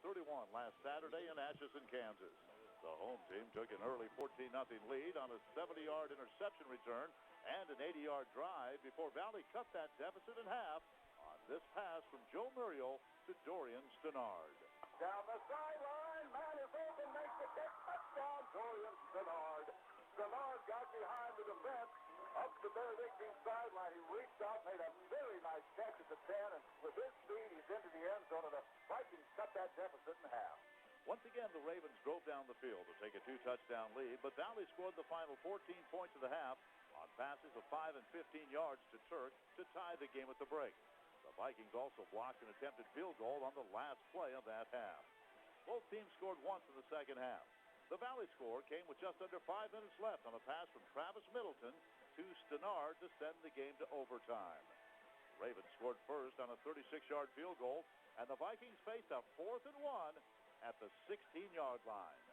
34-31 last Saturday in Atchison, Kansas. The home team took an early 14-0 lead on a 70-yard interception return and an 80-yard drive before Valley cut that deficit in half on this pass from Joe Muriel to Dorian Stannard. Down the sideline, man is open, makes the kick, touchdown, Dorian Stannard. Stannard got behind the defense up the Benedictine sideline. He reached out, made a very nice catch at the 10, and with his speed, he's into the end zone, and the Vikings cut that deficit in half. Once again, the Ravens drove down the field to take a 2-touchdown lead, but Valley scored the final 14 points of the half on passes of 5 and 15 yards to Turk to tie the game at the break. The Vikings also blocked an attempted field goal on the last play of that half. Both teams scored once in the second half. The Valley score came with just under 5 minutes left on a pass from Travis Middleton to Stannard to send the game to overtime. The Ravens scored first on a 36-yard field goal, and the Vikings faced a 4th and 1 at the 16-yard line.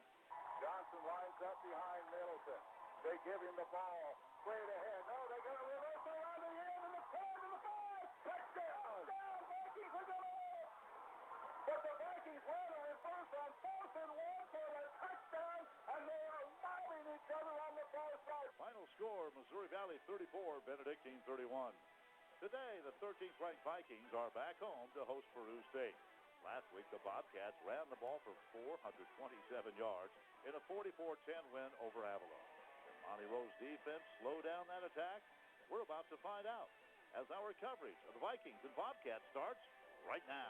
Johnson lines up behind Middleton. They give him the ball. Straight ahead. No, they got a reversal around the end and the 10 and the 5. Touchdown! Vikings are going to win! But the Vikings win a reverse on 4th and 1 for a touchdown, and they are mouthing each other on the far side. Final score, Missouri Valley 34, Benedictine 31. Today, the 13th ranked Vikings are back home to host Peru State. Last week, the Bobcats ran the ball for 427 yards in a 44-10 win over Avalon. Can Monty Rowe's defense slow down that attack? We're about to find out as our coverage of the Vikings and Bobcats starts right now.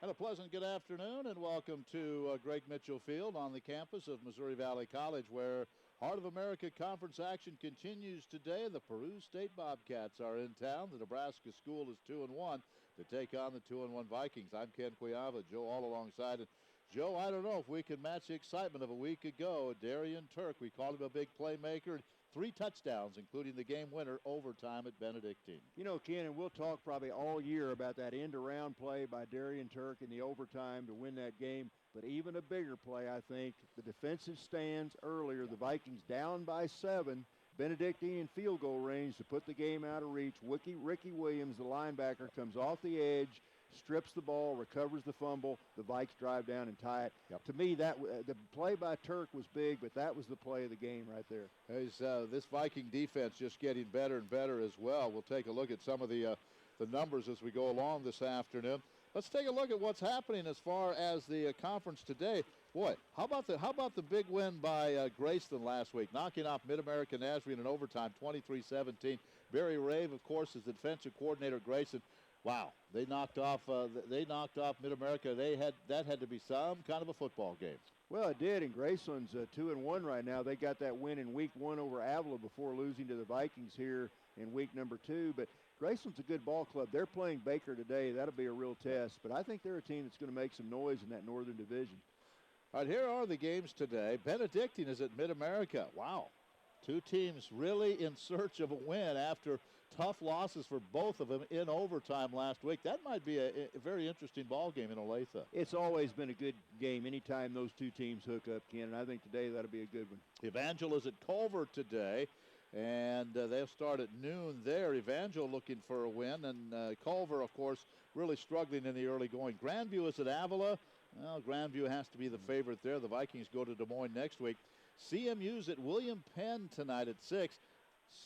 And a pleasant good afternoon and welcome to Greg Mitchell Field on the campus of Missouri Valley College, where Heart of America Conference action continues today. The Peru State Bobcats are in town. The Nebraska school is 2-1 to take on the 2-1 Vikings. I'm Ken Quiava, Joe all alongside. And Joe, I don't know if we can match the excitement of a week ago. Darian Turk, we called him a big playmaker. 3 touchdowns, including the game winner overtime at Benedictine. You know, Ken, and we'll talk probably all year about that end-around play by Darian Turk in the overtime to win that game. But even a bigger play, I think, the defensive stands earlier, the Vikings down by 7, Benedictine in field goal range to put the game out of reach. Ricky Williams, the linebacker, comes off the edge, strips the ball, recovers the fumble. The Vikes drive down and tie it. Yep. To me, that the play by Turk was big, but that was the play of the game right there. This Viking defense just getting better and better as well. We'll take a look at some of the numbers as we go along this afternoon. Let's take a look at what's happening as far as the conference today. Boy, how about the big win by Graceland last week, knocking off Mid-America Nazarene in overtime, 23-17. Barry Rave, of course, is the defensive coordinator at Graceland. Wow, they knocked off Mid-America. That had to be some kind of a football game. Well, it did, and Graceland's 2-1 right now. They got that win in week 1 over Avila before losing to the Vikings here in week number 2. But Graceland's a good ball club. They're playing Baker today. That'll be a real test. But I think they're a team that's going to make some noise in that Northern Division. All right, here are the games today. Benedictine is at Mid-America. Wow. 2 teams really in search of a win after tough losses for both of them in overtime last week. That might be a very interesting ball game in Olathe. It's always been a good game anytime those 2 teams hook up, Ken, and I think today that'll be a good one. Evangel is at Culver today, and they'll start at noon there. Evangel looking for a win, and Culver, of course, really struggling in the early going. Grandview is at Avila. Well, Grandview has to be the favorite there. The Vikings go to Des Moines next week. CMU's at William Penn tonight at 6.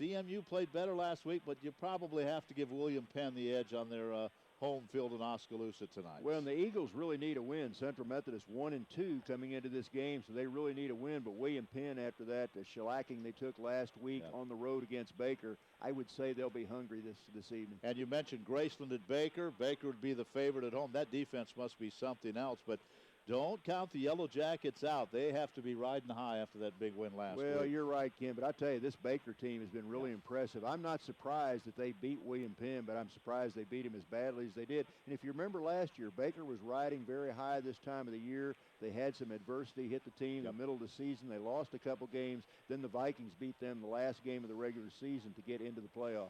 CMU played better last week, but you probably have to give William Penn the edge on their home field in Oskaloosa tonight. Well, and the Eagles really need a win. Central Methodist 1-2 coming into this game, so they really need a win. But William Penn, after that, the shellacking they took last week on the road against Baker, I would say they'll be hungry this evening. And you mentioned Graceland at Baker. Baker would be the favorite at home. That defense must be something else, but don't count the Yellow Jackets out. They have to be riding high after that big win last week. Well, you're right, Ken, but I tell you, this Baker team has been really impressive. I'm not surprised that they beat William Penn, but I'm surprised they beat him as badly as they did. And if you remember last year, Baker was riding very high this time of the year. They had some adversity hit the team in the middle of the season. They lost a couple games. Then the Vikings beat them the last game of the regular season to get into the playoffs.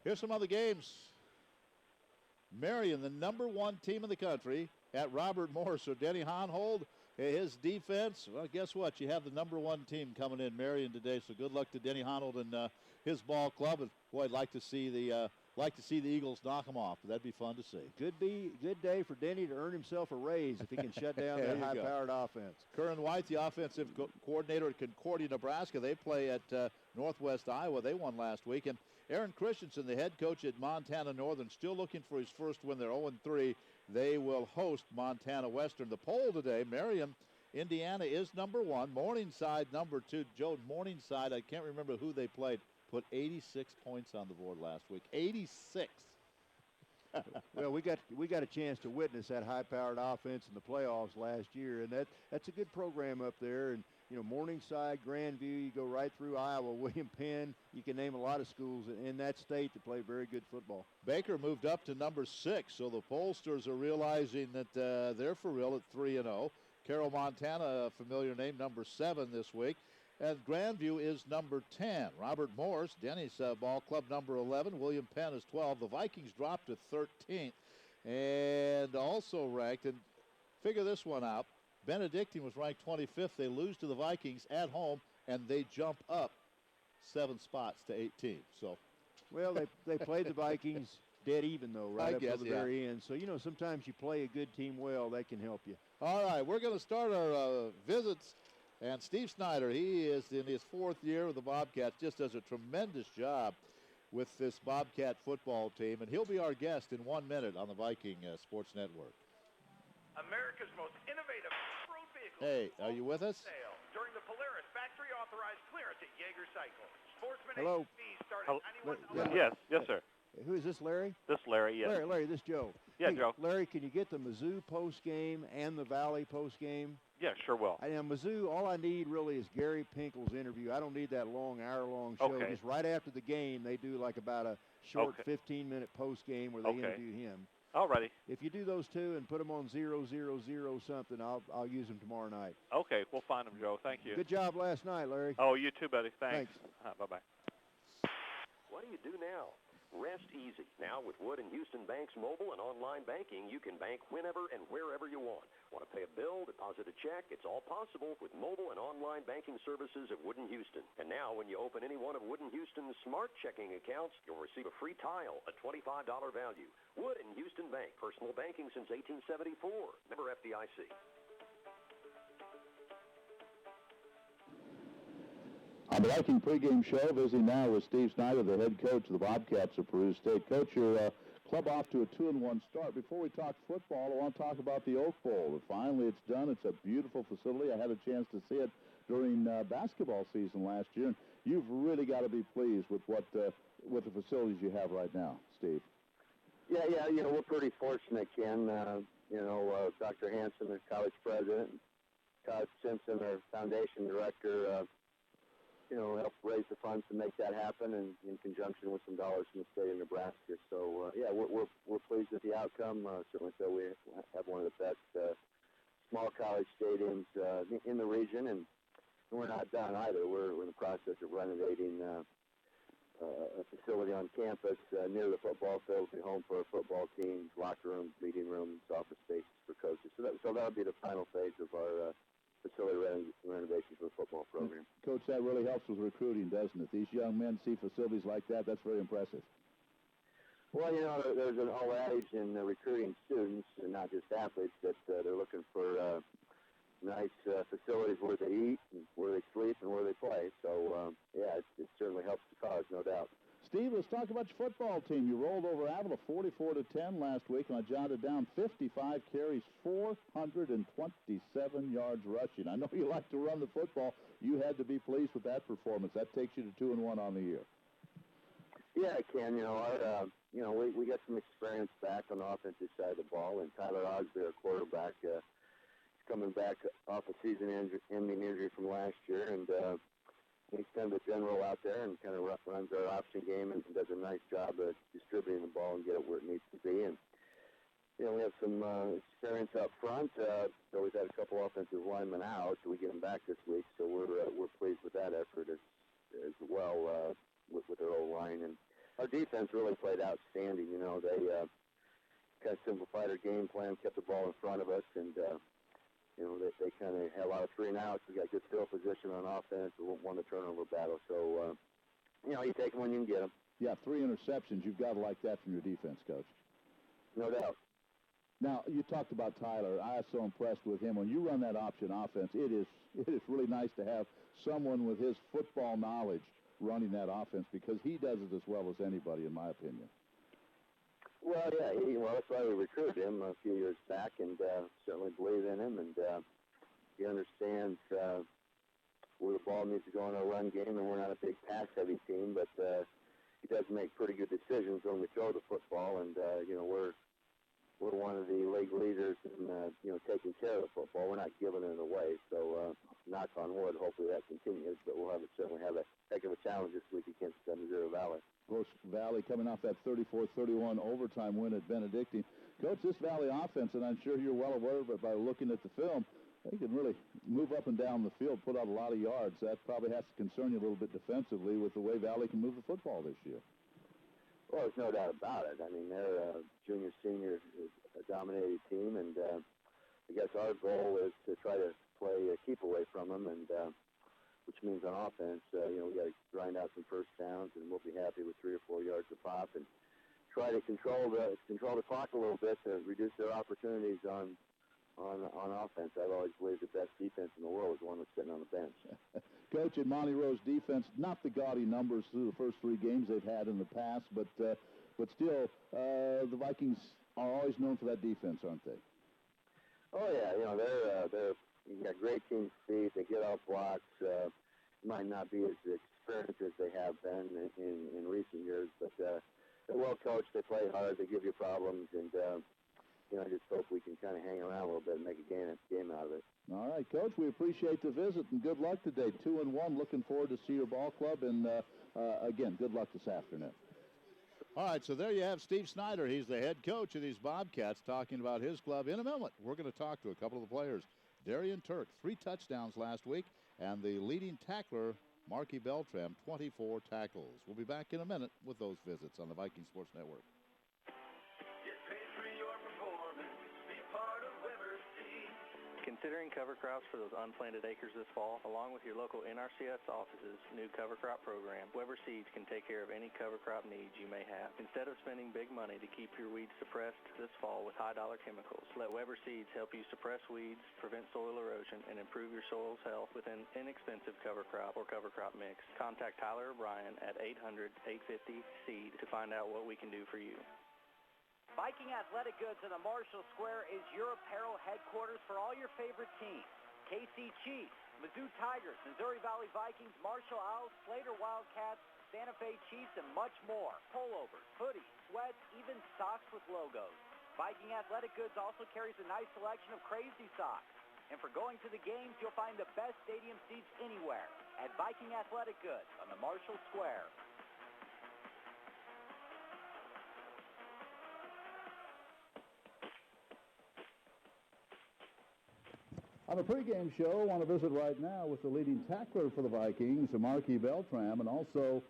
Here's some other games. Marion, the number 1 team in the country, at Robert Morris. So Denny Honhold his defense, well, guess what? You have the number 1 team coming in, Marion, today. So good luck to Denny Honnold and his ball club. And boy, I'd like to see the Eagles knock them off. That'd be fun to see. Good day for Denny to earn himself a raise if he can shut down that high-powered offense. Curran White, the offensive coordinator at Concordia, Nebraska. They play at Northwest Iowa. They won last week. And Aaron Christensen, the head coach at Montana Northern, still looking for his first win. They're 0-3. They will host Montana Western. The poll today, Marion, Indiana is number 1. Morningside number 2. Joe, Morningside, I can't remember who they played, put 86 points on the board last week. 86. Well, we got a chance to witness that high-powered offense in the playoffs last year, and that's a good program up there. And Morningside, Grandview, you go right through Iowa, William Penn. You can name a lot of schools in that state that play very good football. Baker moved up to number 6, so the pollsters are realizing that they're for real at 3-0. Carroll, Montana, a familiar name, number 7 this week. And Grandview is number 10. Robert Morris, Denny's ball club, number 11. William Penn is 12. The Vikings dropped to 13th and also ranked. And figure this one out. Benedictine was ranked 25th. They lose to the Vikings at home, and they jump up 7 spots to 18. So, well, they played the Vikings dead even, though, right up to the very end. So, sometimes you play a good team well, that can help you. All right, we're going to start our visits. And Steve Snyder, he is in his 4th year with the Bobcats, just does a tremendous job with this Bobcat football team. And he'll be our guest in 1 minute on the Viking Sports Network. America's most innovative road vehicle. Hey, are you with us? Sale during the Polaris factory-authorized clearance at Jaeger Cycle. Sportsman Hello. fees start at Yes, sir. Who is this, Larry? This Larry, yes. Larry, this Joe. Yeah, hey, Joe. Larry, can you get the Mizzou post-game and the Valley post-game? Yeah, sure will. Mizzou, all I need really is Gary Pinkel's interview. I don't need that long, hour-long show. Okay. Just right after the game, they do like about a short 15-minute post-game where they interview him. All righty. If you do those two and put them on 000 something, I'll use them tomorrow night. Okay, we'll find them, Joe. Thank you. Good job last night, Larry. Oh, you too, buddy. Thanks. Bye-bye. What do you do now? Rest easy. Now with Wood & Houston Bank's mobile and online banking, you can bank whenever and wherever you want. Want to pay a bill, deposit a check? It's all possible with mobile and online banking services at Wood & Houston. And now when you open any one of Wood & Houston's smart checking accounts, you'll receive a free tile, a $25 value. Wood & Houston Bank, personal banking since 1874. Member FDIC. On the Viking pregame show, visiting now with Steve Snyder, the head coach of the Bobcats of Peru State. Coach, your club off to a 2-1 start. Before we talk football, I want to talk about the Oak Bowl. Finally, it's done. It's a beautiful facility. I had a chance to see it during basketball season last year. And you've really got to be pleased with with the facilities you have right now, Steve. Yeah, we're pretty fortunate, Ken. Dr. Hanson, the college president, Todd Simpson, our foundation director, helped raise the funds to make that happen, and in conjunction with some dollars from the state of Nebraska. So, we're pleased with the outcome. Certainly, so we have one of the best small college stadiums in the region, and we're not done either. We're in the process of renovating a facility on campus near the football field, home for our football teams, locker rooms, meeting rooms, office spaces for coaches. So that'll be the final phase of our facility renovation for the football program. Coach, that really helps with recruiting, doesn't it? These young men see facilities like that. That's very impressive. Well, there's an old adage in recruiting students, and not just athletes, that they're looking for nice facilities where they eat, and where they sleep, and where they play. So, it certainly helps the cause, no doubt. Steve, let's talk about your football team. You rolled over Avila 44-10 last week, and I jotted down 55 carries, 427 yards rushing. I know you like to run the football. You had to be pleased with that performance. That takes you to 2-1 on the year. Yeah, Ken. We got some experience back on the offensive side of the ball, and Tyler Osby, our quarterback, is coming back off a season-ending injury from last year, and he's kind of a general out there and kind of runs our option game and does a nice job of distributing the ball and get it where it needs to be. And, we have some experience up front. So we've had a couple offensive linemen out. So we get them back this week. So we're pleased with that effort as well with their O-line. And our defense really played outstanding. They kind of simplified our game plan, kept the ball in front of us, and they kind of had a lot of 3 and outs. We got good field position on offense. We won the turnover battle. So, you take them when you can get them. Yeah, 3 interceptions. You've got to like that from your defense, Coach. No doubt. Now, you talked about Tyler. I was so impressed with him. When you run that option offense, it is really nice to have someone with his football knowledge running that offense because he does it as well as anybody, in my opinion. Well, yeah, that's why we recruited him a few years back, and certainly believe in him, and he understands where the ball needs to go in our run game, and we're not a big pass-heavy team, but he does make pretty good decisions when we throw the football, and, we're one of the league leaders in, taking care of the football. We're not giving it away, so knock on wood, hopefully that continues, but we'll certainly have a heck of a challenge this week against Missouri Valley. Of course, Valley coming off that 34-31 overtime win at Benedictine. Coach, this Valley offense, and I'm sure you're well aware of it by looking at the film, they can really move up and down the field, put out a lot of yards. That probably has to concern you a little bit defensively with the way Valley can move the football this year. Well, there's no doubt about it. I mean, they're junior-senior a dominated team, and I guess our goal is to try to play keep away from them, and which means on offense, we got to grind out some first downs, and we'll be happy with 3 or 4 yards a pop, and try to control the clock a little bit to reduce their opportunities on offense. I've always believed the best defense in the world is the one that's sitting on the bench. Coach, in Monty Rowe's defense, not the gaudy numbers through the first 3 games they've had in the past, but still, the Vikings are always known for that defense, aren't they? Oh yeah, they're you got great team speed. They get off blocks. Might not be as experienced as they have been in recent years, but they're well coached. They play hard. They give you problems, and I just hope we can kind of hang around a little bit and make a game out of it. All right, Coach, we appreciate the visit, and good luck today. 2-1. Looking forward to see your ball club, and again, good luck this afternoon. All right, so there you have Steve Snyder. He's the head coach of these Bobcats, talking about his club. In a moment, we're going to talk to a couple of the players. Darian Turk, 3 touchdowns last week, and the leading tackler, Marky Beltram, 24 tackles. We'll be back in a minute with those visits on the Viking Sports Network. Considering cover crops for those unplanted acres this fall, along with your local NRCS office's new cover crop program, Weber Seeds can take care of any cover crop needs you may have. Instead of spending big money to keep your weeds suppressed this fall with high-dollar chemicals, let Weber Seeds help you suppress weeds, prevent soil erosion, and improve your soil's health with an inexpensive cover crop or cover crop mix. Contact Tyler O'Brien at 800-850-SEED to find out what we can do for you. Viking Athletic Goods in the Marshall Square is your apparel headquarters for all your favorite teams. KC Chiefs, Mizzou Tigers, Missouri Valley Vikings, Marshall Owls, Slater Wildcats, Santa Fe Chiefs, and much more. Pullovers, hoodies, sweats, even socks with logos. Viking Athletic Goods also carries a nice selection of crazy socks. And for going to the games, you'll find the best stadium seats anywhere at Viking Athletic Goods on the Marshall Square. On the pregame show, I want to visit right now with the leading tackler for the Vikings, Marky Beltram, and also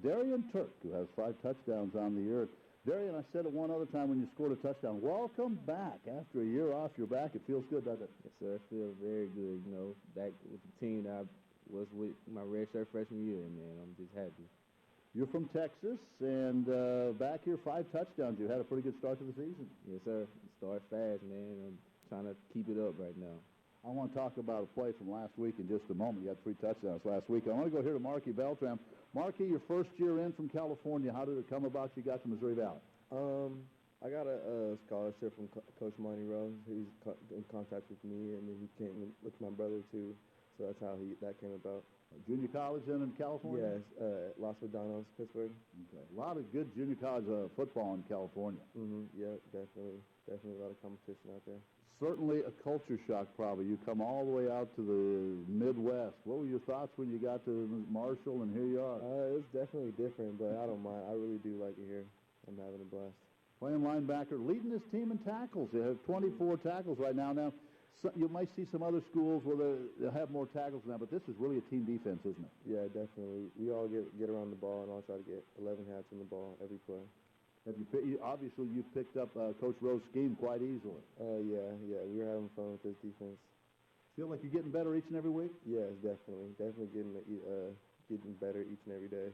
Darian Turk, who has 5 touchdowns on the year. Darian, I said it one other time when you scored a touchdown. Welcome back. After a year off your back, it feels good, doesn't it? Yes, sir. It feels very good. Back with the team that I was with my redshirt freshman year, man. I'm just happy. You're from Texas, and back here, 5 touchdowns. You had a pretty good start to the season. Yes, sir. Start fast, man. I'm trying to keep it up right now. I want to talk about a play from last week in just a moment. You had 3 touchdowns last week. I want to go here to Marky Beltram. Marky, your first year in from California, how did it come about you got to Missouri Valley? I got a scholarship from Coach Monty Rowe. He's in contact with me, and then he came with my brother, too. So that's how that came about. Junior college then in California? Yes, Los Medanos, Pittsburgh. Okay. A lot of good junior college football in California. Yeah, definitely. Definitely a lot of competition out there. Certainly a culture shock, probably. You come all the way out to the Midwest. What were your thoughts when you got to Marshall, and here you are? It's definitely different, but I don't mind. I really do like it here. I'm having a blast. Playing linebacker, leading his team in tackles. They have 24 tackles right now. Now, you might see some other schools where they'll have more tackles now, but this is really a team defense, isn't it? Yeah, definitely. We all get around the ball, and I'll try to get 11 hats on the ball every play. Obviously, you picked up Coach Rowe's scheme quite easily. Yeah, we were having fun with this defense. Feel like you're getting better each and every week? Yes, definitely. Definitely getting better each and every day.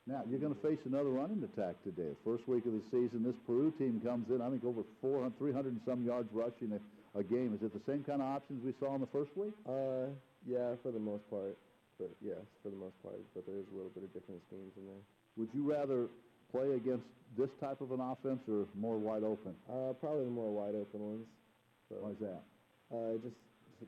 Now, you're going to face another running attack today. First week of the season, this Peru team comes in, I think, over 300 and some yards rushing a game. Is it the same kind of options we saw in the first week? Yeah, for the most part. But, yes, for the most part. But there is a little bit of different schemes in there. Would you rather play against this type of an offense or more wide open? Probably the more wide open ones. So, why is that? Just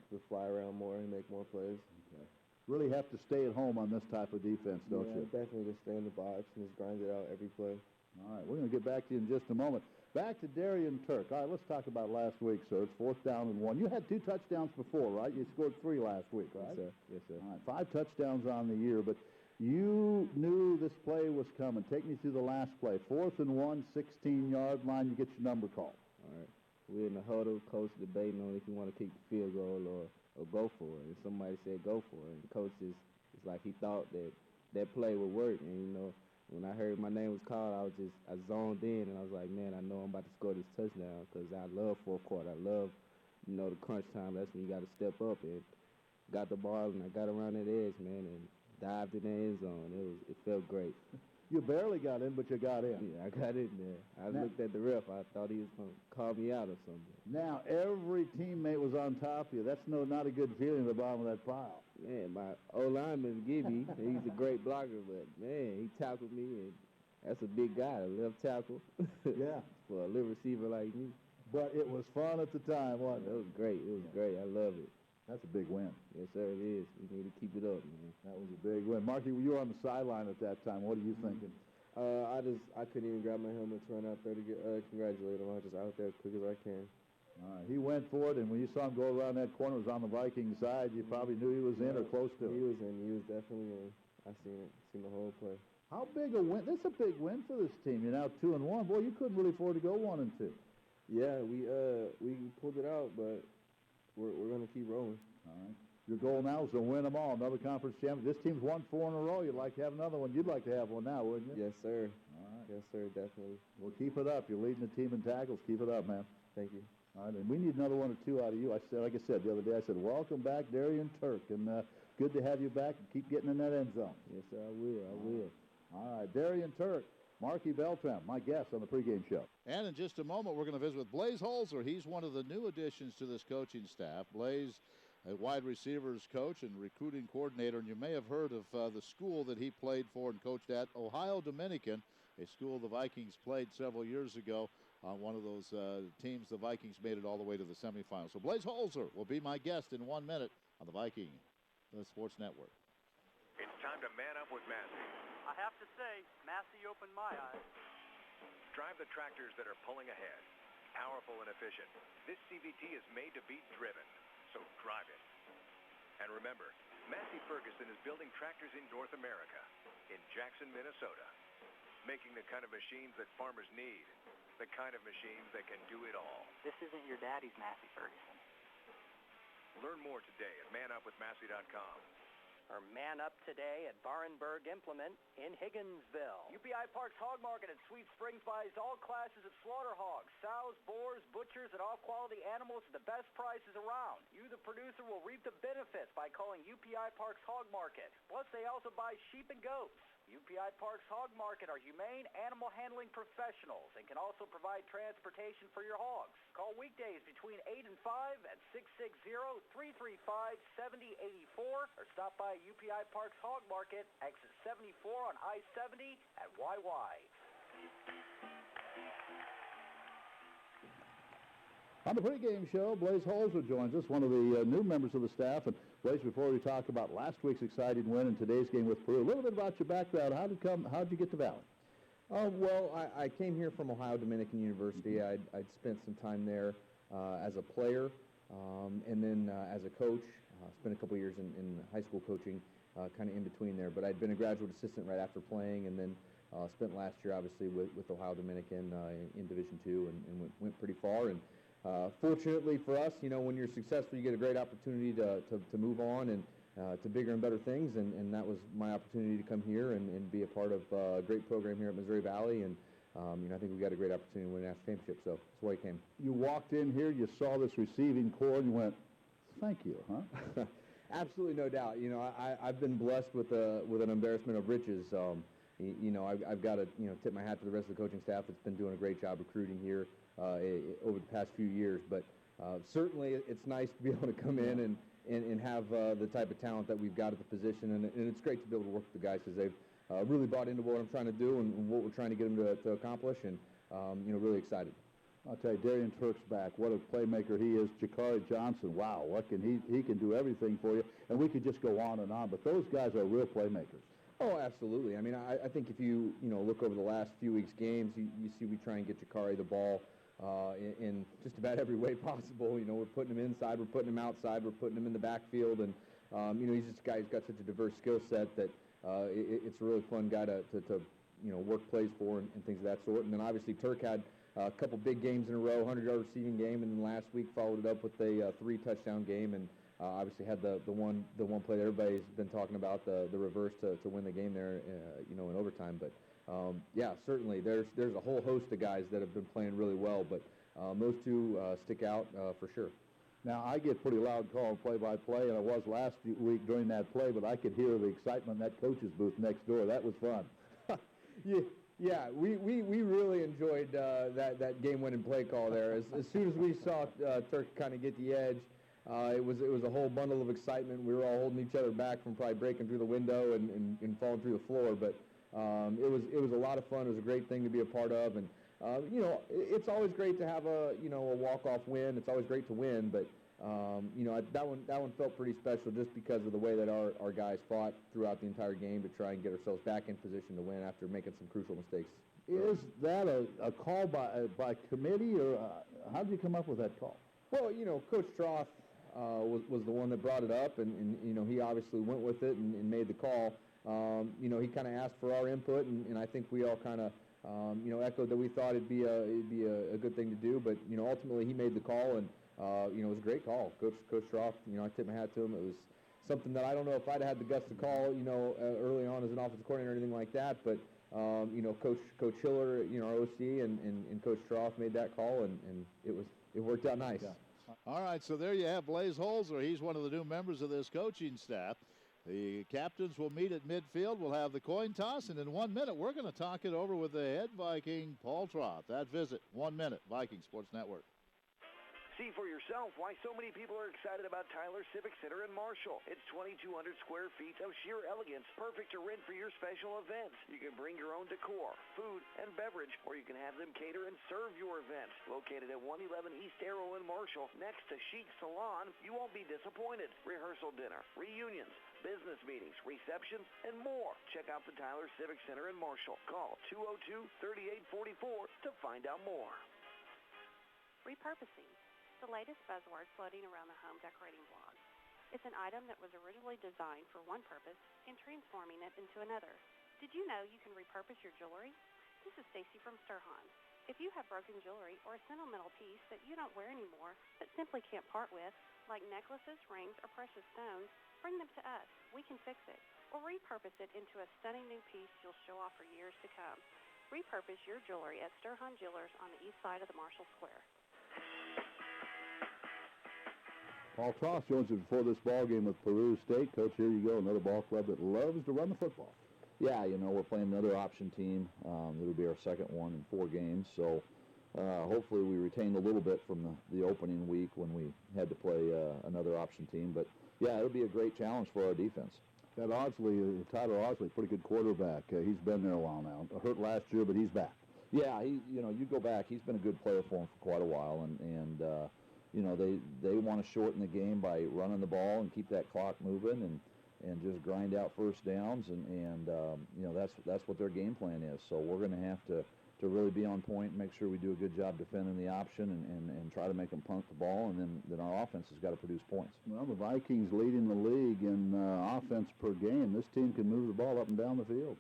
to fly around more and make more plays. Okay. Really have to stay at home on this type of defense, don't you? Definitely just stay in the box and just grind it out every play. All right, we're going to get back to you in just a moment. Back to Darian Turk. All right, let's talk about last week, sir. It's 4th down and 1. You had 2 touchdowns before, right? You scored 3 last week, right? Yes, sir. Yes, sir. All right, 5 touchdowns on the year, but you knew this play was coming. Take me through the last play. 4th and 1, 16-yard line. You get your number called. All right. We're in the huddle, coach debating on if you want to kick the field goal or go for it. And somebody said go for it. And coach it's like he thought that play would work. And, you know, when I heard my name was called, I zoned in, and I was like, man, I know I'm about to score this touchdown because I love fourth quarter. I love, you know, the crunch time. That's when you got to step up, and got the ball, and I got around that edge, man, and dived in the end zone. It felt great. You barely got in, but you got in. Yeah, I got in there. I looked at the ref. I thought he was going to call me out or something. Now, every teammate was on top of you. That's not a good feeling at the bottom of that pile. Man, my O-lineman, Gibby, he's a great blocker, but, man, he tackled me, and that's a big guy, a left tackle. Yeah. For a little receiver like me. But it was fun at the time, wasn't it? It was great. It was great. I love it. That's a big win. Yes, sir, it is. We need to keep it up, man. That was a big win. Marky, you were on the sideline at that time. What are you thinking? I couldn't even grab my helmet to run out there to congratulate him. I was just out there as quick as I can. He went for it, and when you saw him go around that corner, it was on the Viking side. You probably knew he was in or close to it. He was in. He was definitely in. I seen the whole play. How big a win? This is a big win for this team. You're now 2-1. Boy, you couldn't really afford to go 1-2. Yeah, we pulled it out, but we're going to keep rolling. All right. Your goal now is to win them all. Another conference champion. This team's won 4 in a row. You'd like to have another one. You'd like to have one now, wouldn't you? Yes, sir. All right. Yes, sir, definitely. Well, keep it up. You're leading the team in tackles. Keep it up, man. Thank you. All right, and we need another 1 or 2 out of you. Like I said the other day, I said, welcome back, Darian Turk, and good to have you back and keep getting in that end zone. Yes, sir, I will. All right, Darian Turk, Marky Beltran, my guest on the pregame show. And in just a moment, we're going to visit with Blaze Holzer. He's one of the new additions to this coaching staff. Blaze, a wide receivers coach and recruiting coordinator, and you may have heard of the school that he played for and coached at, Ohio Dominican, a school the Vikings played several years ago. On one of those teams, the Vikings made it all the way to the semifinals. So Blaze Holzer will be my guest in 1 minute on the Viking Sports Network. It's time to man up with Massey. I have to say, Massey opened my eyes. Drive the tractors that are pulling ahead. Powerful and efficient. This CVT is made to be driven, so drive it. And remember, Massey Ferguson is building tractors in North America, in Jackson, Minnesota, making the kind of machines that farmers need. The kind of machines that can do it all. This isn't your daddy's Massey Ferguson. Learn more today at manupwithmassey.com. Or man up today at Barenberg Implement in Higginsville. UPI Parks Hog Market at Sweet Springs buys all classes of slaughter hogs, sows, boars, butchers, and off-quality animals at the best prices around. You, the producer, will reap the benefits by calling UPI Parks Hog Market. Plus, they also buy sheep and goats. UPI Parks Hog Market are humane animal handling professionals and can also provide transportation for your hogs. Call weekdays between 8 and 5 at 660-335-7084 or stop by UPI Parks Hog Market, exit 74 on I-70 at YY. On the pregame show, Blaze Holzer joins us, one of the new members of the staff. And Blaze, before we talk about last week's exciting win and today's game with Peru, a little bit about your background. How did you get to Valley? Well, I came here from Ohio Dominican University. I'd spent some time there as a player and then as a coach. Spent a couple years in high school coaching, kind of in between there. But I'd been a graduate assistant right after playing, and then spent last year, obviously, with Ohio Dominican in Division II and went pretty far. And fortunately for us, you know, when you're successful, you get a great opportunity to move on and to bigger and better things, and that was my opportunity to come here and be a part of a great program here at Missouri Valley, and you know, I think we got a great opportunity to win a national championship, so that's why I came. You walked in here, you saw this receiving core, and you went, thank you, huh? Absolutely, no doubt. You know, I've been blessed with an embarrassment of riches. You know, I've got to tip my hat to the rest of the coaching staff that's been doing a great job recruiting here over the past few years. But certainly, it's nice to be able to come in and have the type of talent that we've got at the position, and it's great to be able to work with the guys because they've really bought into what I'm trying to do and what we're trying to get them to accomplish, and really excited. I'll tell you, Darian Turk's back. What a playmaker he is. Jakari Johnson, wow, what can he can do everything for you. And we could just go on and on, but those guys are real playmakers. Oh, absolutely. I mean, I think if you look over the last few weeks' games, you see we try and get Jakari the ball in just about every way possible. You know, we're putting him inside, we're putting him outside, we're putting him in the backfield, and he's just a guy who's got such a diverse skill set that it's a really fun guy to work plays for and things of that sort. And then obviously Turk had a couple big games in a row, 100-yard receiving game, and then last week followed it up with a 3-touchdown game, and obviously had the one play that everybody's been talking about, the reverse to win the game there, in overtime. But yeah, certainly there's a whole host of guys that have been playing really well, but those two stick out for sure. Now, I get pretty loud calling play-by-play, and I was last week during that play, but I could hear the excitement in that coach's booth next door. That was fun. Yeah, we really enjoyed that game-winning play call there. As soon as we saw Turk kind of get the edge, it was a whole bundle of excitement. We were all holding each other back from probably breaking through the window and falling through the floor. But it was a lot of fun. It was a great thing to be a part of. And it's always great to have a walk-off win. It's always great to win, but that one felt pretty special just because of the way that our guys fought throughout the entire game to try and get ourselves back in position to win after making some crucial mistakes. Is that a call by committee, or how did you come up with that call? Well, Coach Troth was the one that brought it up, and he obviously went with it and made the call. He kind of asked for our input, and I think we all kind of echoed that we thought it'd be a good thing to do. But ultimately he made the call, and it was a great call. Coach Troth, I tip my hat to him. It was something that I don't know if I'd had the guts to call, early on as an offensive coordinator or anything like that. But Coach Hiller, our OC, and Coach Troth made that call, and it worked out nice. Yeah. All right, so there you have Blaze Holzer. He's one of the new members of this coaching staff. The captains will meet at midfield. We'll have the coin toss, and in 1 minute, we're going to talk it over with the head Viking, Paul Troth. That visit, 1 minute, Viking Sports Network. See for yourself why so many people are excited about Tyler Civic Center in Marshall. It's 2,200 square feet of sheer elegance, perfect to rent for your special events. You can bring your own decor, food, and beverage, or you can have them cater and serve your event. Located at 111 East Arrow in Marshall, next to Chic Salon, you won't be disappointed. Rehearsal dinner, reunions, business meetings, receptions, and more. Check out the Tyler Civic Center in Marshall. Call 202-3844 to find out more. Repurposing, the latest buzzword floating around the home decorating blog. It's an item that was originally designed for one purpose and transforming it into another. Did you know you can repurpose your jewelry? This is Stacy from Sturhan. If you have broken jewelry or a sentimental piece that you don't wear anymore but simply can't part with, like necklaces, rings, or precious stones, bring them to us. We can fix it. Or repurpose it into a stunning new piece you'll show off for years to come. Repurpose your jewelry at Sturhan Jewelers on the east side of the Marshall Square. Paul Troth joins us before this ball game with Peru State. Coach, here you go, another ball club that loves to run the football. Yeah, we're playing another option team. It'll be our second one in 4 games. So hopefully we retained a little bit from the opening week when we had to play another option team. But, yeah, it'll be a great challenge for our defense. That Tyler Osley, pretty good quarterback. He's been there a while now. Hurt last year, but he's back. Yeah, you go back. He's been a good player for him for quite a while, and they want to shorten the game by running the ball and keep that clock moving and just grind out first downs, and that's what their game plan is. So we're going to have to really be on point and make sure we do a good job defending the option and try to make them punt the ball, and then our offense has got to produce points. Well, the Vikings leading the league in offense per game. This team can move the ball up and down the field.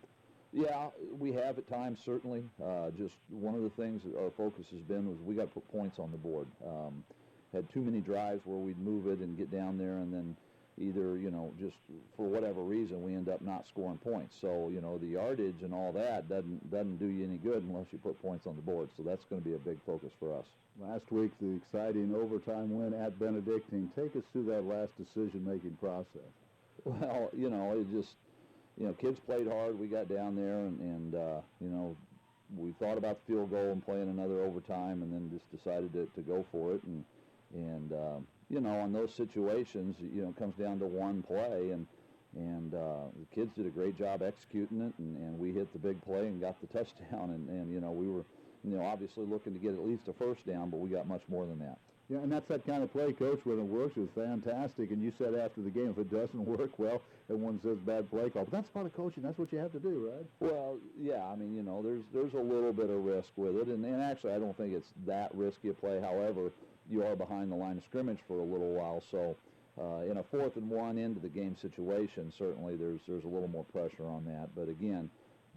Yeah, we have at times, certainly. Just one of the things that our focus has been was we got to put points on the board. Had too many drives where we'd move it and get down there and then either, just for whatever reason, we end up not scoring points. So, the yardage and all that doesn't do you any good unless you put points on the board. So that's going to be a big focus for us. Last week, the exciting overtime win at Benedictine. Take us through that last decision-making process. Well, it just, kids played hard. We got down there and we thought about the field goal and playing another overtime, and then just decided to go for it. And on those situations, it comes down to one play, and the kids did a great job executing it, and we hit the big play and got the touchdown. And we were, obviously looking to get at least a first down, but we got much more than that. Yeah, and that's that kind of play, Coach. When it works, it's fantastic. And you said after the game, if it doesn't work, well, everyone says bad play call. But that's part of coaching. That's what you have to do, right? Well, yeah. I mean, there's a little bit of risk with it. And actually, I don't think it's that risky a play. However, you are behind the line of scrimmage for a little while. So in a 4th and 1 into the game situation, certainly there's a little more pressure on that. But again,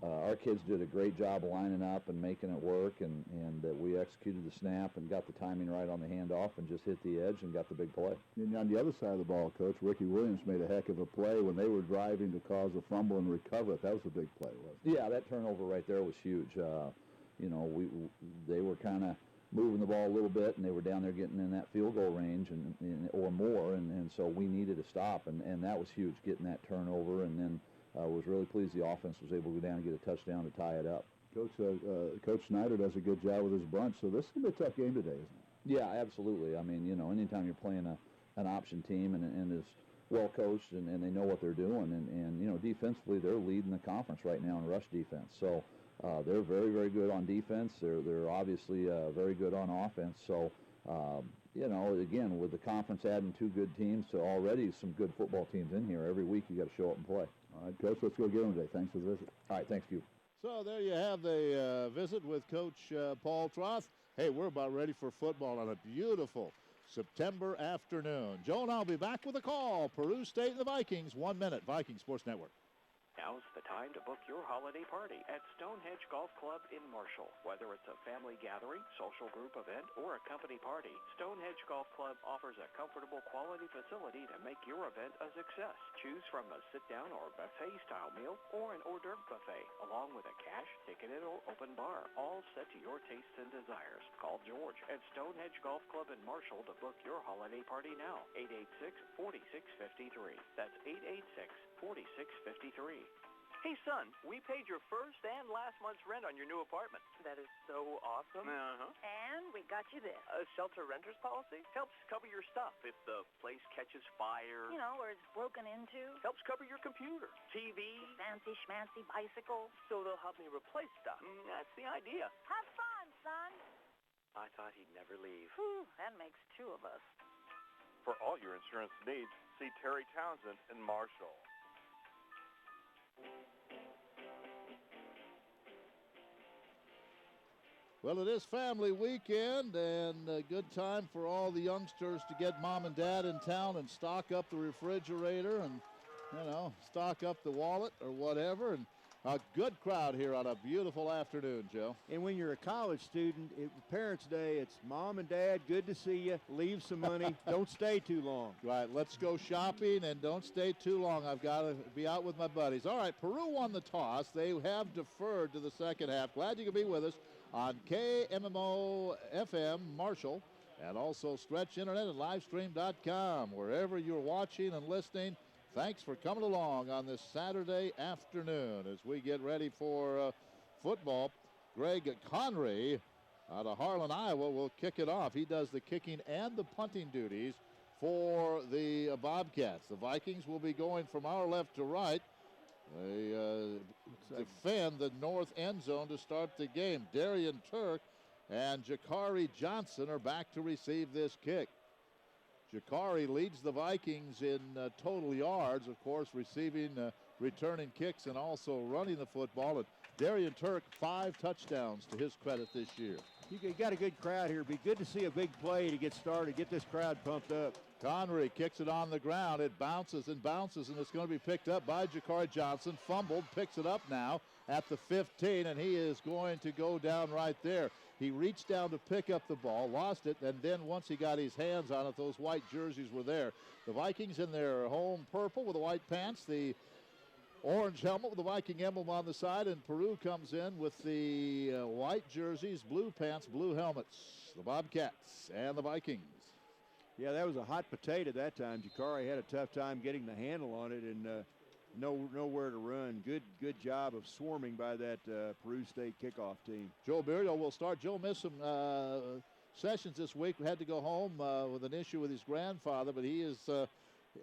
our kids did a great job lining up and making it work, and that we executed the snap and got the timing right on the handoff and just hit the edge and got the big play. And on the other side of the ball, Coach, Ricky Williams made a heck of a play when they were driving to cause a fumble and recover it. That was a big play, wasn't it? Yeah, that turnover right there was huge. They were kind of moving the ball a little bit, and they were down there getting in that field goal range or more, and so we needed to stop, and that was huge, getting that turnover, and then was really pleased the offense was able to go down and get a touchdown to tie it up. Coach Snyder does a good job with his bunch, so this is going to be a tough game today, isn't it? Yeah, absolutely. I mean, anytime you're playing an option team and is well coached and they know what they're doing, and defensively they're leading the conference right now in rush defense. So they're very, very good on defense. They're obviously very good on offense. So, again, with the conference adding 2 good teams to already some good football teams in here, every week you got to show up and play. All right, Coach, let's go get them today. Thanks for the visit. All right, thanks, you. So there you have the visit with Coach Paul Troth. Hey, we're about ready for football on a beautiful September afternoon. Joe and I'll be back with a call. Peru State and the Vikings, 1 minute. Viking Sports Network. Now's the time to book your holiday party at Stonehenge Golf Club in Marshall. Whether it's a family gathering, social group event, or a company party, Stonehenge Golf Club offers a comfortable, quality facility to make your event a success. Choose from a sit-down or buffet-style meal or an hors d'oeuvre buffet, along with a cash, ticketed, or open bar, all set to your tastes and desires. Call George at Stonehenge Golf Club in Marshall to book your holiday party now. 886-4653. That's 886-4653. Hey, son, we paid your first and last month's rent on your new apartment. That is so awesome. Uh-huh. And we got you this. A shelter renter's policy helps cover your stuff if the place catches fire. Or it's broken into. Helps cover your computer, TV. Fancy schmancy bicycle. So they'll help me replace stuff. That's the idea. Have fun, son. I thought he'd never leave. Whew, that makes 2 of us. For all your insurance needs, see Terry Townsend in Marshall. Well, it is family weekend, and a good time for all the youngsters to get mom and dad in town and stock up the refrigerator and, stock up the wallet or whatever. And a good crowd here on a beautiful afternoon, Joe. And when you're a college student, Parents' Day, it's mom and dad, good to see you, leave some money, don't stay too long. Right, let's go shopping and don't stay too long. I've got to be out with my buddies. All right, Peru won the toss. They have deferred to the second half. Glad you could be with us on KMMO FM Marshall and also Stretch Internet and Livestream.com. Wherever you're watching and listening, thanks for coming along on this Saturday afternoon as we get ready for football. Greg Conry out of Harlan, Iowa will kick it off. He does the kicking and the punting duties for the Bobcats. The Vikings will be going from our left to right. They defend the north end zone to start the game. Darian Turk and Jakari Johnson are back to receive this kick. Jakari leads the Vikings in total yards, of course, receiving, returning kicks, and also running the football. And Darian Turk, 5 touchdowns to his credit this year. You got a good crowd here. It'd be good to see a big play to get started, get this crowd pumped up. Conry kicks it on the ground. It bounces and bounces, and it's going to be picked up by Jakari Johnson. Fumbled, picks it up now. at the 15, and he is going to go down right there. He reached down to pick up the ball, lost it, and then once he got his hands on it, those white jerseys were there. The Vikings in their home purple with the white pants, the orange helmet with the Viking emblem on the side, and Peru comes in with the white jerseys, blue pants, blue helmets. The Bobcats and the Vikings. Yeah, that was a hot potato that time. Jakari had a tough time getting the handle on it and nowhere to run. Good job of swarming by that Peru State kickoff team. Joe Muriel will start. Joe missed some sessions this week. Had to go home with an issue with his grandfather, but he is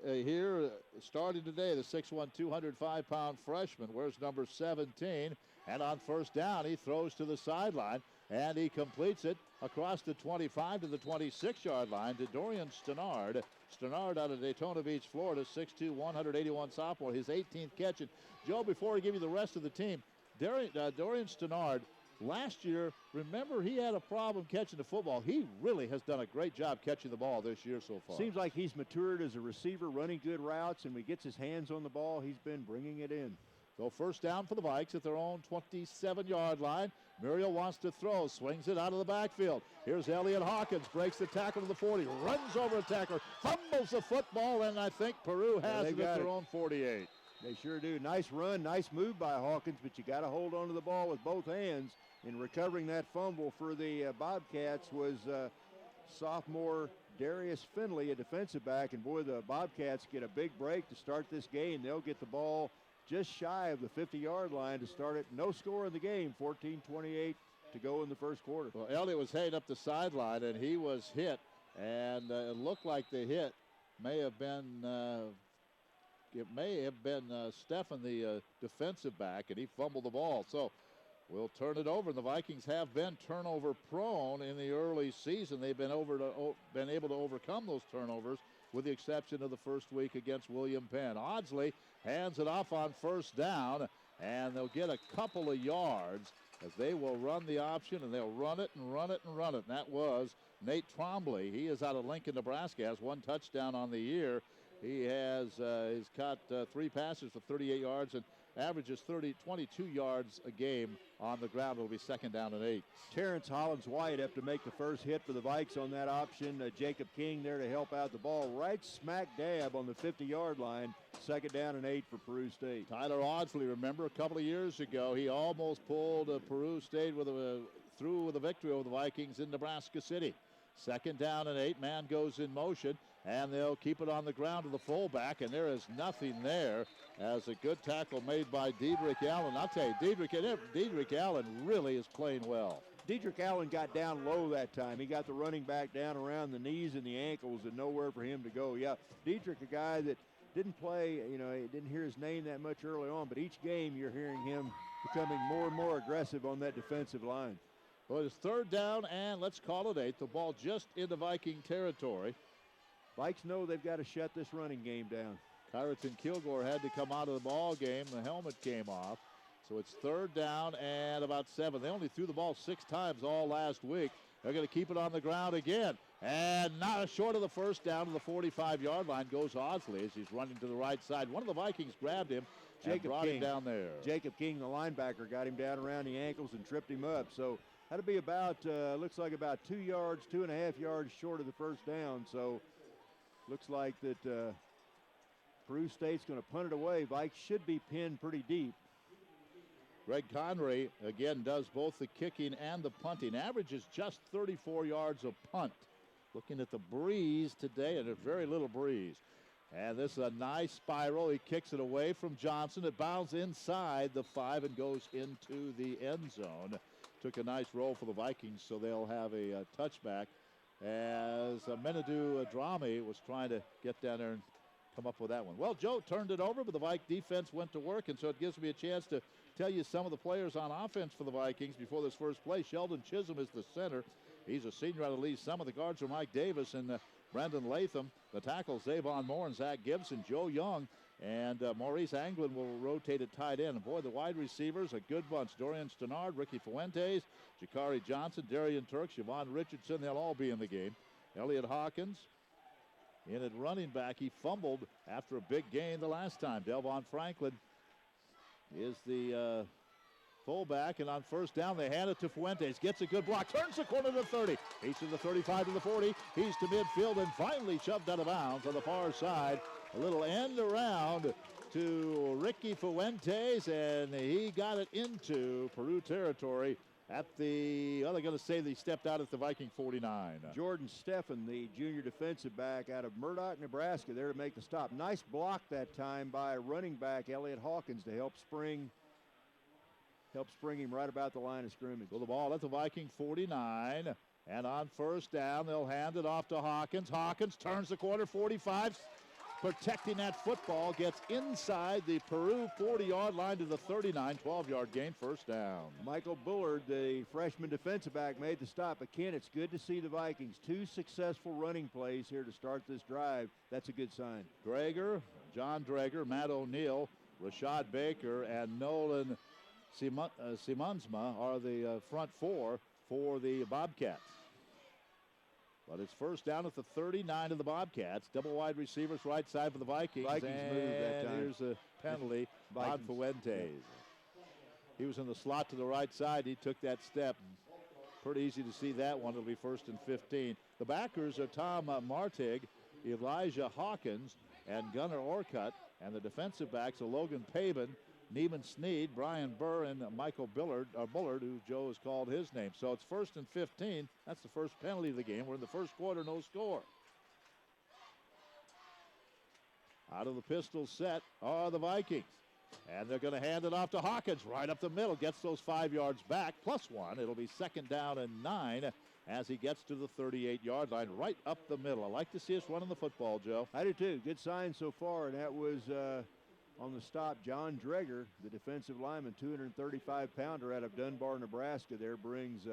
here starting today. The 6'1", 205-pound freshman wears number 17. And on first down, he throws to the sideline, and he completes it across the 25 to the 26-yard line to Dorian Stannard. Stannard out of Daytona Beach, Florida, 6'2", 181 sophomore, his 18th catch. And Joe, before I give you the rest of the team, Dorian Stannard, last year, remember, he had a problem catching the football. He really has done a great job catching the ball this year so far. Seems like he's matured as a receiver, running good routes, and when he gets his hands on the ball, he's been bringing it in. So first down for the Vikes at their own 27-yard line. Muriel wants to throw, swings it out of the backfield. Here's Elliott Hawkins, breaks the tackle to the 40, runs over a tackler, fumbles the football, and I think Peru has it at their own 48. They sure do. Nice run, nice move by Hawkins, but you got to hold on to the ball with both hands. In recovering that fumble for the Bobcats was sophomore Darius Finley, a defensive back, and boy, the Bobcats get a big break to start this game. They'll get the ball just shy of the 50-yard line to start it. No score in the game, 14-28 to go in the first quarter. Well, Elliott was heading up the sideline, and he was hit, and it looked like the hit may have been Stephan, the defensive back, and he fumbled the ball. So we'll turn it over. The Vikings have been turnover prone in the early season. They've been able to overcome those turnovers, with the exception of the first week against William Penn. Audsley hands it off on first down, and they'll get a couple of yards as they will run the option, and they'll run it and run it and run it. And that was Nate Trombley. He is out of Lincoln, Nebraska, has one touchdown on the year. He has he's caught 3 passes for 38 yards and averages 22 yards a game on the ground. It'll be second down and 8. Terrence Hollins-White have to make the first hit for the Vikes on that option. Jacob King there to help out the ball right smack dab on the 50-yard line. Second down and 8 for Peru State. Tyler Audsley, remember a couple of years ago, he almost pulled Peru State through with a victory over the Vikings in Nebraska City. Second down and 8, man goes in motion, and they'll keep it on the ground to the fullback, and there is nothing there as a good tackle made by Dedrick Allen. I'll tell you, Dedrick Allen really is playing well. Dedrick Allen got down low that time. He got the running back down around the knees and the ankles and nowhere for him to go. Yeah, Dedrick, a guy that didn't play, didn't hear his name that much early on, but each game you're hearing him becoming more and more aggressive on that defensive line. Well, it's third down, and let's call it 8. The ball just into Viking territory. Vikes know they've got to shut this running game down. Kyreton Kilgore had to come out of the ball game. The helmet came off. So it's third down and about 7. They only threw the ball 6 times all last week. They're going to keep it on the ground again. And not short of the first down to the 45-yard line goes Audsley as he's running to the right side. One of the Vikings grabbed him and brought him down there. Jacob King, the linebacker, got him down around the ankles and tripped him up. So that'll be about, looks like about 2 yards, 2.5 yards short of the first down. So looks like that Peru State's going to punt it away. Vikes should be pinned pretty deep. Greg Connery, again, does both the kicking and the punting. Averages just 34 yards a punt. Looking at the breeze today, and there's very little breeze. And this is a nice spiral. He kicks it away from Johnson. It bounds inside the 5 and goes into the end zone. Took a nice roll for the Vikings, so they'll have a touchback as Menadu Adrami was trying to get down there and come up with that one. Well, Joe turned it over, but the Vike defense went to work, and so it gives me a chance to tell you some of the players on offense for the Vikings before this first play. Sheldon Chisholm is the center. He's a senior out of Lee. Some of the guards are Mike Davis and Brendan Latham. The tackles, Zavon Moore and Zach Gibson. Joe Young and Maurice Anglin will rotate at tight end. And boy, the wide receivers, a good bunch. Dorian Stannard, Ricky Fuentes, Jakari Johnson, Darian Turk, Siobhan Richardson. They'll all be in the game. Elliott Hawkins in at running back. He fumbled after a big gain the last time. Delvon Franklin is the fullback, and on first down they hand it to Fuentes. Gets a good block, turns the corner to 30. He's to the 35 to the 40. He's to midfield and finally shoved out of bounds on the far side. A little end around to Ricky Fuentes, and he got it into Peru territory at the, well, they're going to say they stepped out at the Viking 49. Jordan Steffen, the junior defensive back out of Murdoch, Nebraska, there to make the stop. Nice block that time by running back Elliott Hawkins to help spring him right about the line of scrimmage. So the ball at the Viking 49, and on first down, they'll hand it off to Hawkins. Hawkins turns the corner, 45, protecting that football, gets inside the Peru 40-yard line to the 39, 12-yard gain, first down. Michael Bullard, the freshman defensive back, made the stop. Again, it's good to see the Vikings. 2 successful running plays here to start this drive. That's a good sign. Drager, John Drager, Matt O'Neill, Rashad Baker, and Nolan Simonsma are the front four for the Bobcats. But it's first down at the 39 of the Bobcats. Double wide receivers right side for the Vikings. Vikings moved that time. Here's a penalty on Fuentes. He was in the slot to the right side. He took that step. Pretty easy to see that one. It'll be first and 15. The backers are Tom Martig, Elijah Hawkins, and Gunnar Orcutt. And the defensive backs are Logan Pabin, Neiman Sneed, Brian Burr, and Michael Bullard, who Joe has called his name. So it's first and 15. That's the first penalty of the game. We're in the first quarter, no score. Out of the pistol set are the Vikings. And they're going to hand it off to Hawkins right up the middle. Gets those 5 yards back, +1. It'll be second down and 9 as he gets to the 38-yard line, right up the middle. I like to see us running the football, Joe. I do too. Good sign so far, and that was on the stop, John Drager, the defensive lineman, 235-pounder out of Dunbar, Nebraska. There brings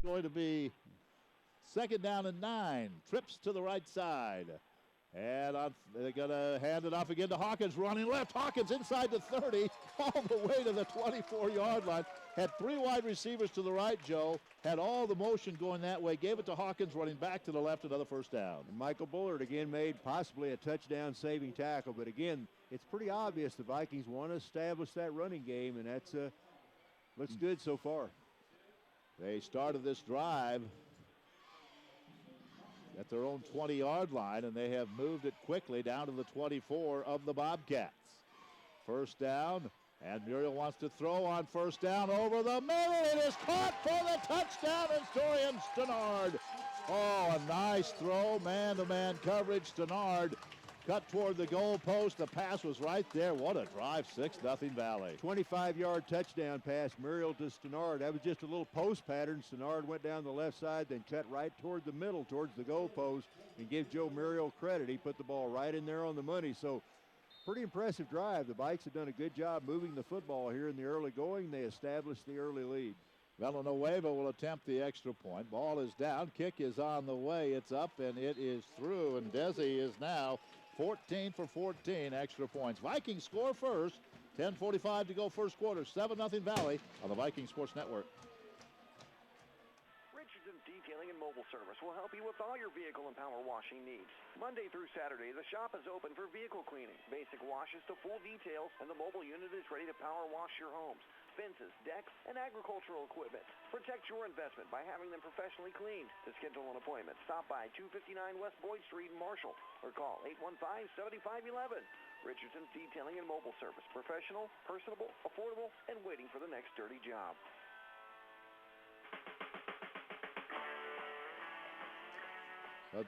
going to be second down and 9. Trips to the right side. And they're going to hand it off again to Hawkins, running left. Hawkins inside the 30, all the way to the 24-yard line. Had 3 wide receivers to the right, Joe. Had all the motion going that way. Gave it to Hawkins, running back to the left, another first down. And Michael Bullard again made possibly a touchdown-saving tackle. But again, it's pretty obvious the Vikings want to establish that running game, and that's looks good so far. They started this drive at their own 20-yard line, and they have moved it quickly down to the 24 of the Bobcats. First down, and Muriel wants to throw on first down over the middle. It is caught for the touchdown, and Dorian Stenard. Oh, a nice throw, man-to-man coverage. Stenard cut toward the goal post. The pass was right there. What a drive, 6-0 Valley. 25-yard touchdown pass, Muriel to Stenard. That was just a little post pattern. Stenard went down the left side, then cut right toward the middle, towards the goal post, and give Joe Muriel credit. He put the ball right in there on the money. So pretty impressive drive. The Vikes have done a good job moving the football here in the early going. They established the early lead. Villanueva will attempt the extra point. Ball is down. Kick is on the way. It's up, and it is through. And Desi is now 14 for 14 extra points. Vikings score first. 10:45 to go first quarter. 7-0 Valley on the Viking Sports Network. Richardson Detailing and Mobile Service will help you with all your vehicle and power washing needs. Monday through Saturday, the shop is open for vehicle cleaning, basic washes to full details, and the mobile unit is ready to power wash your homes, fences, decks, and agricultural equipment. Protect your investment by having them professionally cleaned. To schedule an appointment, stop by 259 West Boyd Street in Marshall or call 815-7511. Richardson's Detailing and Mobile Service. Professional, personable, affordable, and waiting for the next dirty job.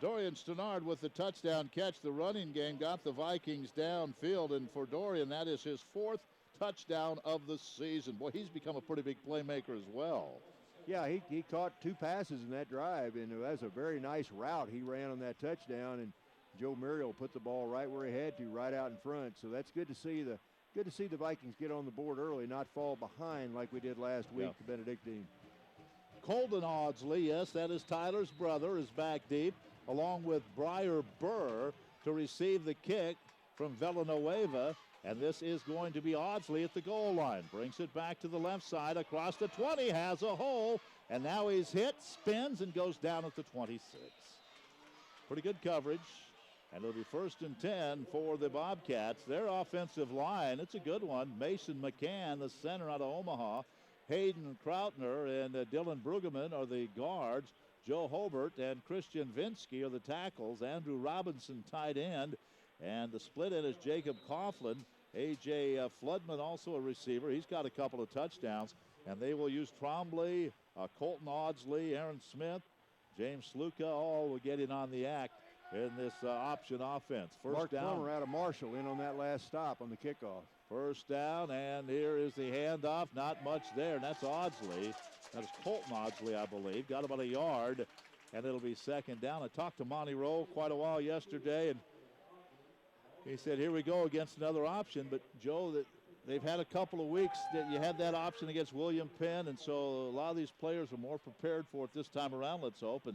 Dorian Stenard with the touchdown catch. The running game got the Vikings downfield, and for Dorian, that is his 4th touchdown of the season. Boy, he's become a pretty big playmaker as well. Yeah, he caught 2 passes in that drive, and that was a very nice route he ran on that touchdown, and Joe Muriel put the ball right where he had to, right out in front. So that's good to see the Vikings get on the board early, not fall behind like we did last week, the Benedictine. Colton Audsley, yes, that is Tyler's brother, is back deep, along with Briar Burr to receive the kick from Villanueva. And this is going to be Audsley at the goal line. Brings it back to the left side across the 20, has a hole, and now he's hit, spins, and goes down at the 26. Pretty good coverage. And it'll be 1st and 10 for the Bobcats. Their offensive line, it's a good one. Mason McCann, the center out of Omaha. Hayden Krautner and Dylan Brueggemann are the guards. Joe Hobart and Christian Vinsky are the tackles. Andrew Robinson, tight end. And the split end is Jacob Coughlin. A.J. Floodman, also a receiver. He's got a couple of touchdowns. And they will use Trombley, Colton Audsley, Aaron Smith, James Sluka, all will get in on the act in this option offense. Mark Plummer out of Marshall in on that last stop on the kickoff. First down, and here is the handoff. Not much there, and that's Audsley. That is Colton Audsley, I believe. Got about a yard, and it'll be 2nd down. I talked to Monty Rowe quite a while yesterday, and he said, here we go against another option. But, Joe, they've had a couple of weeks that you had that option against William Penn, and so a lot of these players are more prepared for it this time around, let's hope.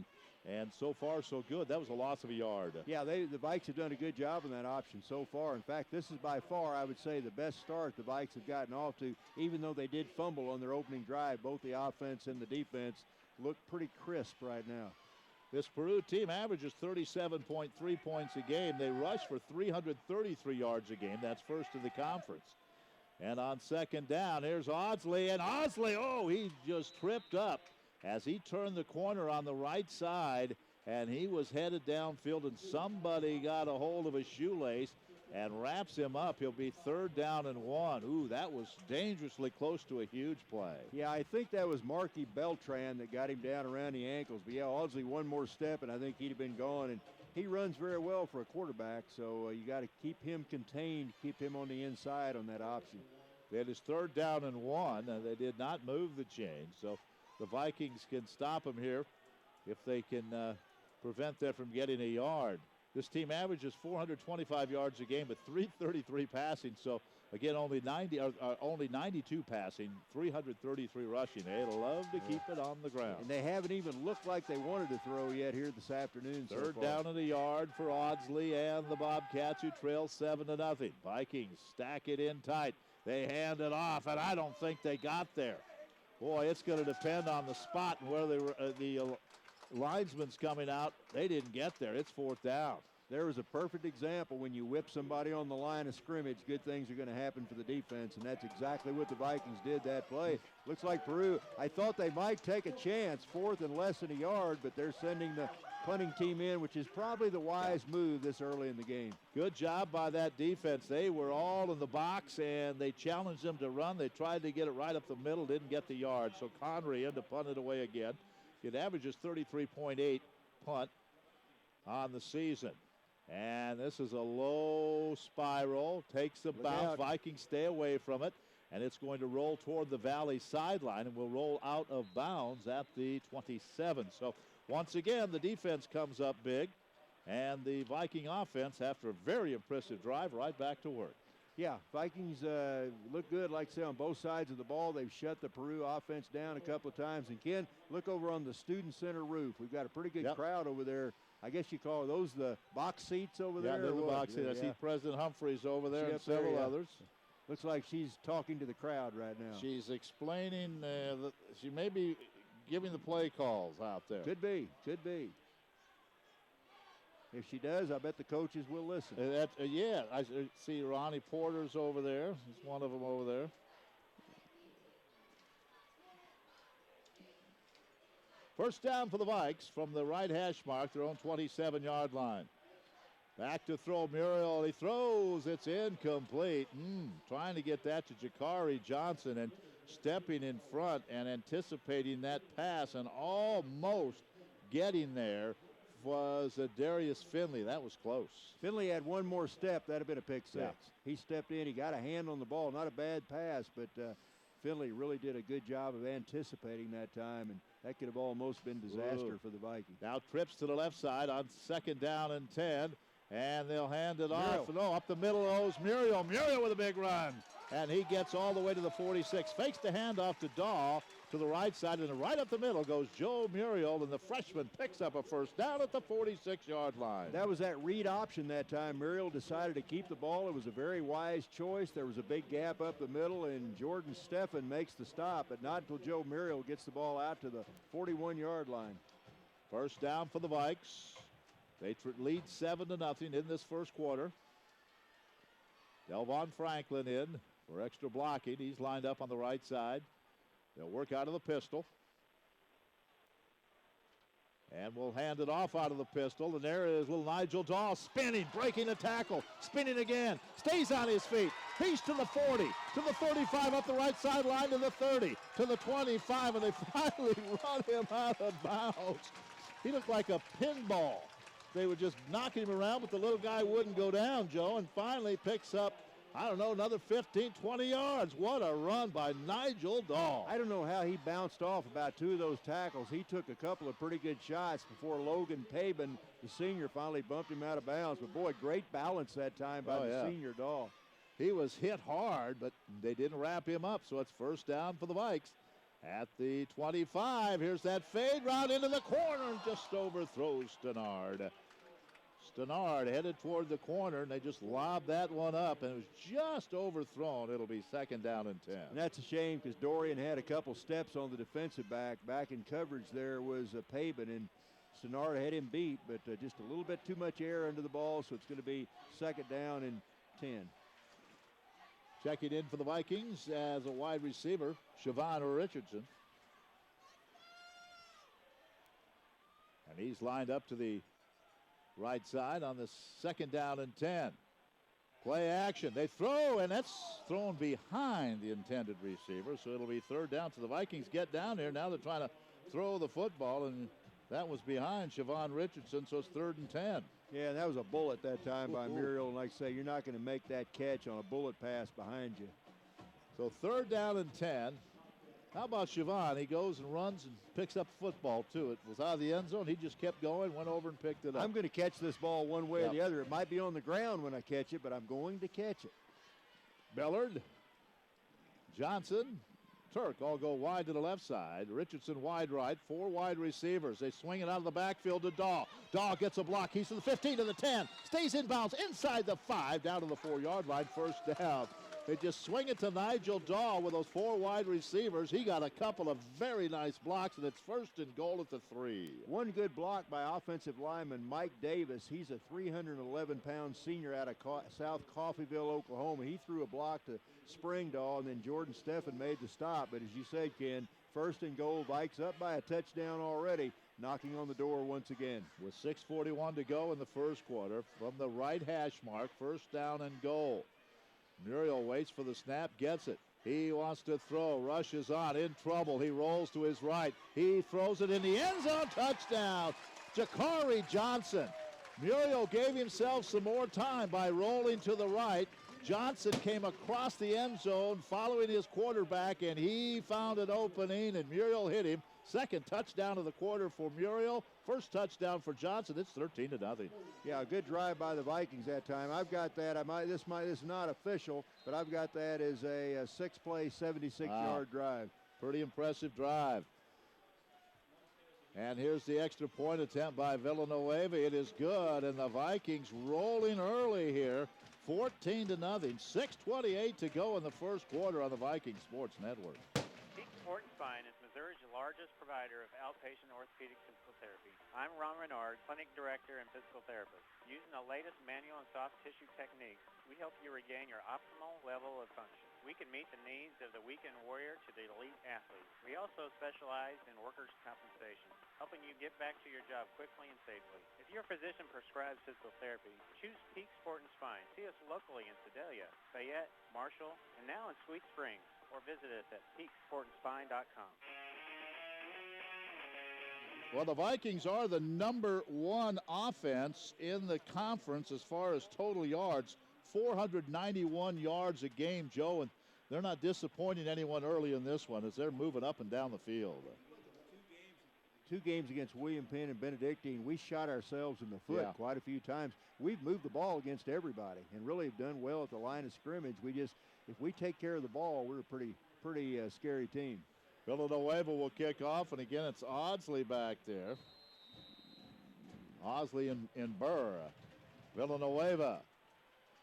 And so far, so good. That was a loss of a yard. Yeah, the Vikes have done a good job on that option so far. In fact, this is by far, I would say, the best start the Vikes have gotten off to, even though they did fumble on their opening drive. Both the offense and the defense look pretty crisp right now. This Peru team averages 37.3 points a game. They rush for 333 yards a game. That's first in the conference. And on 2nd down, here's Audsley. And Audsley, he just tripped up as he turned the corner on the right side, and he was headed downfield, and somebody got a hold of his shoelace and wraps him up. He'll be 3rd down and 1. Ooh, that was dangerously close to a huge play. Yeah, I think that was Marky Beltran that got him down around the ankles. But, yeah, Audsley one more step, and I think he'd have been gone. And he runs very well for a quarterback, so you got to keep him contained, keep him on the inside on that option. It is 3rd down and 1, and they did not move the chain. So the Vikings can stop them here if they can prevent them from getting a yard. This team averages 425 yards a game, but 333 passing. So again, only 92 passing, 333 rushing. They love to keep it on the ground. And they haven't even looked like they wanted to throw yet here this afternoon. 3rd down and a yard for Audsley and the Bobcats, who trail 7-0. Vikings stack it in tight. They hand it off, and I don't think they got there. Boy, it's going to depend on the spot and where the linesman's coming out. They didn't get there. It's 4th down. There was a perfect example. When you whip somebody on the line of scrimmage, good things are going to happen for the defense, and that's exactly what the Vikings did that play. Looks like Peru, I thought they might take a chance, 4th and less than a yard, but they're sending the punting team in, which is probably the wise move this early in the game. Good job by that defense. They were all in the box, and they challenged them to run. They tried to get it right up the middle, didn't get the yard. So Connery had to punt it away again. It averages 33.8 punt on the season. And this is a low spiral. Takes the bounce. Vikings stay away from it. And it's going to roll toward the Valley sideline and will roll out of bounds at the 27. So once again, the defense comes up big. And the Viking offense, after a very impressive drive, right back to work. Yeah, Vikings look good, like I say, on both sides of the ball. They've shut the Peru offense down a couple of times. And, Ken, look over on the Student Center roof. We've got a pretty good crowd over there. I guess you call those the box seats over there? Yeah, they're the box seats. I see President Humphreys over there and several others. Looks like she's talking to the crowd right now. She's explaining, she may be giving the play calls out there. Could be. If she does, I bet the coaches will listen. Yeah, I see Ronnie Porter's over there. There's one of them over there. First down for the Vikes from the right hash mark, their own 27-yard line. Back to throw, Muriel. He throws. It's incomplete. Trying to get that to Jakari Johnson and stepping in front and anticipating that pass and almost getting there was Darius Finley. That was close. Finley had one more step. That'd have been a pick six. Yeah. He stepped in. He got a hand on the ball. Not a bad pass, but Finley really did a good job of anticipating that time, and that could have almost been disaster for the Vikings. Now trips to the left side on 2nd down and 10, and they'll hand it off. No, up the middle owes Muriel. Muriel with a big run, and he gets all the way to the 46. Fakes the handoff to Dahl to the right side, and right up the middle goes Joe Muriel, and the freshman picks up a first down at the 46-yard line. That was that read option that time. Muriel decided to keep the ball. It was a very wise choice. There was a big gap up the middle, and Jordan Steffen makes the stop, but not until Joe Muriel gets the ball out to the 41-yard line. First down for the Vikes. They lead 7-0 in this first quarter. Delvon Franklin in for extra blocking. He's lined up on the right side. They'll work out of the pistol. And we'll hand it off out of the pistol. And there is little Nigel Daw spinning, breaking the tackle, spinning again, stays on his feet. He's to the 40, to the 35, up the right sideline, to the 30, to the 25, and they finally run him out of bounds. He looked like a pinball. They were just knocking him around, but the little guy wouldn't go down, Joe, and finally picks up, I don't know, another 15, 20 yards. What a run by Nigel Daw. I don't know how he bounced off about 2 of those tackles. He took a couple of pretty good shots before Logan Tabin, the senior, finally bumped him out of bounds. But, boy, great balance that time by the senior Daw. He was hit hard, but they didn't wrap him up, so it's first down for the Vikes. At the 25, here's that fade route into the corner and just overthrows Stenard. Stenard headed toward the corner, and they just lobbed that one up, and it was just overthrown. It'll be second down and 10. And that's a shame because Dorian had a couple steps on the defensive back. Back in coverage there was Pabin, and Stenard had him beat, but just a little bit too much air under the ball, so it's going to be second down and 10. Checking in for the Vikings as a wide receiver, Siobhan Richardson. And he's lined up to the right side on the second down and 10. Play action. They throw, and that's thrown behind the intended receiver, so it'll be third down. So the Vikings get down here. Now they're trying to throw the football, and that was behind Siobhan Richardson, so it's third and 10. Yeah, that was a bullet that time by Muriel, and like I say, you're not going to make that catch on a bullet pass behind you. So third down and 10. How about Siobhan? He goes and runs and picks up football, too. It was out of the end zone. He just kept going, went over and picked it up. I'm going to catch this ball one way or the other. It might be on the ground when I catch it, but I'm going to catch it. Bellard, Johnson, Turk all go wide to the left side. Richardson wide right, 4 wide receivers. They swing it out of the backfield to Daw. Daw gets a block. He's to the 15, to the 10. Stays in bounds inside the 5, down to the 4-yard line, first down. They just swing it to Nigel Daw with those 4 wide receivers. He got a couple of very nice blocks, and it's first and goal at the 3. One good block by offensive lineman Mike Davis. He's a 311-pound senior out of South Coffeyville, Oklahoma. He threw a block to Springdahl, and then Jordan Steffen made the stop. But as you said, Ken, first and goal, Vikes up by a touchdown already, knocking on the door once again. With 6:41 to go in the first quarter, from the right hash mark, first down and goal. Muriel waits for the snap, gets it. He wants to throw, rushes on, in trouble. He rolls to his right. He throws it in the end zone, touchdown. Jakari Johnson. Muriel gave himself some more time by rolling to the right. Johnson came across the end zone following his quarterback, and he found an opening, and Muriel hit him. Second touchdown of the quarter for Muriel. First touchdown for Johnson. It's 13-0. Yeah, a good drive by the Vikings that time. I've got that. This is not official, but I've got that as a 6-play, 76-yard drive. Pretty impressive drive. And here's the extra point attempt by Villanueva. It is good, and the Vikings rolling early here. 14-0. 6:28 to go in the first quarter on the Viking Sports Network. Peak Sport and Spine is Missouri's largest provider of outpatient orthopedic physical therapy. I'm Ron Renard, clinic director and physical therapist. Using the latest manual and soft tissue techniques, we help you regain your optimal level of function. We can meet the needs of the weekend warrior to the elite athlete. We also specialize in workers' compensation, helping you get back to your job quickly and safely. If your physician prescribes physical therapy, choose Peak Sport and Spine. See us locally in Sedalia, Fayette, Marshall, and now in Sweet Springs, or visit us at peaksportandspine.com. Well, the Vikings are the number 1 offense in the conference as far as total yards. 491 yards a game, Joe, and they're not disappointing anyone early in this one as they're moving up and down the field. 2 games against William Penn and Benedictine, we shot ourselves in the foot quite a few times. We've moved the ball against everybody and really have done well at the line of scrimmage. If we take care of the ball, we're a pretty scary team. Villanueva will kick off, and again, it's Audsley back there. Audsley and Burr. Villanueva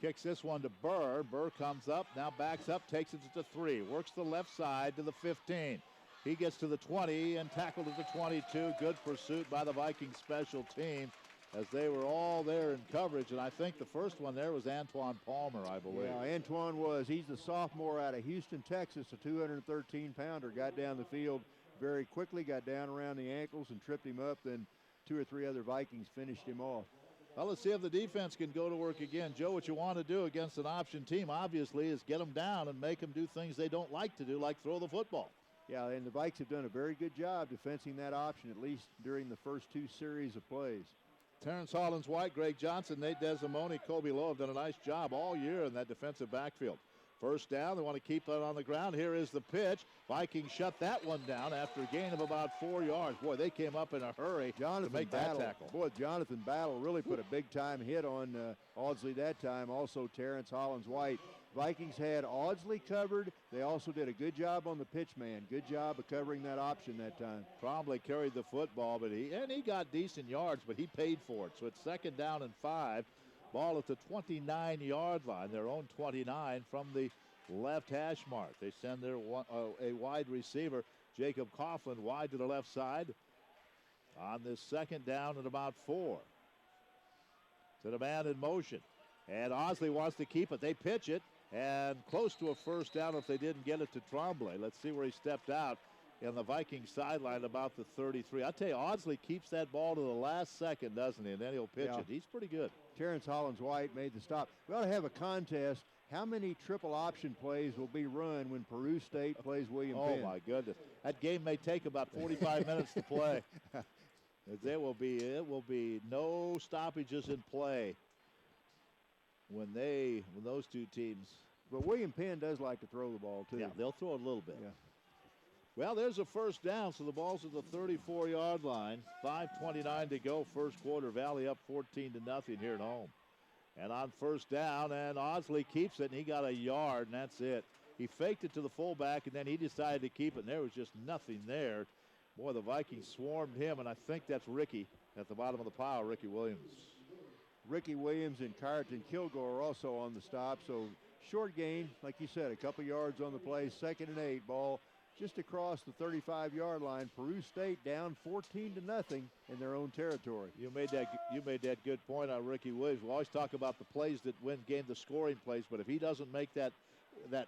kicks this one to Burr. Burr comes up, now backs up, takes it to 3. Works the left side to the 15. He gets to the 20 and tackled at the 22. Good pursuit by the Viking special team. as they were all there in coverage. And I think the first one there was Antoine Palmer, I believe. Yeah, Antoine was. He's the sophomore out of Houston, Texas, a 213-pounder. Got down the field very quickly, got down around the ankles and tripped him up. Then 2 or 3 other Vikings finished him off. Well, let's see if the defense can go to work again. Joe, what you want to do against an option team, obviously, is get them down and make them do things they don't like to do, like throw the football. Yeah, and the Vikes have done a very good job defending that option, at least during the first 2 series of plays. Terrence Hollins-White, Greg Johnson, Nate Desimone, Kobe Lowe have done a nice job all year in that defensive backfield. First down, they want to keep it on the ground. Here is the pitch. Vikings shut that one down after a gain of about 4 yards. Boy, they came up in a hurry to make that tackle. Boy, Jonathan Battle really put a big-time hit on Audsley that time. Also, Terrence Hollins-White. Vikings had Audsley covered. They also did a good job on the pitch man. Good job of covering that option that time. Probably carried the football, but he got decent yards, but he paid for it. So it's 2nd down and 5. Ball at the 29-yard line, their own 29 from the left hash mark. They send their a wide receiver, Jacob Coughlin, wide to the left side on this 2nd down and about 4. To the man in motion. And Audsley wants to keep it. They pitch it, and close to a first down if they didn't get it to Tremblay. Let's see where he stepped out in the Viking sideline about the 33. I tell you, Audsley keeps that ball to the last second, doesn't he? And then he'll pitch it. He's pretty good. Terrence Hollins-White made the stop. We ought to have a contest. How many triple option plays will be run when Peru State plays William Penn? Oh, my goodness. That game may take about 45 minutes to play. It will be no stoppages in play when those two teams. But William Penn does like to throw the ball, too. Yeah, they'll throw it a little bit. Yeah. Well, there's a first down, so the ball's at the 34-yard line. 5:29 to go, first quarter. Valley up 14-0 here at home. And on first down, and Audsley keeps it, and he got a yard, and that's it. He faked it to the fullback, and then he decided to keep it, and there was just nothing there. Boy, the Vikings swarmed him, and I think that's Ricky at the bottom of the pile, Ricky Williams. Ricky Williams and Carlton Kilgore are also on the stop, so short gain, like you said, a couple yards on the play, 2nd and 8, ball just across the 35-yard line. Peru State down 14-0 in their own territory. You made that good point on Ricky Williams. We always talk about the plays that win game, the scoring plays, but if he doesn't make that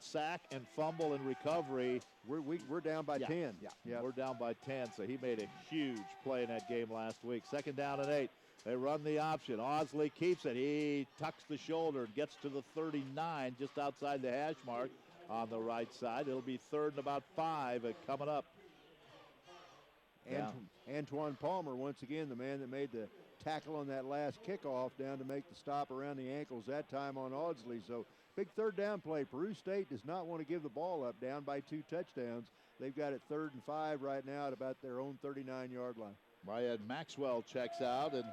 sack and fumble and recovery, we're down by 10. Yeah, we're down by 10. So he made a huge play in that game last week. 2nd down and 8. They run the option. Audsley keeps it. He tucks the shoulder and gets to the 39, just outside the hash mark on the right side. It'll be 3rd and about 5 coming up. Antoine Palmer, once again, the man that made the tackle on that last kickoff down to make the stop around the ankles that time on Audsley. So big 3rd down play. Peru State does not want to give the ball up, down by 2 touchdowns. They've got it 3rd and 5 right now at about their own 39-yard line. Ryan Maxwell checks out, and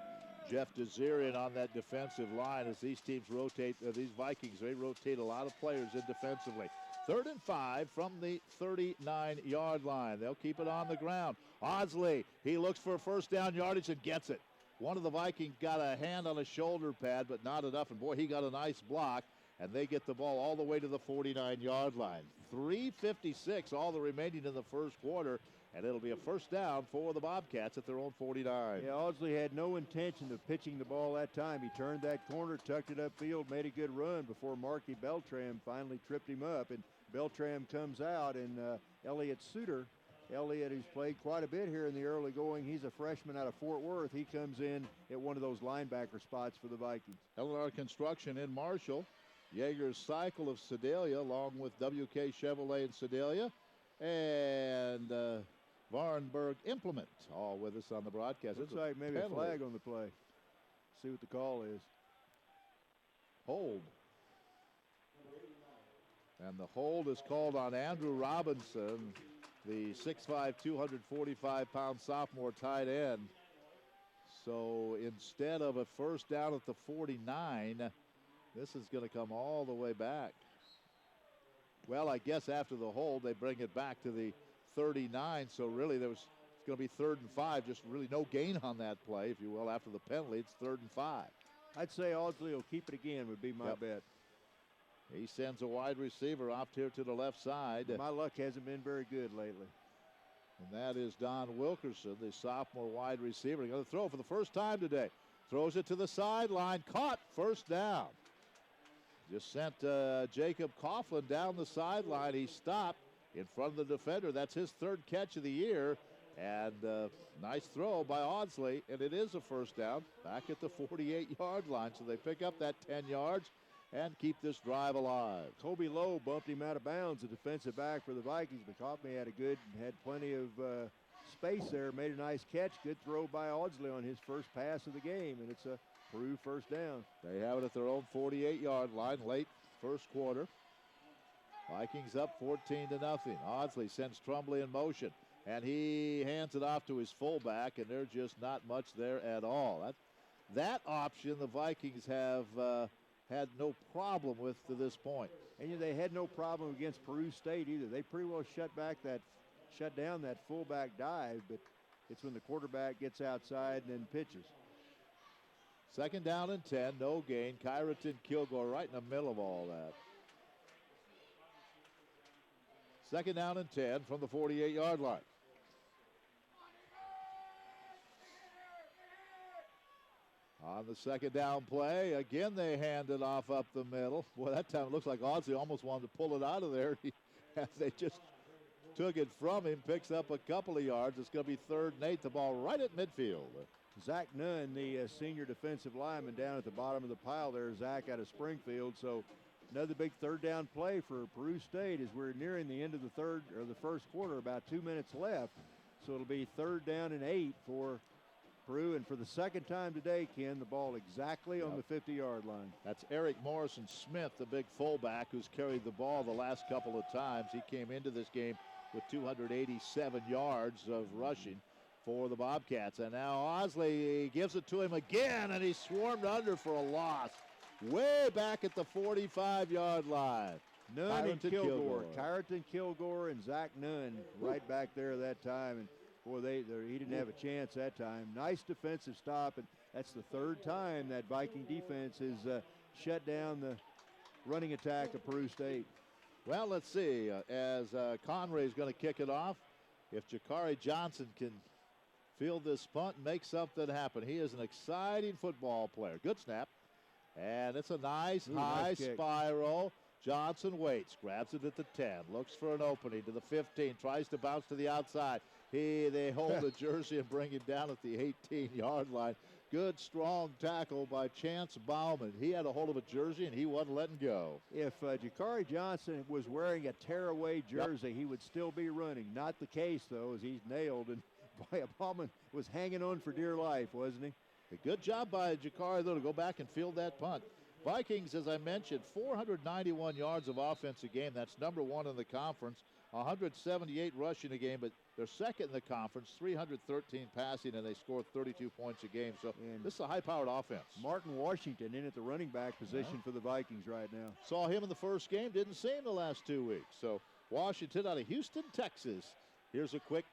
Jeff Desirian on that defensive line as these teams rotate. These Vikings, they rotate a lot of players in defensively. 3rd and 5 from the 39-yard line. They'll keep it on the ground. Audsley, he looks for first down yardage and gets it. One of the Vikings got a hand on a shoulder pad, but not enough. And boy, he got a nice block, and they get the ball all the way to the 49-yard line. 3:56, all the remaining in the first quarter, and it'll be a first down for the Bobcats at their own 49. Yeah, Audsley had no intention of pitching the ball that time. He turned that corner, tucked it upfield, made a good run before Marky Beltram finally tripped him up. And Beltram comes out, and Elliott Suter, who's played quite a bit here in the early going, he's a freshman out of Fort Worth. He comes in at one of those linebacker spots for the Vikings. L&R Construction in Marshall. Yeager's Cycle of Sedalia, along with WK Chevrolet in Sedalia, and Varnberg Implement, all with us on the broadcast. Looks like maybe a flag on the play. See what the call is. Hold. And the hold is called on Andrew Robinson, the 6'5", 245-pound sophomore tight end. So instead of a first down at the 49, this is going to come all the way back. Well, I guess after the hold, they bring it back to the 39. So really, it's going to be 3rd and 5. Just really no gain on that play, if you will. After the penalty, it's 3rd and 5. I'd say Audsley will keep it again, would be my bet. He sends a wide receiver off here to the left side. My luck hasn't been very good lately. And that is Don Wilkerson, the sophomore wide receiver. He's going to throw for the first time today. Throws it to the sideline. Caught. First down. Just sent Jacob Coughlin down the sideline. He stopped in front of the defender. That's his third catch of the year. And nice throw by Audsley. And it is a first down back at the 48-yard line. So they pick up that 10 yards and keep this drive alive. Kobe Lowe bumped him out of bounds, the defensive back for the Vikings. But Coughlin had plenty of space there, made a nice catch. Good throw by Audsley on his first pass of the game, and it's a Peru first down. They have it at their own 48-yard line, late first quarter. Vikings up 14-0. Audsley sends Trumbley in motion, and he hands it off to his fullback, and there's just not much there at all. That option the Vikings have had no problem with to this point. And they had no problem against Peru State either. They pretty well shut down that fullback dive, but it's when the quarterback gets outside and then pitches. Second down and 10, no gain. Kyraton Kilgore right in the middle of all that. Second down and 10 from the 48-yard line. On the second down play, again they hand it off up the middle. Boy, that time it looks like Audsley almost wanted to pull it out of there. They just took it from him, picks up a couple of yards. It's going to be 3rd and 8, the ball right at midfield. Zach Nunn, the senior defensive lineman down at the bottom of the pile there. Zach out of Springfield. So another big third down play for Peru State as we're nearing the end of the first quarter, about 2 minutes left. So it'll be 3rd down and 8 for Peru. And for the second time today, Ken, the ball exactly on the 50-yard line. That's Eric Morrison-Smith, the big fullback who's carried the ball the last couple of times. He came into this game with 287 yards of rushing for the Bobcats. And now Audsley gives it to him again, and he's swarmed under for a loss. Way back at the 45-yard line. Nunn and Kilgore. Kyraton Kilgore and Zach Nunn right back there that time. And boy, he didn't have a chance that time. Nice defensive stop, and that's the 3rd time that Viking defense has shut down the running attack of Peru State. Well, let's see. As Conray's going to kick it off, if Jakari Johnson can field this punt and make something happen. He is an exciting football player. Good snap. And it's a nice high spiral. Johnson waits, grabs it at the 10, looks for an opening to the 15, tries to bounce to the outside. They hold the jersey and bring him down at the 18-yard line. Good, strong tackle by Chance Bauman. He had a hold of a jersey, and he wasn't letting go. If Jakari Johnson was wearing a tearaway jersey, he would still be running. Not the case, though, as he's nailed. And boy, Bauman was hanging on for dear life, wasn't he? A good job by Jakari, though, to go back and field that punt. Vikings, as I mentioned, 491 yards of offense a game. That's number 1 in the conference. 178 rushing a game, but they're second in the conference, 313 passing, and they score 32 points a game. So this is a high-powered offense. Martin Washington in at the running back position for the Vikings right now. Saw him in the first game, didn't see him the last 2 weeks. So Washington out of Houston, Texas. Here's a quick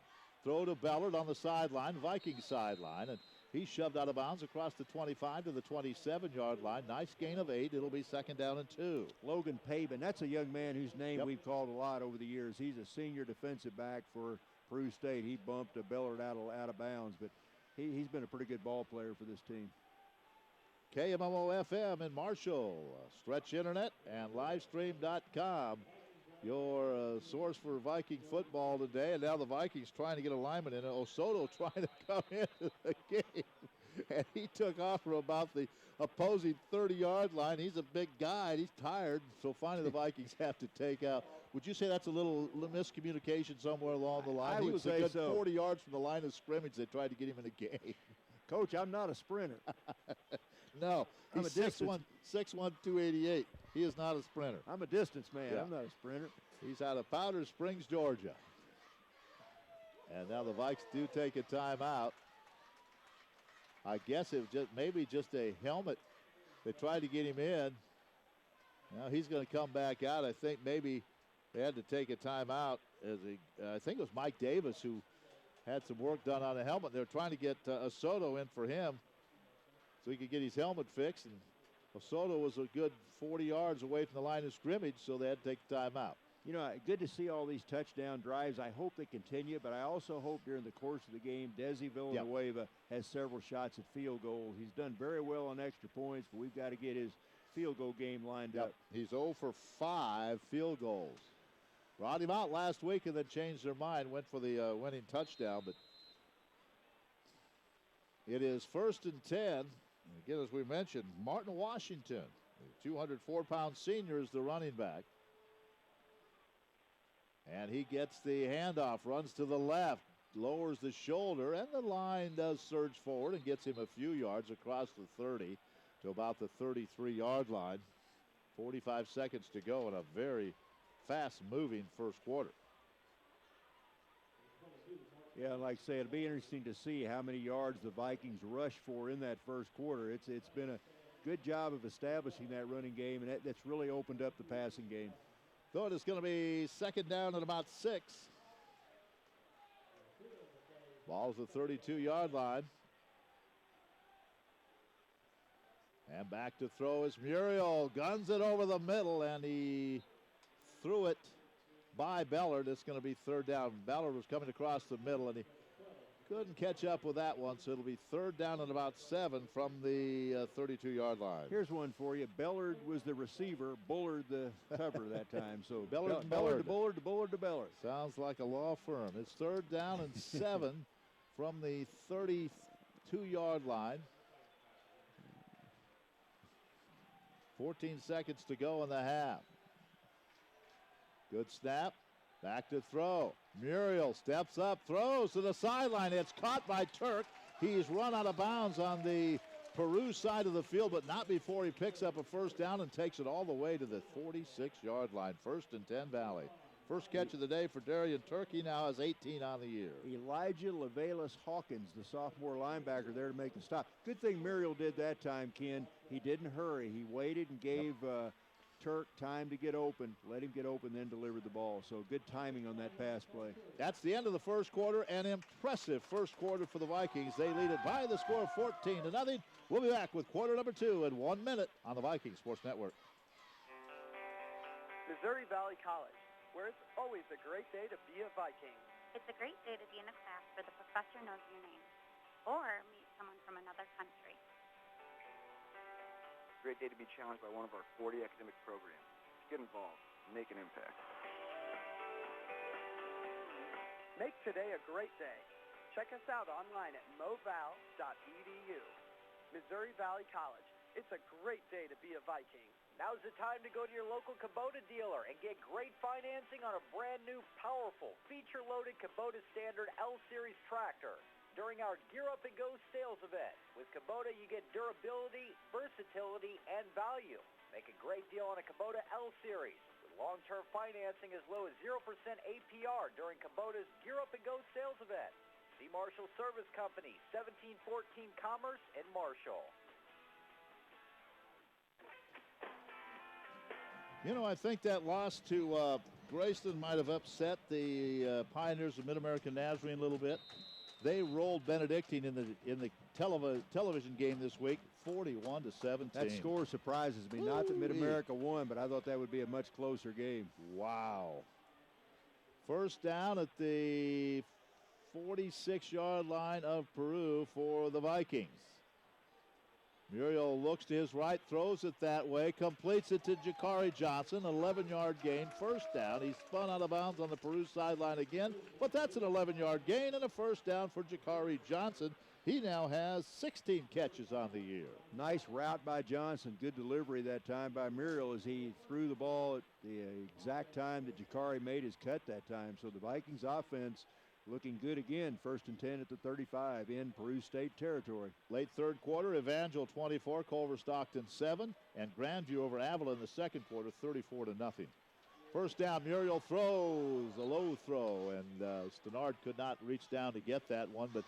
throw to Bellard on the sideline, Viking sideline, and he's shoved out of bounds across the 25 to the 27-yard line. Nice gain of 8. It'll be 2nd down and 2. Logan Pabin, that's a young man whose name we've called a lot over the years. He's a senior defensive back for Peru State. He bumped Bellard out of bounds, but he's been a pretty good ball player for this team. KMOO-FM in Marshall, Stretch Internet, and Livestream.com. Your source for Viking football today. And now the Vikings trying to get a lineman in. Osoto trying to come into the game. And he took off from about the opposing 30-yard line. He's a big guy. He's tired. So finally the Vikings have to take out. Would you say that's a little miscommunication somewhere along the line? I would say a good so. 40 yards from the line of scrimmage. They tried to get him in the game. Coach, I'm not a sprinter. No, he's 6'1", 288. He is not a sprinter. I'm a distance man. Yeah. I'm not a sprinter. He's out of Powder Springs, Georgia. And now the Vikes do take a timeout. I guess it was maybe just a helmet. They tried to get him in. Now he's going to come back out. I think maybe they had to take a timeout. I think it was Mike Davis who had some work done on a helmet. They're trying to get Osoto in for him so he could get his helmet fixed. And Osoto was a good 40 yards away from the line of scrimmage, so they had to take the timeout. You know, good to see all these touchdown drives. I hope they continue, but I also hope during the course of the game, Desi Villanueva has several shots at field goals. He's done very well on extra points, but we've got to get his field goal game lined up. He's 0 for 5 field goals. Brought him out last week and then changed their mind, went for the winning touchdown, but it is 1st and 10. Again, as we mentioned, Martin Washington, the 204-pound senior, is the running back. And he gets the handoff, runs to the left, lowers the shoulder, and the line does surge forward and gets him a few yards across the 30 to about the 33-yard line. 45 seconds to go in a very fast-moving first quarter. Yeah, like I say, it'll be interesting to see how many yards the Vikings rush for in that first quarter. It's been a good job of establishing that running game, and that's really opened up the passing game. So it is going to be 2nd down at about 6. Ball's the 32-yard line. And back to throw is Muriel. Guns it over the middle, and he threw it by Bellard. It's going to be 3rd down. Bellard was coming across the middle, and he couldn't catch up with that one, so it'll be 3rd down and about 7 from the 32-yard line. Here's one for you. Bellard was the receiver, Bullard the cover that time. So Bellard to Bullard to Bullard to Bellard. Sounds like a law firm. It's 3rd down and 7 from the 32-yard line. 14 seconds to go in the half. Good snap. Back to throw. Muriel steps up, throws to the sideline. It's caught by Turk. He's run out of bounds on the Peru side of the field, but not before he picks up a 1st down and takes it all the way to the 46-yard line. 1st and 10 Valley. First catch of the day for Darian Turk. He now has 18 on the year. Elijah Levelis Hawkins, the sophomore linebacker, there to make the stop. Good thing Muriel did that time, Ken. He didn't hurry. He waited and gave Turk time to get open, let him get open, then delivered the ball. So good timing on that pass play. That's the end of the first quarter. An impressive first quarter for the Vikings. They lead it by the score of 14-0. We'll be back with quarter number 2 in 1 minute on the Viking Sports Network. Missouri Valley College, where it's always a great day to be a Viking. It's a great day to be in a class where the professor knows your name, or meet someone from another country. Great day to be challenged by one of our 40 academic programs. Get involved, make an impact. Make today a great day. Check us out online at moval.edu. Missouri Valley College. It's a great day to be a Viking. Now's the time to go to your local Kubota dealer and get great financing on a brand new, powerful, feature-loaded Kubota Standard L-Series tractor during our Gear Up and Go sales event. With Kubota, you get durability, versatility, and value. Make a great deal on a Kubota L-Series with long-term financing as low as 0% APR during Kubota's Gear Up and Go sales event. See Marshall Service Company, 1714 Commerce in Marshall. You know, I think that loss to Graceland might have upset the Pioneers of Mid-American Nazarene a little bit. They rolled Benedictine in the television game this week, 41-17. That score surprises me. Ooh, not that Mid-America won, but I thought that would be a much closer game. Wow. 1st down at the 46-yard line of Peru for the Vikings. Muriel looks to his right, throws it that way, completes it to Jakari Johnson, 11-yard gain, 1st down. He spun out of bounds on the Peru sideline again, but that's an 11-yard gain and a 1st down for Jakari Johnson. He now has 16 catches on the year. Nice route by Johnson. Good delivery that time by Muriel as he threw the ball at the exact time that Jakari made his cut that time. So the Vikings offense looking good again. 1st and 10 at the 35 in Peru State territory. Late 3rd quarter, Evangel 24, Culver Stockton 7, and Grandview over Avila in the 2nd quarter, 34-0. 1st down, Muriel throws a low throw, and Stenard could not reach down to get that one, but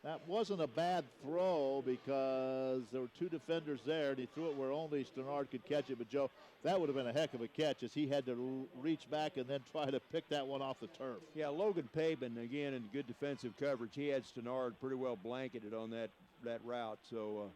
that wasn't a bad throw because there were 2 defenders there, and he threw it where only Stenard could catch it. But, Joe, that would have been a heck of a catch as he had to reach back and then try to pick that one off the turf. Yeah, Logan Pabin, again, in good defensive coverage. He had Stenard pretty well blanketed on that route. So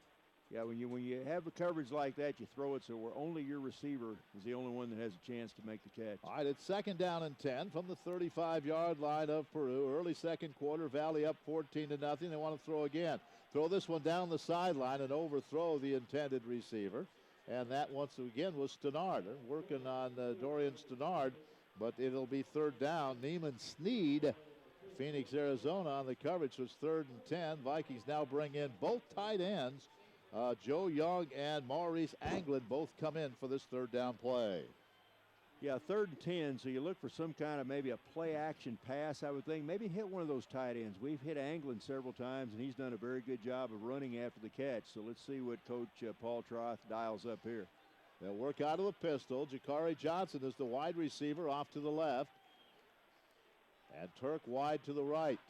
Yeah, when you have a coverage like that, you throw it so where only your receiver is the only one that has a chance to make the catch. All right, it's 2nd down and 10 from the 35-yard line of Peru. Early second quarter, Valley up 14-0. They want to throw again. Throw this one down the sideline and overthrow the intended receiver. And that once again was Stenard. They're working on Dorian Stenard, but it'll be 3rd down. Neiman Sneed, Phoenix, Arizona on the coverage was 3rd and 10. Vikings now bring in both tight ends. Joe Young and Maurice Anglin both come in for this 3rd down play. Yeah, 3rd and 10, so you look for some kind of maybe a play-action pass, I would think. Maybe hit one of those tight ends. We've hit Anglin several times, and he's done a very good job of running after the catch. So let's see what Coach Paul Troth dials up here. They'll work out of the pistol. Jakari Johnson is the wide receiver off to the left. And Turk wide to the right.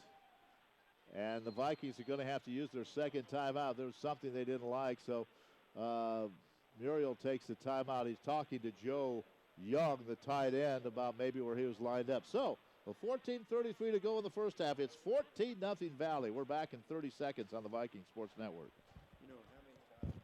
And the Vikings are going to have to use their 2nd timeout. There was something they didn't like, so Muriel takes the timeout. He's talking to Joe Young, the tight end, about maybe where he was lined up. So, with 14:33 to go in the first half, it's 14-0 Valley. We're back in 30 seconds on the Viking Sports Network. You know, how many times?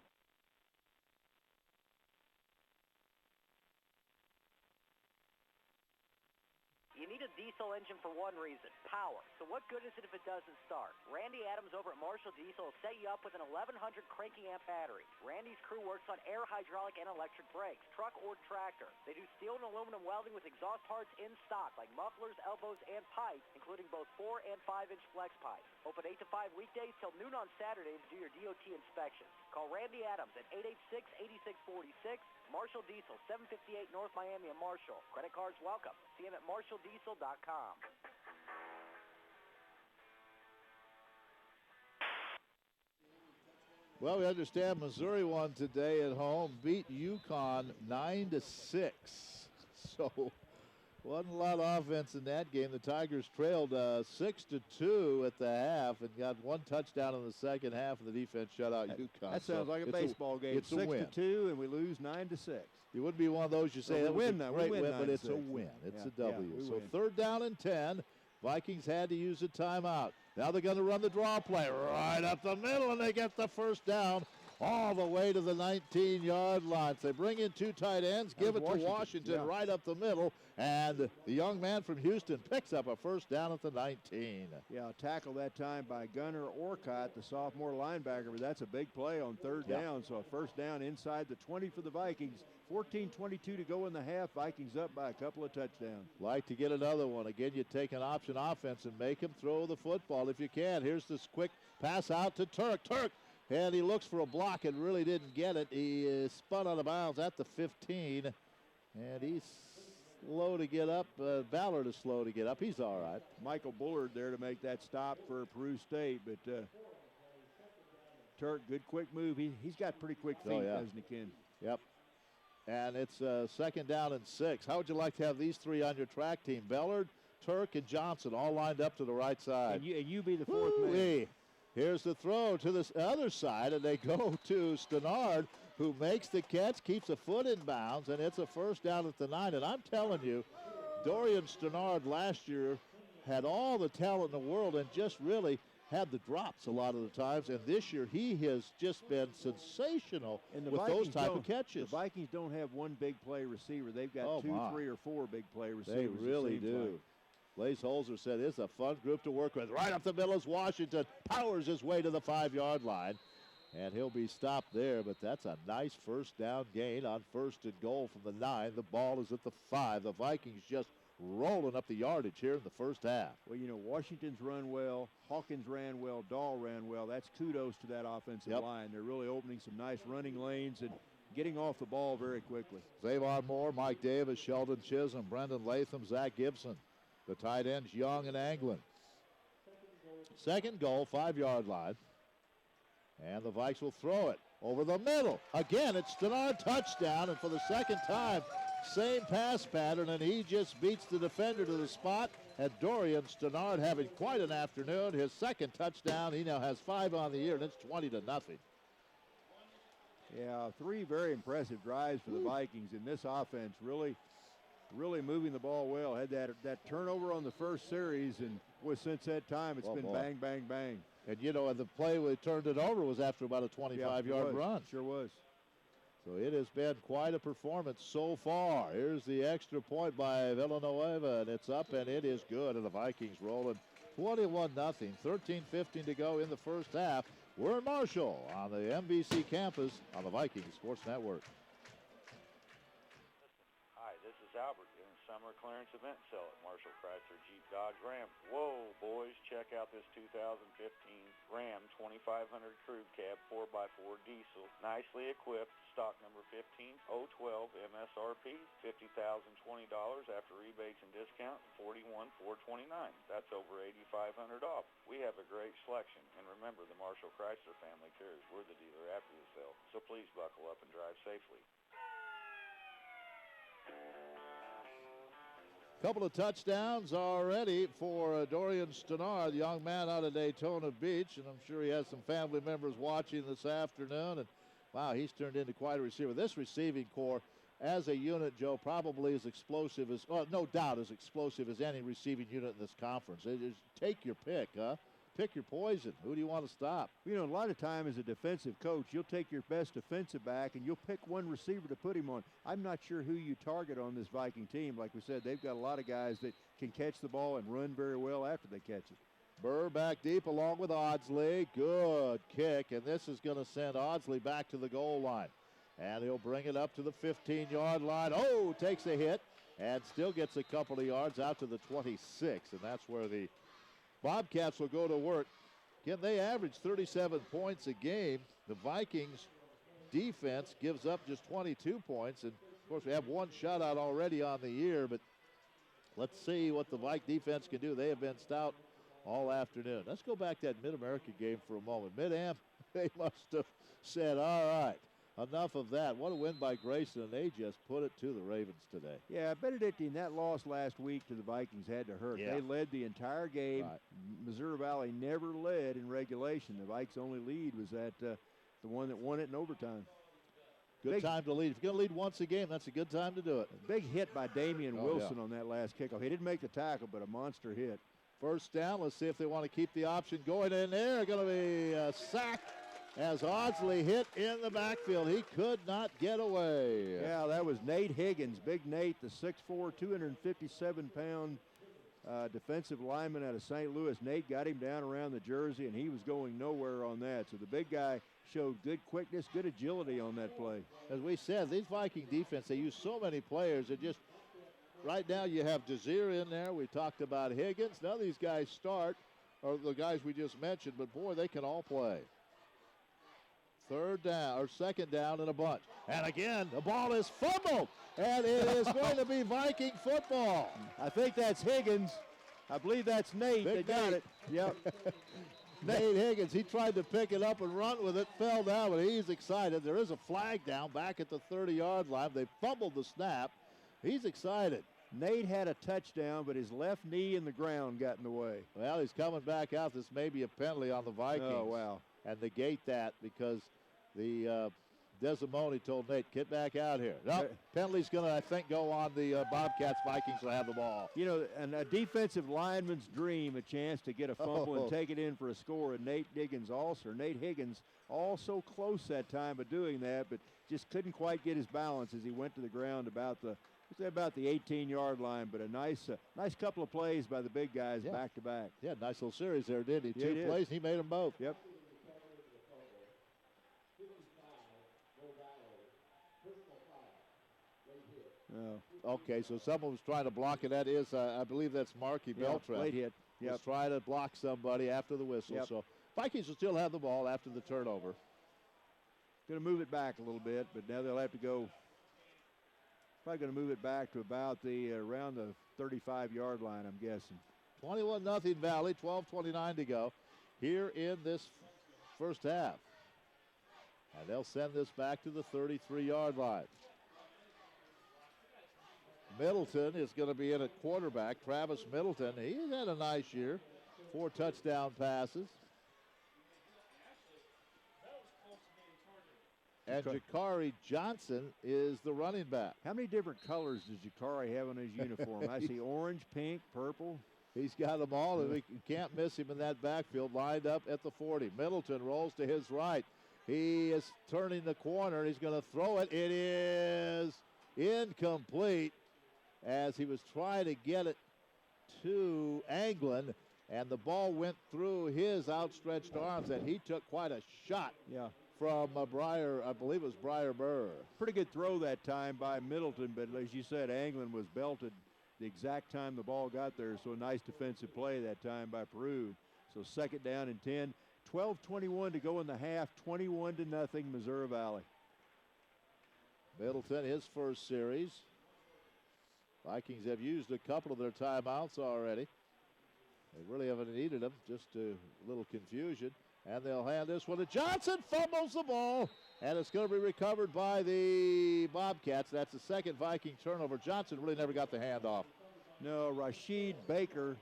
You need a diesel engine for one reason, power. So what good is it if it doesn't start? Randy Adams over at Marshall Diesel will set you up with an 1100 cranking amp battery. Randy's crew works on air, hydraulic, and electric brakes, truck or tractor. They do steel and aluminum welding with exhaust parts in stock, like mufflers, elbows, and pipes, including both 4 and 5-inch flex pipes. Open 8 to 5 weekdays till noon on Saturday to do your DOT inspections. Call Randy Adams at 886-8646. Marshall Diesel, 758 North Miami and Marshall. Credit cards welcome. See him at marshalldiesel.com. Well, we understand Missouri won today at home, beat UConn 9-6. So, wasn't a lot of offense in that game. The Tigers trailed 6-2 at the half and got one touchdown in the second half, and the defense shut out UConn. That sounds like a baseball game. It's 6-2, and we lose 9-6. You wouldn't be one of those you say that was a great win, but it's a win. It's a W. So win. 3rd down and 10. Vikings had to use a timeout. Now they're going to run the draw play right up the middle, and they get the first down all the way to the 19-yard line. So they bring in 2 tight ends, give it to Washington right up the middle, and the young man from Houston picks up a first down at the 19. Yeah, a tackle that time by Gunnar Orcott, the sophomore linebacker, but that's a big play on 3rd down. So a first down inside the 20 for the Vikings. 14:22 to go in the half. Vikings up by a couple of touchdowns. Like to get another one. Again, you take an option offense and make him throw the football if you can. Here's this quick pass out to Turk. And he looks for a block and really didn't get it. He spun out of bounds at the 15. And he's slow to get up. Ballard is slow to get up. He's all right. Michael Bullard there to make that stop for Peru State. But Turk, good quick move. He's got pretty quick feet, doesn't he, Ken? Yep. And it's 2nd down and 6. How would you like to have these 3 on your track team? Ballard, Turk, and Johnson all lined up to the right side. And you be the 4th man. Here's the throw to the other side, and they go to Stenard, who makes the catch, keeps a foot in bounds, and it's a first down at the 9. And I'm telling you, Dorian Stenard last year had all the talent in the world and just really had the drops a lot of the times, and this year he has just been sensational with those type of catches. The Vikings don't have one big play receiver. They've got 2, 3, or 4 big play receivers. They really do. Blaze Holzer said it's a fun group to work with. Right up the middle is Washington. Powers his way to the 5-yard line, and he'll be stopped there, but that's a nice first down gain on 1st and goal from the 9. The ball is at the 5. The Vikings just rolling up the yardage here in the first half. Well, you know, Washington's run well, Hawkins ran well, Dahl ran well. That's kudos to that offensive line. They're really opening some nice running lanes and getting off the ball very quickly. Zavon Moore, Mike Davis, Sheldon Chisholm, Brendan Latham, Zach Gibson. The tight ends, Young and Anglin. 2nd goal, 5-yard line. And the Vikes will throw it over the middle. Again, it's Stenard touchdown, and for the 2nd time, same pass pattern, and he just beats the defender to the spot. And Dorian Stenard having quite an afternoon. His 2nd touchdown. He now has 5 on the year, and it's 20-0. Yeah, 3 very impressive drives for the Vikings, and this offense really moving the ball well. Had that turnover on the first series, and since that time it's been bang, bang, bang. And, you know, the play we turned it over was after about a 25-yard run. Sure was. So it has been quite a performance so far. Here's the extra point by Villanueva, and it's up, and it is good. And the Vikings rolling 21-0, 13:15 to go in the first half. We're in Marshall on the MVC campus on the Vikings Sports Network. Hi, this is Albert doing summer clearance event sale at Marshall Chrysler Jeep Dodge Ram. Whoa, boys, check out this 2015 Ram 2500 Crew Cab 4x4 diesel. Nicely equipped, stock number 15012, MSRP $50,020 after rebates and discount, $41,429. That's over $8,500 off. We have a great selection, and remember, the Marshall Chrysler family cares. We're the dealer after the sale, so please buckle up and drive safely. Couple of touchdowns already for Dorian Stenard, the young man out of Daytona Beach, and I'm sure he has some family members watching this afternoon. And wow, he's turned into quite a receiver. This receiving core, as a unit, Joe, probably as explosive as, well, no doubt as explosive as any receiving unit in this conference. Take your pick, huh? Pick your poison. Who do you want to stop? You know, a lot of time as a defensive coach, you'll take your best defensive back and you'll pick one receiver to put him on. I'm not sure who you target on this Viking team. Like we said, they've got a lot of guys that can catch the ball and run very well after they catch it. Burr back deep along with Audsley. Good kick, and this is going to send Audsley back to the goal line. And he'll bring it up to the 15-yard line. Oh, takes a hit and still gets a couple of yards out to the 26, and that's where the Bobcats will go to work. Again, they average 37 points a game. The Vikings defense gives up just 22 points. And, of course, we have one shutout already on the year. But let's see what the Viking defense can do. They have been stout all afternoon. Let's go back to that Mid-America game for a moment. Mid-Am, they must have said, all right, enough of that. What a win by Grayson, and they just put it to the Ravens today. Yeah, Benedictine, that loss last week to the Vikings had to hurt. Yeah. They led the entire game. Right. Missouri Valley never led in regulation. The Vikes' only lead was that the one that won it in overtime. Good time to lead. If you're going to lead once a game, that's a good time to do it. Big hit by Damian Wilson on that last kickoff. He didn't make the tackle, but a monster hit. First down. Let's see if they want to keep the option going in there. Going to be a sack as Audsley hit in the backfield. He could not get away. Yeah, that was Nate Higgins. Big Nate, the 6'4", 257-pound defensive lineman out of St. Louis. Nate got him down around the jersey, and he was going nowhere on that. So the big guy showed good quickness, good agility on that play. As we said, these Viking defense, they use so many players. It just, right now you have Desir in there. We talked about Higgins. None of these guys start, or the guys we just mentioned, but boy, they can all play. Third down, or second down in a bunch. And again, the ball is fumbled, and it is going to be Viking football. I think that's Higgins. I believe that's Nate. Big they got Nate. it. Yep. Nate Higgins, he tried to pick it up and run with it, fell down, but he's excited. There is a flag down back at the 30-yard line. They fumbled the snap. He's excited. Nate had a touchdown, but his left knee in the ground got in the way. Well, he's coming back out. This may be a penalty on the Vikings. Oh, wow. And negate that because the Desimone told Nate, get back out here. No, penalty's going to, I think, go on the Bobcats. Vikings will have the ball. You know, and a defensive lineman's dream, a chance to get a fumble and take it in for a score. And Nate Higgins also close that time of doing that, but just couldn't quite get his balance as he went to the ground about the 18-yard line. But a nice couple of plays by the big guys back to back. Yeah, nice little series there, didn't he? Yeah, Two plays, he made them both. Yep. Oh. Okay, so someone was trying to block it. That is, I believe that's Marky Beltran. Late hit. Was trying to block somebody after the whistle. Yep. So Vikings will still have the ball after the turnover. Going to move it back a little bit, but now they'll have to go. Probably going to move it back to about around the 35-yard line, I'm guessing. 21-0 Valley, 12:29 to go here in this first half. And they'll send this back to the 33-yard line. Middleton is going to be in at quarterback. Travis Middleton, he's had a nice year. 4 touchdown passes. And Jakari Johnson is the running back. How many different colors does Jakari have on his uniform? I see orange, pink, purple. He's got them all, and we can't miss him in that backfield, lined up at the 40. Middleton rolls to his right. He is turning the corner. He's going to throw it. It is incomplete as he was trying to get it to Anglin, and the ball went through his outstretched arms, and he took quite a shot from Briar, I believe it was Briar Burr. Pretty good throw that time by Middleton, but as you said, Anglin was belted the exact time the ball got there, so a nice defensive play that time by Peru. So 2nd down and 10, 12:21 to go in the half, 21-0 Missouri Valley. Middleton, his first series. Vikings have used a couple of their timeouts already. They really haven't needed them, just a little confusion. And they'll hand this one to Johnson, fumbles the ball, and it's going to be recovered by the Bobcats. That's the second Viking turnover. Johnson really never got the handoff. No, Rashid Baker,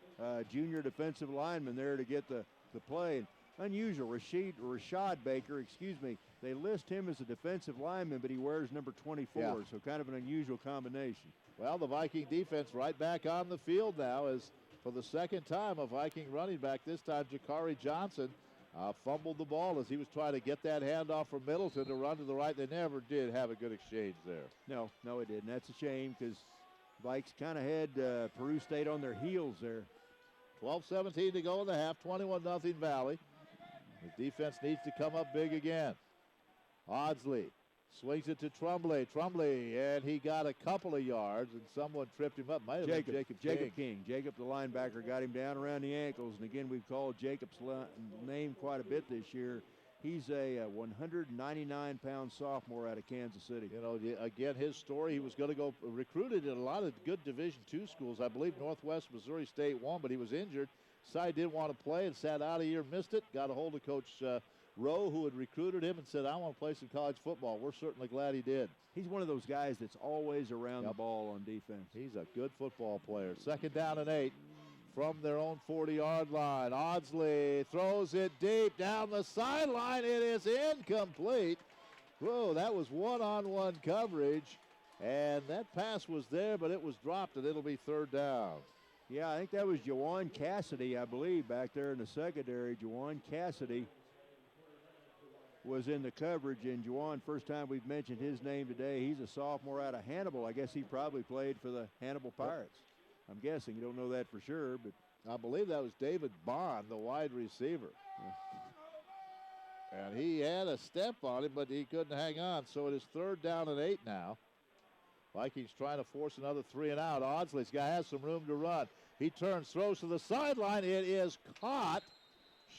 junior defensive lineman there to get the play. Unusual, Rashad Baker, they list him as a defensive lineman, but he wears number 24, so kind of an unusual combination. Well, the Viking defense right back on the field now as for the second time a Viking running back, this time Jakari Johnson, fumbled the ball as he was trying to get that handoff from Middleton to run to the right. They never did have a good exchange there. No, it didn't. That's a shame because Vikes kind of had Peru State on their heels there. 12:17 to go in the half, 21-0 Valley. The defense needs to come up big again. Audsley swings it to Trumbley, and he got a couple of yards, and someone tripped him up. Might have been Jacob King. Jacob, the linebacker, got him down around the ankles, and again, we've called Jacob's name quite a bit this year. He's a 199-pound sophomore out of Kansas City. You know, again, his story, he was going to go recruited in a lot of good Division II schools. I believe Northwest Missouri State won, but he was injured. Decided he didn't want to play and sat out a year, missed it. Got a hold of Coach Rowe, who had recruited him, and said, I want to play some college football. We're certainly glad he did. He's one of those guys that's always around the ball on defense. He's a good football player. 2nd down and 8 from their own 40-yard line. Audsley throws it deep down the sideline. It is incomplete. Whoa, that was one-on-one coverage, and that pass was there, but it was dropped, and it'll be 3rd down. Yeah, I think that was Jawan Cassidy, I believe, back there in the secondary. Jawan Cassidy was in the coverage, and Jawan, first time we've mentioned his name today. He's a sophomore out of Hannibal. I guess he probably played for the Hannibal Pirates. I'm guessing. You don't know that for sure, but I believe that was David Bond, the wide receiver. And he had a step on him, but he couldn't hang on. So it is 3rd down and 8 now. Vikings trying to force another 3 and out. Audsley's guy has some room to run. He turns, throws to the sideline. It is caught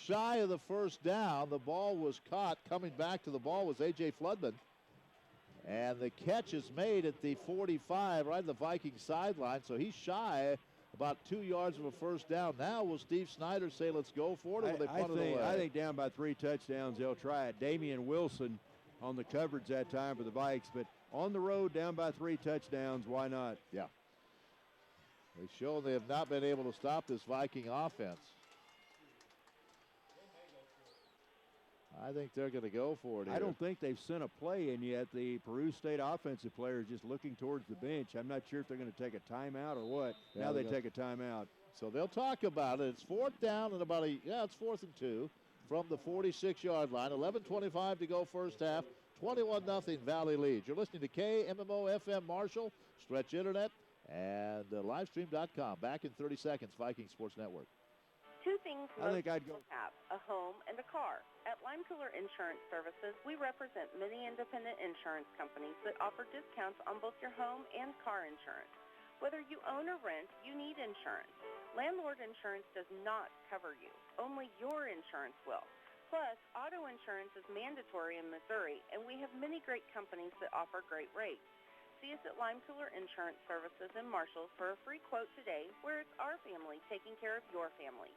shy of the 1st down. The ball was caught. Coming back to the ball was A.J. Floodman. And the catch is made at the 45, right at the Viking sideline. So he's shy about 2 yards of a 1st down. Now will Steve Snyder say, let's go for it, or will they punt it away? I think down by 3 touchdowns, they'll try it. Damian Wilson on the coverage that time for the Vikes, but on the road, down by 3 touchdowns, why not? Yeah. They show they have not been able to stop this Viking offense. I think they're going to go for it here. I don't think they've sent a play in yet. The Peru State offensive player is just looking towards the bench. I'm not sure if they're going to take a timeout or what. Yeah, now they take a timeout. So they'll talk about it. It's 4th down and it's 4th and 2 from the 46-yard line. 11:25 to go 1st half. 21-0 Valley leads. You're listening to KMMO FM Marshall, Stretch Internet, and livestream.com. Back in 30 seconds, Viking Sports Network. 2 things I most think I'd go. people have, a home and a car. At Lime Cooler Insurance Services, we represent many independent insurance companies that offer discounts on both your home and car insurance. Whether you own or rent, you need insurance. Landlord insurance does not cover you. Only your insurance will. Plus, auto insurance is mandatory in Missouri, and we have many great companies that offer great rates. See us at Lime Cooler Insurance Services in Marshall for a free quote today, where it's our family taking care of your family.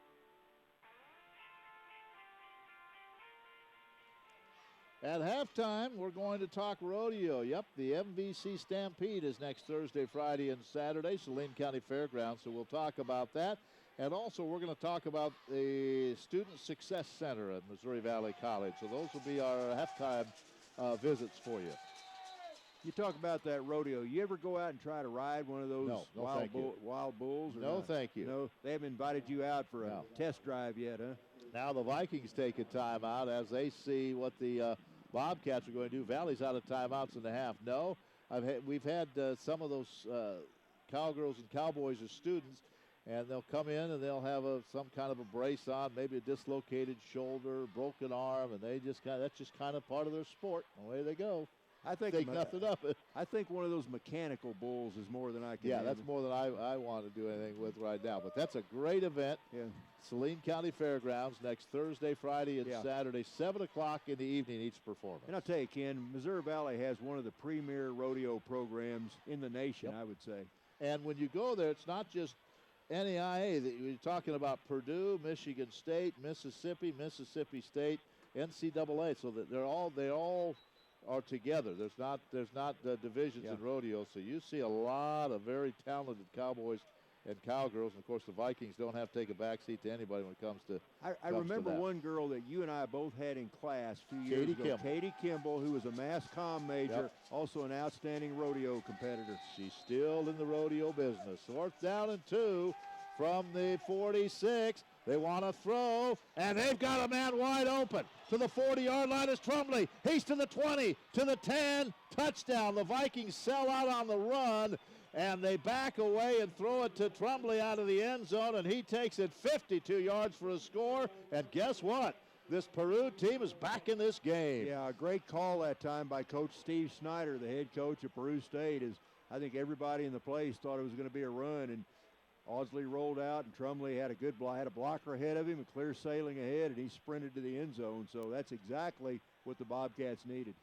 At halftime, we're going to talk rodeo. Yep, the MVC Stampede is next Thursday, Friday, and Saturday, Saline County Fairgrounds, so we'll talk about that. And also, we're going to talk about the Student Success Center at Missouri Valley College. So those will be our halftime visits for you. You talk about that rodeo. You ever go out and try to ride one of those wild bulls? Or no, not? thank you. No, they haven't invited you out for a test drive yet, huh? Now the Vikings take a timeout as they see what the Bobcats are going to do. Valley's out of timeouts in the half. No, we've had some of those Cowgirls and Cowboys as students, and they'll come in and they'll have some kind of a brace on, maybe a dislocated shoulder, broken arm, and that's just kind of part of their sport. Away they go. I think nothing of it. I think one of those mechanical bulls is more than I can. Yeah, handle. that's more than I want to do anything with right now. But that's a great event. Yeah. Saline County Fairgrounds next Thursday, Friday, and Saturday, 7 o'clock in the evening each performance. And I'll tell you, Ken, Missouri Valley has one of the premier rodeo programs in the nation, I would say. And when you go there, it's not just NAIA. You're talking about Purdue, Michigan State, Mississippi State, NCAA. So that they all are together. There's not divisions in rodeo. So you see a lot of very talented cowboys and cowgirls. And of course, the Vikings don't have to take a backseat to anybody when it comes to. I remember one girl that you and I both had in class a few years ago, Katie Kimball, who was a mass comm major, also an outstanding rodeo competitor. She's still in the rodeo business. 4th down and 2 from the 46. They want to throw, and they've got a man wide open. To the 40-yard line is Trumbley. He's to the 20, to the 10, touchdown. The Vikings sell out on the run, and they back away and throw it to Trumbley out of the end zone, and he takes it 52 yards for a score. And guess what? This Peru team is back in this game. Yeah, a great call that time by Coach Steve Snyder, the head coach of Peru State. I think everybody in the place thought it was going to be a run, and Ausley rolled out, and Trumbley had a blocker ahead of him, and clear sailing ahead, and he sprinted to the end zone. So that's exactly what the Bobcats needed.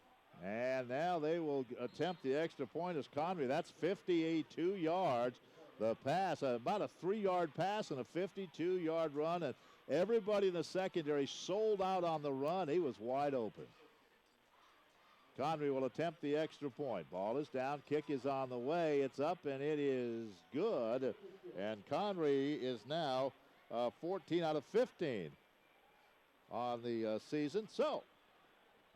And now they will attempt the extra point as Conway. That's 52 yards. The pass, about a 3-yard pass and a 52-yard run, and everybody in the secondary sold out on the run. He was wide open. Conway will attempt the extra point. Ball is down. Kick is on the way. It's up, and it is good. And Conway is now 14 out of 15 on the season. So,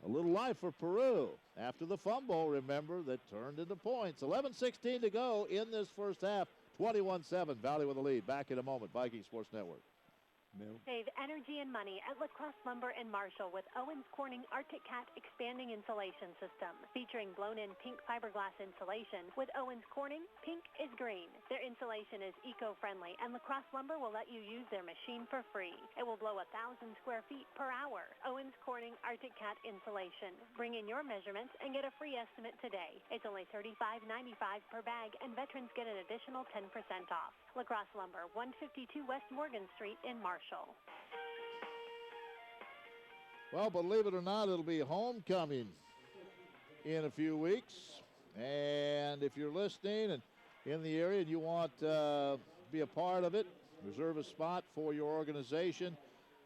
a little life for Peru after the fumble, remember, that turned into points. 11:16 to go in this first half. 21-7. Valley with a lead. Back in a moment. Viking Sports Network. Save energy and money at La Crosse Lumber in Marshall with Owens Corning Arctic Cat Expanding Insulation System. Featuring blown-in pink fiberglass insulation, with Owens Corning, pink is green. Their insulation is eco-friendly, and La Crosse Lumber will let you use their machine for free. It will blow 1,000 square feet per hour. Owens Corning Arctic Cat Insulation. Bring in your measurements and get a free estimate today. It's only $35.95 per bag, and veterans get an additional 10% off. La Crosse Lumber, 152 West Morgan Street in Marshall. Well, believe it or not, it'll be homecoming in a few weeks. And if you're listening and in the area and you want to be a part of it, reserve a spot for your organization,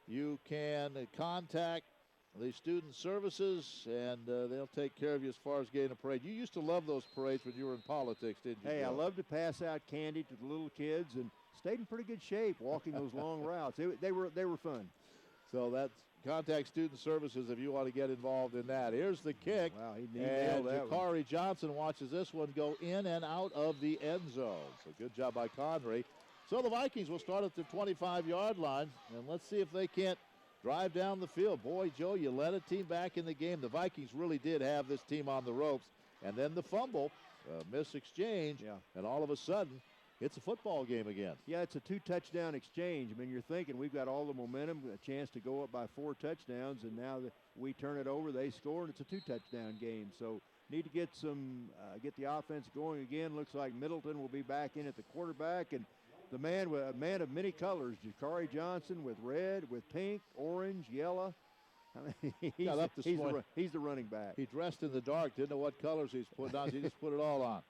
you can contact the student services, and they'll take care of you as far as getting a parade. You used to love those parades when you were in politics, didn't you? Hey, I love to pass out candy to the little kids, and stayed in pretty good shape walking those long routes. They were fun. So that's contact student services if you want to get involved in that. Here's the kick. Wow, he and nailed that one. Jakari Johnson watches this one go in and out of the end zone. So good job by Connery. So the Vikings will start at the 25-yard line, and let's see if they can't drive down the field. Boy, Joe, you led a team back in the game. The Vikings really did have this team on the ropes. And then the fumble, miss exchange, and all of a sudden, it's a football game again. Yeah, it's a 2-touchdown exchange. I mean, you're thinking we've got all the momentum, a chance to go up by 4 touchdowns, and now that we turn it over, they score, and it's a 2-touchdown game. So need to get get the offense going again. Looks like Middleton will be back in at the quarterback, and the man of many colors, Jakari Johnson, with red, with pink, orange, yellow. I mean, he's the running back. He dressed in the dark, didn't know what colors he's putting on. He just put it all on.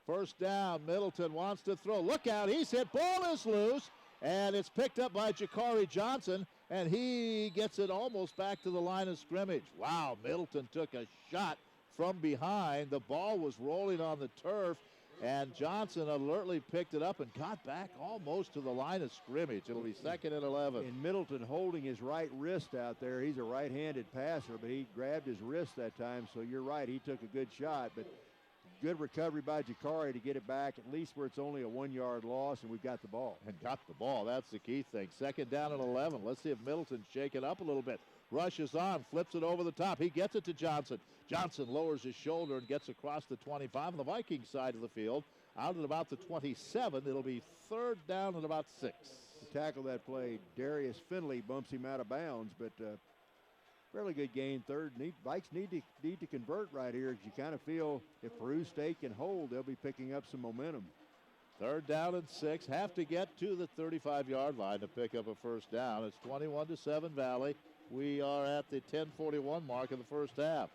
First down, Middleton wants to throw. Look out, he's hit. Ball is loose, and it's picked up by Jakari Johnson, and he gets it almost back to the line of scrimmage. Wow, Middleton took a shot from behind. The ball was rolling on the turf, and Johnson alertly picked it up and got back almost to the line of scrimmage. It'll be 2nd and 11. And Middleton holding his right wrist out there. He's a right-handed passer, but he grabbed his wrist that time, so you're right, he took a good shot, but good recovery by Jakari to get it back, at least where it's only a 1-yard loss, and we've got the ball. And got the ball. That's the key thing. 2nd down and 11. Let's see if Middleton's shaken up a little bit. Rushes on, flips it over the top. He gets it to Johnson. Johnson lowers his shoulder and gets across the 25 on the Viking side of the field. Out at about the 27. It'll be 3rd down and about 6. To tackle that play, Darius Finley bumps him out of bounds, but fairly good gain, 3rd. Vikes need to convert right here, because you kind of feel if Peru State can hold, they'll be picking up some momentum. 3rd down and 6. Have to get to the 35-yard line to pick up a 1st down. It's 21-7 Valley. We are at the 10:41 mark of the 1st half.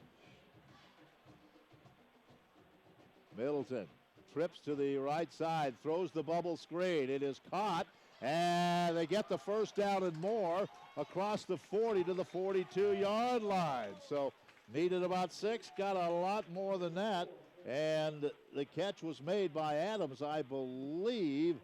Middleton trips to the right side, throws the bubble screen. It is caught, and they get the 1st down and more across the 40 to the 42-yard line. So needed about 6, got a lot more than that, and the catch was made by Adams, I believe.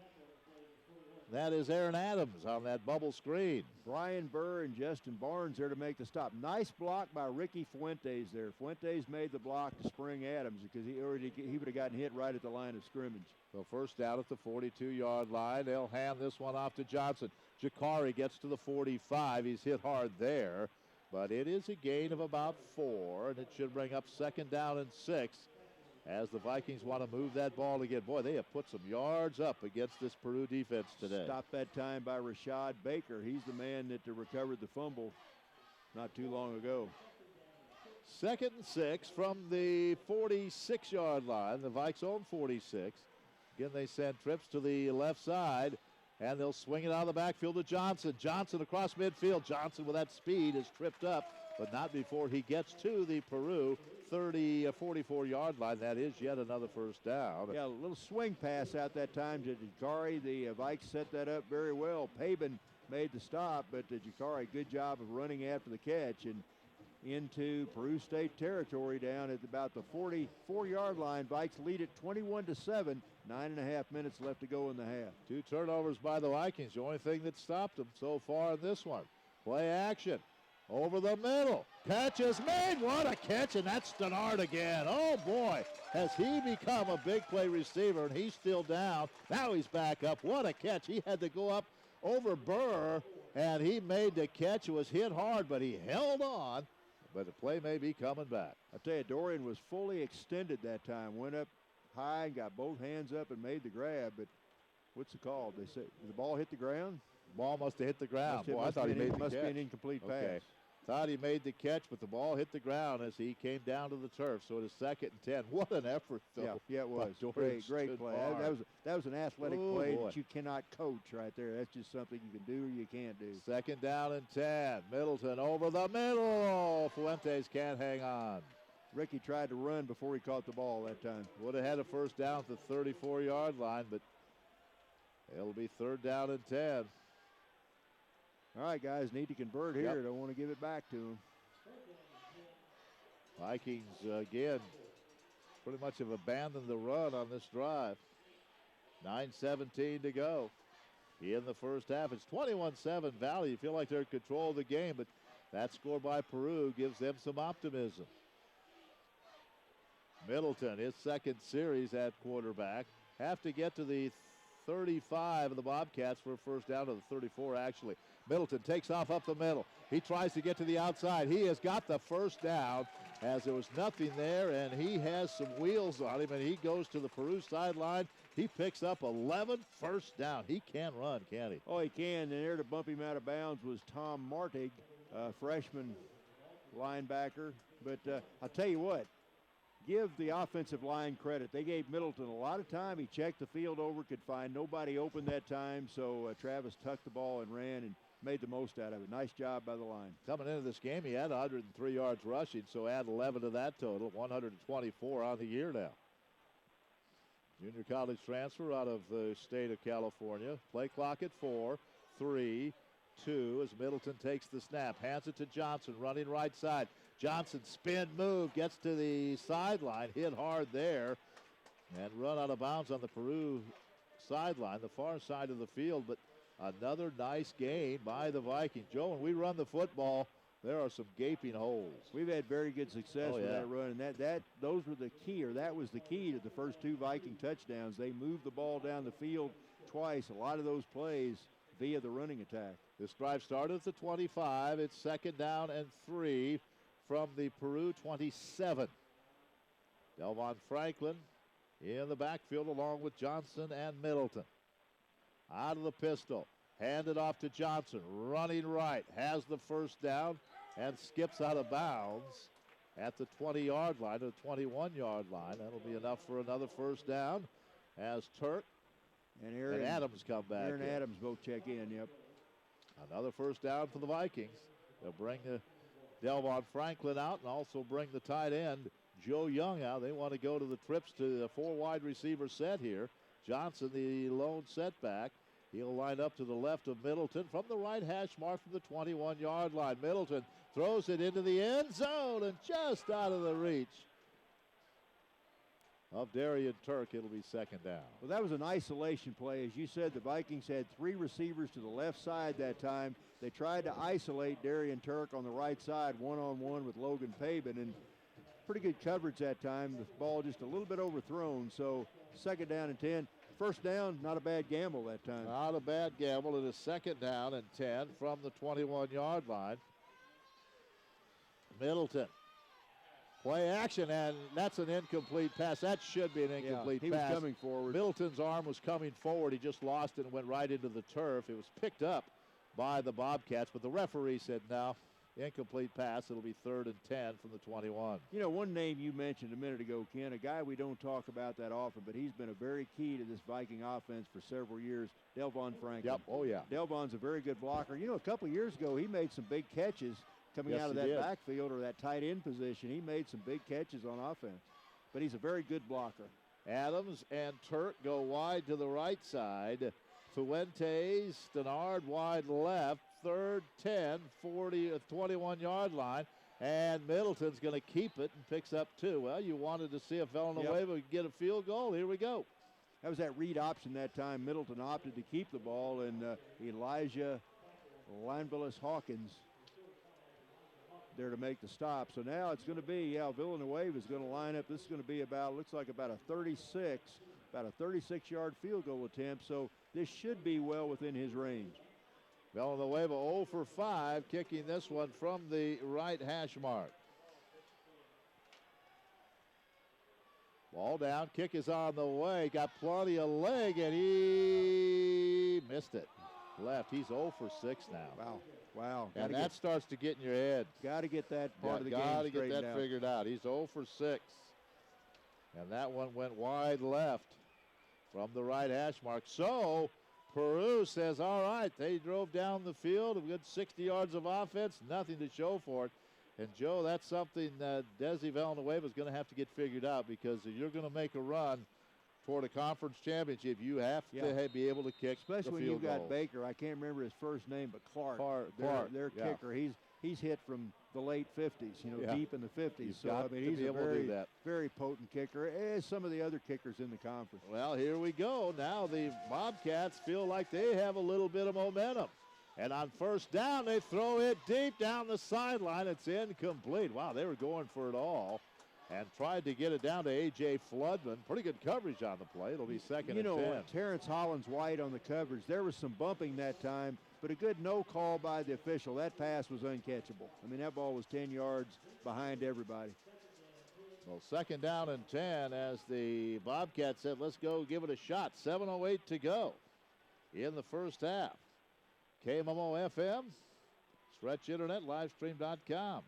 That is Aaron Adams on that bubble screen. Brian Burr and Justin Barnes there to make the stop. Nice block by Ricky Fuentes there. Fuentes made the block to spring Adams, because he would have gotten hit right at the line of scrimmage. So 1st down at the 42-yard line. They'll hand this one off to Johnson. Jakari gets to the 45. He's hit hard there, but it is a gain of about 4, and it should bring up 2nd down and 6 as the Vikings want to move that ball again. Boy, they have put some yards up against this Peru defense today. Stopped that time by Rashad Baker. He's the man that recovered the fumble not too long ago. 2nd and 6 from the 46-yard line. The Vikes own 46. Again, they send trips to the left side, and they'll swing it out of the backfield to Johnson. Johnson across midfield. Johnson with that speed is tripped up, but not before he gets to the Peru 44-yard line. That is yet another 1st down. Yeah, a little swing pass out that time to Jakari. The Vikes set that up very well. Pabin made the stop, but Jakari, good job of running after the catch and into Peru State territory down at about the 44-yard line. Vikes lead it 21-7. 9.5 minutes left to go in the half. 2 turnovers by the Vikings. The only thing that stopped them so far in this one. Play action. Over the middle. Catch is made. What a catch, and that's Stenard again. Oh, boy, has he become a big play receiver, and he's still down. Now he's back up. What a catch. He had to go up over Burr, and he made the catch. It was hit hard, but he held on. But the play may be coming back. I tell you, Dorian was fully extended that time. Went up high and got both hands up and made the grab, but what's the call? They say the ball hit the ground? Ball must have hit the ground. Boy, I thought he made the catch. Must be an incomplete pass. Thought he made the catch, but the ball hit the ground as he came down to the turf. So it is 2nd and 10. What an effort, Phil. Yeah, it was. Great play. That was an athletic play that you cannot coach right there. That's just something you can do or you can't do. 2nd down and 10. Middleton over the middle. Fuentes can't hang on. Ricky tried to run before he caught the ball that time. Would have had a 1st down at the 34-yard line, but it'll be 3rd down and 10. All right, guys, need to convert here. Don't want to give it back to them. Vikings, again, pretty much have abandoned the run on this drive. 9:17 to go in the 1st half. It's 21-7 Valley. You feel like they're in control of the game, but that score by Peru gives them some optimism. Middleton, his 2nd series at quarterback. Have to get to the 35 of the Bobcats for a 1st down to the 34, actually. Middleton takes off up the middle. He tries to get to the outside. He has got the 1st down as there was nothing there, and he has some wheels on him, and he goes to the Peru sideline. He picks up 11 1st down. He can run, can't he? Oh, he can. And there to bump him out of bounds was Tom Martig, freshman linebacker. But I'll tell you what, give the offensive line credit. They gave Middleton a lot of time. He checked the field over, could find nobody open that time, so Travis tucked the ball and ran and made the most out of it. Nice job by the line. Coming into this game, he had 103 yards rushing, so add 11 to that total. 124 on the year now. Junior college transfer out of the state of California. Play clock at 4, 3, 2 as Middleton takes the snap. Hands it to Johnson, running right side. Johnson spin move, gets to the sideline, hit hard there, and run out of bounds on the Peru sideline, the far side of the field, but another nice gain by the Vikings. Joe, when we run the football, There are some gaping holes. We've had very good success with that run, and those were the key, or that was the key to the first 2 Viking touchdowns. They moved the ball down the field twice, a lot of those plays via the running attack. This drive started at the 25. It's 2nd down and 3 from the Peru 27. Delvon Franklin in the backfield along with Johnson and Middleton. Out of the pistol, handed off to Johnson, running right, has the first down and skips out of bounds at the 20-yard line, or the 21-yard line. That'll be enough for another first down as Turk and Adams come back. Aaron Adams both check in, yep. Another first down for the Vikings. They'll bring Delvon Franklin out and also bring the tight end, Joe Young, out. They want to go to the trips to the 4 wide receiver set here. Johnson, the lone setback. He'll line up to the left of Middleton from the right hash mark from the 21-yard line. Middleton throws it into the end zone and just out of the reach of Darian Turk. It'll be 2nd down. Well, that was an isolation play. As you said, the Vikings had 3 receivers to the left side that time. They tried to isolate Darian Turk on the right side, one-on-one with Logan Pabin, and pretty good coverage that time. The ball just a little bit overthrown, so 2nd down and 10. First down, not a bad gamble that time. Not a bad gamble. It is 2nd down and 10 from the 21-yard line. Middleton. Play action, and that's an incomplete pass. That should be an incomplete pass. He was coming forward. Middleton's arm was coming forward. He just lost it and went right into the turf. It was picked up by the Bobcats, but the referee said no. Incomplete pass. It'll be 3rd and 10 from the 21. You know, one name you mentioned a minute ago, Ken, a guy we don't talk about that often, but he's been a very key to this Viking offense for several years, Delvon Franklin. Yep, oh yeah. Delvon's a very good blocker. You know, a couple of years ago, he made some big catches coming out of that backfield or that tight end position. He made some big catches on offense, but he's a very good blocker. Adams and Turk go wide to the right side. Fuentes, Stenard wide left. 3rd, 10, 40, 21-yard line. And Middleton's going to keep it and picks up 2. Well, you wanted to see if Villanueva could get a field goal. Here we go. That was that read option that time. Middleton opted to keep the ball, and Elijah Linevillis Hawkins there to make the stop. So now it's going to be, Villanueva is going to line up. This is going to be looks like about a 36-yard field goal attempt. So this should be well within his range. Villanueva 0 for 5, kicking this one from the right hash mark. Ball down, kick is on the way, got plenty of leg, and he missed it. Left, he's 0 for 6 now. Wow. And that starts to get in your head. Got to get that part of the game Got to get that out. figured out. He's 0 for 6. And that one went wide left from the right hash mark. So Peru says, all right, they drove down the field, a good 60 yards of offense, nothing to show for it. And, Joe, that's something that Desi Villanueva is going to have to get figured out, because if you're going to make a run toward a conference championship, you have to be able to kick especially the when field you've got goals. Baker. I can't remember his first name, but Clark. Their kicker. He's hit from the late 50s, deep in the 50s. He's a very potent kicker, as some of the other kickers in the conference. Well, here we go. Now the Bobcats feel like they have a little bit of momentum. And on first down, they throw it deep down the sideline. It's incomplete. Wow, they were going for it all and tried to get it down to A.J. Floodman. Pretty good coverage on the play. It'll be 2nd and 10. Terrence Hollins wide on the coverage. There was some bumping that time, but a good no call by the official. That pass was uncatchable. I mean, that ball was 10 yards behind everybody. Well, 2nd down and 10 as the Bobcats said, let's go give it a shot. 7:08 to go in the first half. KMMO FM, Stretch Internet, livestream.com.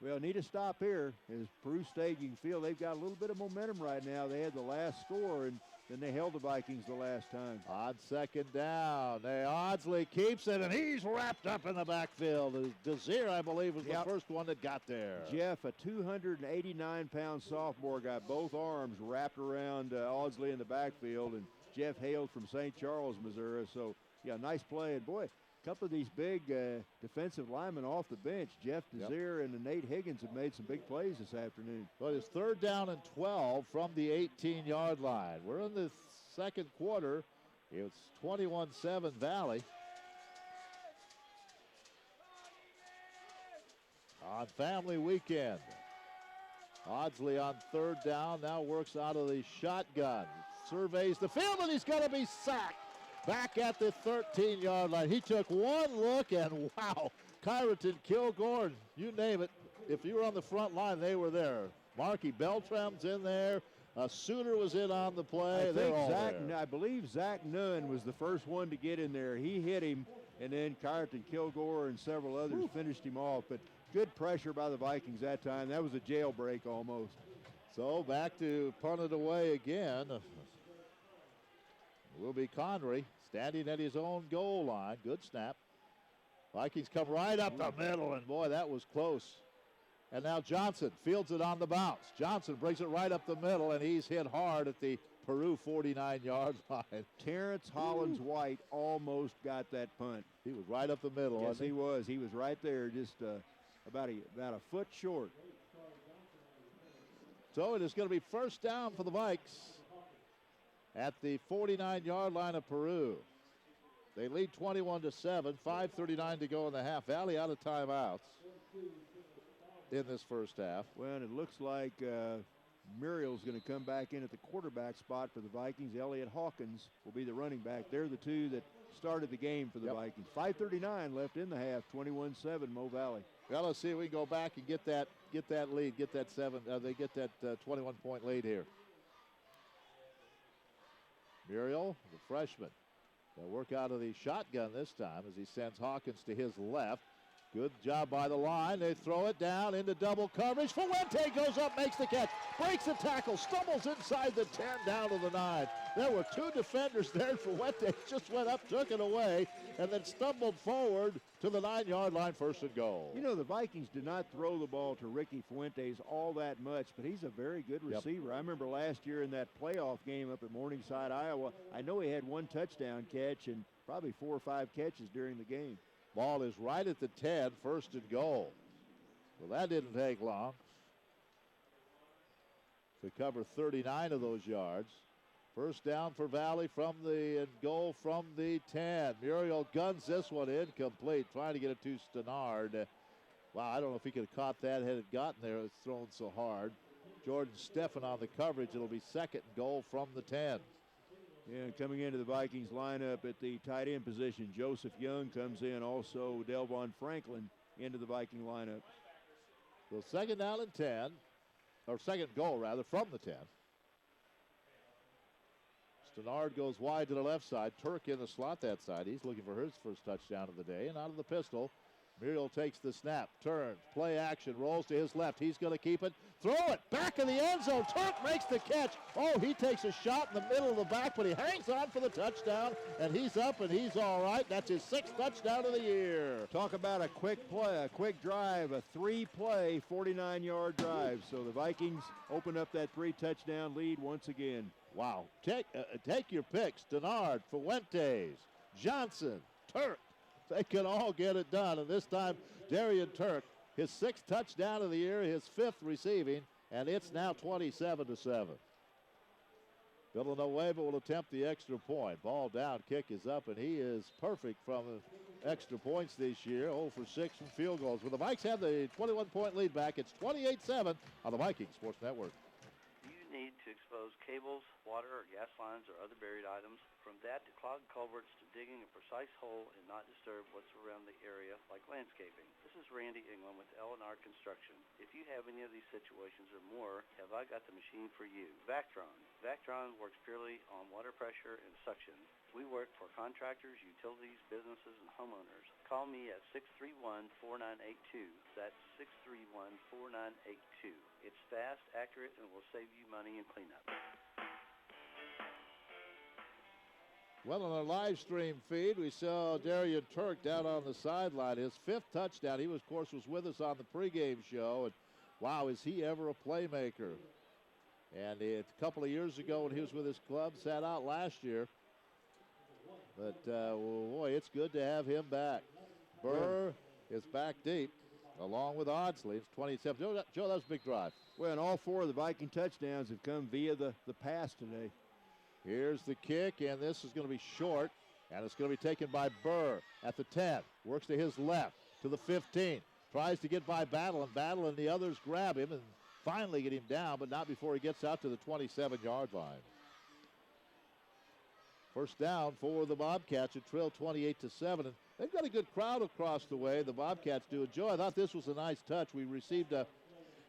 Well, need a stop here. As Peru State, you can feel they've got a little bit of momentum right now. They had the last score, and then they held the Vikings the last time. On 2nd down, Audsley keeps it, and he's wrapped up in the backfield. Desir, I believe, was the first one that got there. Jeff, a 289-pound sophomore, got both arms wrapped around Audsley in the backfield, and Jeff hailed from St. Charles, Missouri. So, nice play. And, boy, a couple of these big defensive linemen off the bench, Jeff Desir and Nate Higgins, have made some big plays this afternoon. But it's 3rd down and 12 from the 18-yard line. We're in the second quarter. It's 21-7 Valley. on family weekend. Audsley on third down, now works out of the shotgun. Surveys the field, and he's going to be sacked back at the 13-yard line. He took one look, and wow, Kyraton, Kilgore, you name it. If you were on the front line, they were there. Marky Beltram's in there. Suter was in on the play. I believe Zach Nunn was the first one to get in there. He hit him, and then Kyraton, Kilgore, and several others finished him off. But good pressure by the Vikings that time. That was a jailbreak almost. So back to punt it away again. Will be Connery standing at his own goal line. Good snap. Vikings come right up the middle, and boy, that was close. And now Johnson fields it on the bounce. Johnson brings it right up the middle, and he's hit hard at the Peru 49-yard line. Terrence Hollins-White almost got that punt. He was right up the middle. Yes, he was. He was right there, just about a foot short. So it is going to be first down for the Vikes at the 49-yard line of Peru. They lead 21-7, 5:39 to go in the half. Valley out of timeouts in this first half. Well, and it looks like Muriel's going to come back in at the quarterback spot for the Vikings. Elliott Hawkins will be the running back. They're the two that started the game for the Vikings. 5:39 left in the half, 21-7 Mo Valley. Well, let's see if we can go back and get that lead, get that 21-point lead here. Muriel, the freshman, they'll work out of the shotgun this time as he sends Hawkins to his left. Good job by the line. They throw it down into double coverage. Fuente goes up, makes the catch, breaks the tackle, stumbles inside the 10, down to the 9. There were two defenders there. Fuente just went up, took it away, and then stumbled forward to the 9-yard line, first and goal. You know, the Vikings did not throw the ball to Ricky Fuentes all that much, but he's a very good receiver. I remember last year in that playoff game up at Morningside, Iowa, I know he had one touchdown catch and probably 4 or 5 catches during the game. Ball is right at the 10, first and goal. Well, that didn't take long to cover 39 of those yards. First down for Valley from the goal from the 10. Muriel guns this one incomplete, trying to get it to Stenard. Wow, I don't know if he could have caught that had it gotten there. It's thrown so hard. Jordan Steffen on the coverage. It'll be second and goal from the 10. Yeah, and coming into the Vikings lineup at the tight end position, Joseph Young comes in. Also, Delvon Franklin into the Viking lineup. So second down and 10, or second goal rather, from the 10. Stenard goes wide to the left side. Turk in the slot that side. He's looking for his first touchdown of the day. And out of the pistol, Muriel takes the snap, turns, play action, rolls to his left. He's going to keep it. Throw it back in the end zone. Turk makes the catch. Oh, he takes a shot in the middle of the back, but he hangs on for the touchdown, and he's up, and he's all right. That's his 6th touchdown of the year. Talk about a quick play, a quick drive, a 3-play, 49-yard drive. So the Vikings open up that 3-touchdown lead once again. Wow. Take your picks. Denard, Fuentes, Johnson, Turk. They can all get it done. And this time, Darian Turk, his 6th touchdown of the year, his 5th receiving, and it's now 27-7. Villanueva will attempt the extra point. Ball down, kick is up, and he is perfect from extra points this year. 0 for 6 from field goals. Well, the Vikes have the 21-point lead back. It's 28-7 on the Viking Sports Network. Need to expose cables, water, or gas lines, or other buried items. From that to clogged culverts to digging a precise hole and not disturb what's around the area, like landscaping. This is Randy England with L&R Construction. If you have any of these situations or more, have I got the machine for you? Vactron. Vactron works purely on water pressure and suction. We work for contractors, utilities, businesses, and homeowners. Call me at 631-4982. That's 631-4982. It's fast, accurate, and will save you money and cleanup. Well, on our live stream feed, we saw Darian Turk down on the sideline. His 5th touchdown. He, was with us on the pregame show. And, wow, is he ever a playmaker. And a couple of years ago when he was with his club, sat out last year. But, boy, it's good to have him back. Burr is back deep, along with Audsley. It's 27. Joe, that was a big drive. Well, and all 4 of the Viking touchdowns have come via the pass today. Here's the kick, and this is going to be short, and it's going to be taken by Burr at the 10. Works to his left, to the 15. Tries to get by Battle, and the others grab him and finally get him down, but not before he gets out to the 27-yard line. First down for the Bobcats, who trail 28-7. And they've got a good crowd across the way, the Bobcats do. Joe, I thought this was a nice touch. We received an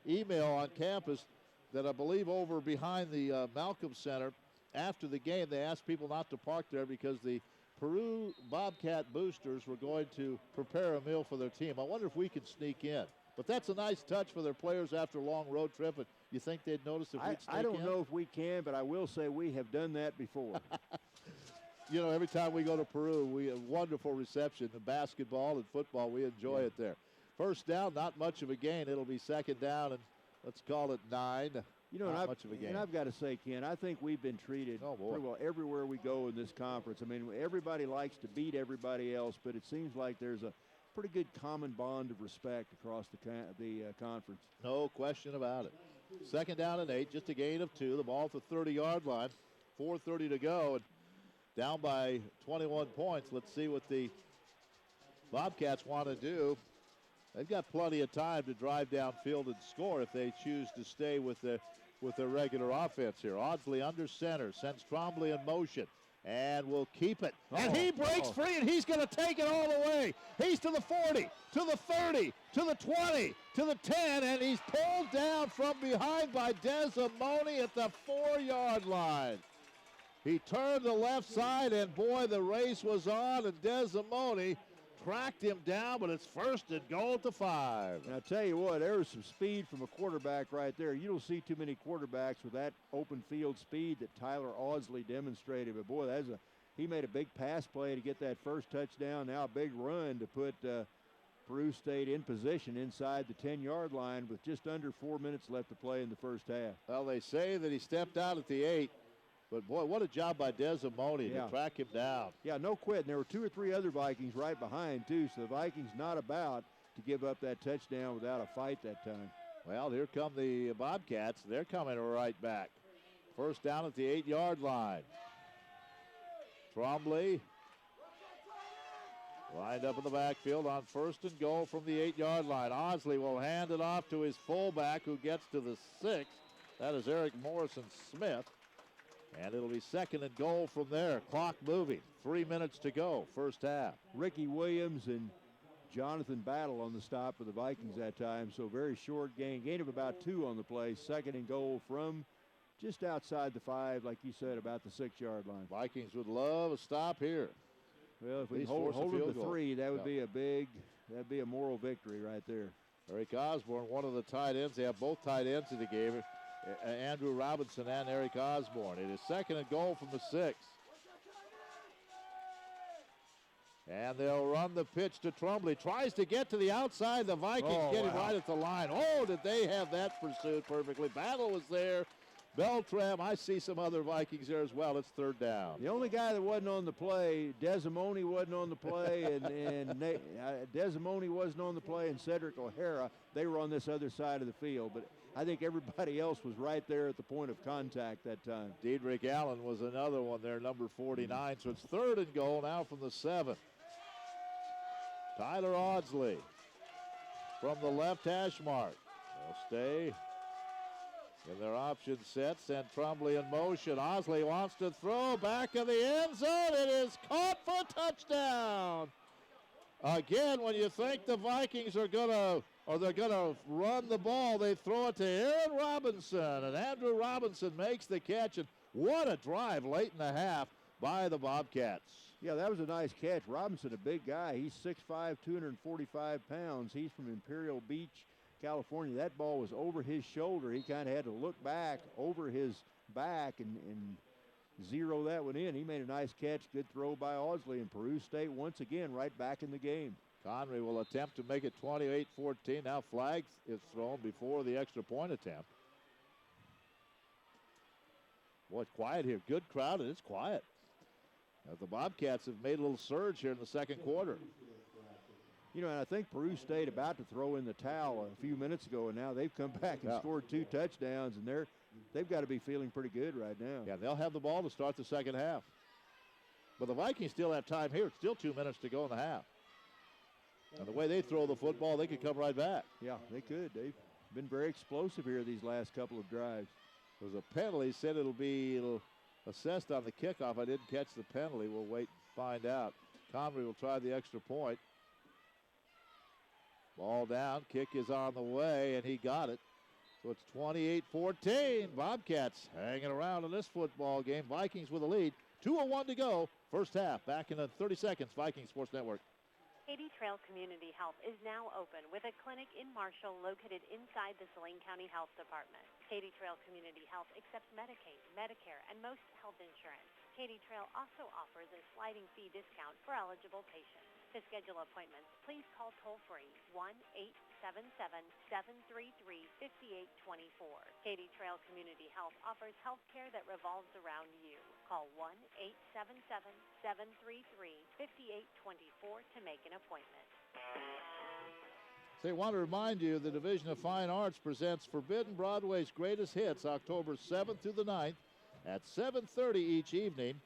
email on campus that I believe over behind the Malcolm Center, after the game, they asked people not to park there because the Peru Bobcat boosters were going to prepare a meal for their team. I wonder if we can sneak in. But that's a nice touch for their players after a long road trip. And you think they'd notice if we'd sneak in? I don't know if we can, but I will say we have done that before. You know, every time we go to Peru, we have wonderful reception in basketball and football. We enjoy it there. First down, not much of a gain. It'll be second down, and let's call it 9. You know, not much of a gain. And I've got to say, Ken, I think we've been treated pretty well everywhere we go in this conference. I mean, everybody likes to beat everybody else, but it seems like there's a pretty good common bond of respect across the conference. No question about it. Second down and 8, just a gain of 2. The ball at the 30-yard line, 4:30 to go, and down by 21 points. Let's see what the Bobcats want to do. They've got plenty of time to drive downfield and score if they choose to stay with their regular offense here. Audsley under center, sends Trombley in motion, and will keep it. And he breaks free, and he's going to take it all the way. He's to the 40, to the 30, to the 20, to the 10, and he's pulled down from behind by Desimone at the 4-yard line. He turned the left side, and boy, the race was on, and Desimone tracked him down, but it's first and goal at the 5. And I tell you what, there was some speed from a quarterback right there. You don't see too many quarterbacks with that open field speed that Tyler Audsley demonstrated. But boy, he made a big pass play to get that first touchdown. Now a big run to put Peru State in position inside the 10-yard line with just under 4 minutes left to play in the first half. Well, they say that he stepped out at the 8. But, boy, what a job by Desimone to track him down. Yeah, no quitting. There were 2 or 3 other Vikings right behind, too, so the Vikings not about to give up that touchdown without a fight that time. Well, here come the Bobcats. They're coming right back. First down at the 8-yard line. Trombley lined up in the backfield on first and goal from the 8-yard line. Audsley will hand it off to his fullback, who gets to the 6. That is Eric Morrison-Smith. And it'll be second and goal from there. Clock moving. 3 minutes to go, first half. Ricky Williams and Jonathan Battle on the stop for the Vikings that time. So very short gain. Gain of about 2 on the play. Second and goal from just outside the 5, like you said, about the 6-yard line. Vikings would love a stop here. Well, if we hold them to 3, that would be that'd be a moral victory right there. Eric Osborne, one of the tight ends. They have both tight ends in the game. Andrew Robinson and Eric Osborne. It is second and goal from the 6. And they'll run the pitch to Trombley. Tries to get to the outside. The Vikings get him right at the line. Oh, did they have that pursued perfectly. Battle was there. Beltram, I see some other Vikings there as well. It's third down. The only guy that wasn't on the play, Desimone wasn't on the play, and Desimone wasn't on the play, and Cedric O'Hara, they were on this other side of the field. But I think everybody else was right there at the point of contact that time. Dedrick Allen was another one there, number 49. So it's third and goal now from the 7. Tyler Audsley from the left hash mark. They'll stay in their option set. Send Trombley in motion. Audsley wants to throw back of the end zone. It is caught for a touchdown. Again, when you think the Vikings are they're going to run the ball, they throw it to Aaron Robinson, and Andrew Robinson makes the catch. And what a drive late in the half by the Bobcats. Yeah, that was a nice catch. Robinson, a big guy. He's 6'5", 245 pounds. He's from Imperial Beach, California. That ball was over his shoulder. He kind of had to look back over his back and zero that one in. He made a nice catch. Good throw by Audsley, and Peru State once again right back in the game. Conry will attempt to make it 28-14. Now flag is thrown before the extra point attempt. Boy, it's quiet here. Good crowd, and it's quiet. Now, the Bobcats have made a little surge here in the second quarter. You know, and I think Peru State about to throw in the towel a few minutes ago, and now they've come back and scored 2 touchdowns, and they've got to be feeling pretty good right now. Yeah, they'll have the ball to start the second half. But the Vikings still have time here. It's still 2 minutes to go in the half. And the way they throw the football, they could come right back. Yeah, they could. They've been very explosive here these last couple of drives. There's a penalty. Said it'll assessed on the kickoff. I didn't catch the penalty. We'll wait and find out. Convery will try the extra point. Ball down. Kick is on the way, and he got it. So it's 28-14. Bobcats hanging around in this football game. Vikings with a lead. 2:01 to go. First half. Back in 30 seconds. Viking Sports Network. Katy Trail Community Health is now open with a clinic in Marshall located inside the Saline County Health Department. Katy Trail Community Health accepts Medicaid, Medicare, and most health insurance. Katy Trail also offers a sliding fee discount for eligible patients. To schedule appointments, please call toll-free 1-877-733-5824. Katy Trail Community Health offers health care that revolves around you. Call 1-877-733-5824 to make an appointment. They want to remind you the Division of Fine Arts presents Forbidden Broadway's Greatest Hits October 7th through the 9th at 7:30 each evening.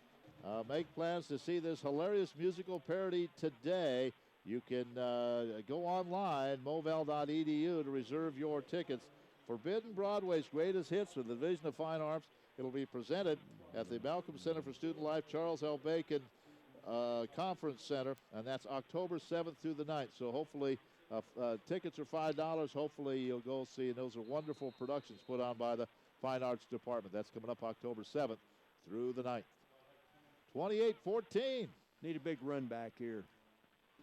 Make plans to see this hilarious musical parody today. You can go online, moval.edu, to reserve your tickets. Forbidden Broadway's Greatest Hits with the Division of Fine Arts. It'll be presented at the Malcolm Center for Student Life, Charles L. Bacon Conference Center, and that's October 7th through the 9th. So hopefully tickets are $5. Hopefully you'll go see, and those are wonderful productions put on by the Fine Arts Department. That's coming up October 7th through the 9th. 28-14. Need a big run back here.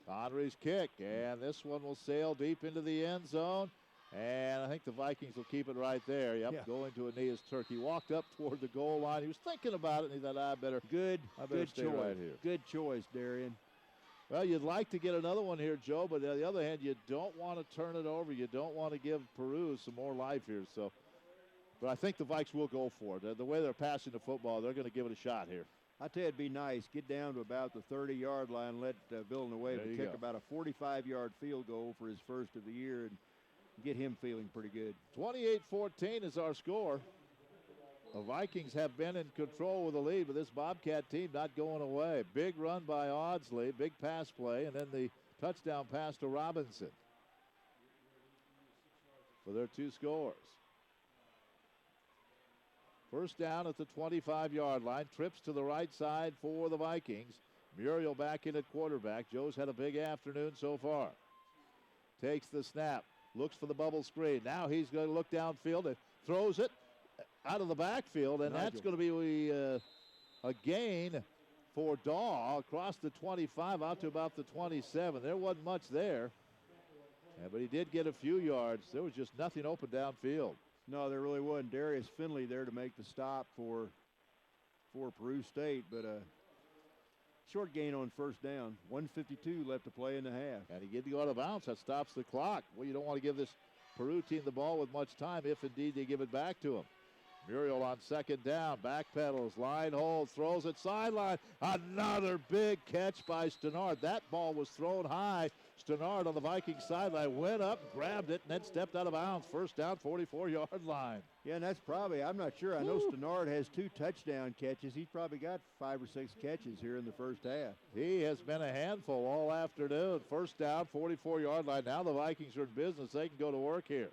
Connery's kick, and this one will sail deep into the end zone. And I think the Vikings will keep it right there. Yep, going to Aeneas Turk. He walked up toward the goal line. He was thinking about it, and he thought, I better good stay choice. Right here. Good choice, Darian. Well, you'd like to get another one here, Joe, but on the other hand, you don't want to turn it over. You don't want to give Peru some more life here. So, but I think the Vikes will go for it. The way they're passing the football, they're going to give it a shot here. I tell you, it'd be nice. Get down to about the 30-yard line. Let Villanueva kick about a 45-yard field goal for his first of the year and get him feeling pretty good. 28-14 is our score. The Vikings have been in control with the lead, but this Bobcat team not going away. Big run by Audsley, big pass play, and then the touchdown pass to Robinson for their two scores. First down at the 25-yard line. Trips to the right side for the Vikings. Muriel back in at quarterback. Joe's had a big afternoon so far. Takes the snap. Looks for the bubble screen. Now he's going to look downfield and throws it out of the backfield, and that's going to be a gain for Daw across the 25 out to about the 27. There wasn't much there, but he did get a few yards. There was just nothing open downfield. No, there really wasn't. Darius Finley there to make the stop for Peru State, but short gain on first down. 1:52 left to play in the half. And he did go out of bounds. That stops the clock. Well, you don't want to give this Peru team the ball with much time if indeed they give it back to him. Muriel on second down, backpedals, line hold, throws it sideline. Another big catch by Stenard. That ball was thrown high. Stenard on the Vikings sideline went up, grabbed it, and then stepped out of bounds. First down, 44-yard line. Yeah, and that's probably, I'm not sure. I know Stenard has 2 touchdown catches. He's probably got 5 or 6 catches here in the first half. He has been a handful all afternoon. First down, 44-yard line. Now the Vikings are in business. They can go to work here.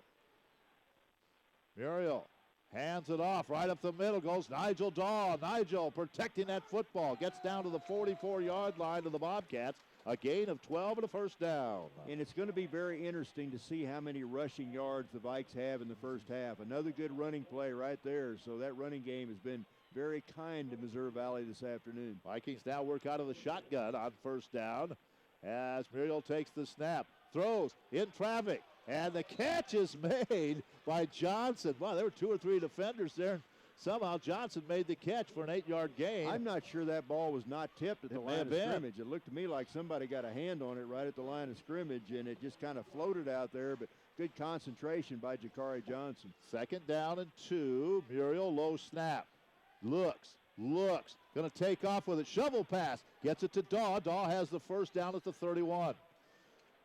Muriel hands it off. Right up the middle goes Nigel Daw. Nigel protecting that football. Gets down to the 44-yard line of the Bobcats. A gain of 12 and a first down. And it's going to be very interesting to see how many rushing yards the Vikes have in the first half. Another good running play right there. So that running game has been very kind to Missouri Valley this afternoon. Vikings now work out of the shotgun on first down as Muriel takes the snap. Throws in traffic. And the catch is made by Johnson. Wow, there were 2 or 3 defenders there. Somehow Johnson made the catch for an 8-yard gain. I'm not sure that ball was not tipped at the line of scrimmage. It looked to me like somebody got a hand on it right at the line of scrimmage, and it just kind of floated out there, but good concentration by Jakari Johnson. Second down and 2. Muriel low snap. Looks. Going to take off with it. Shovel pass. Gets it to Daw. Daw has the first down at the 31.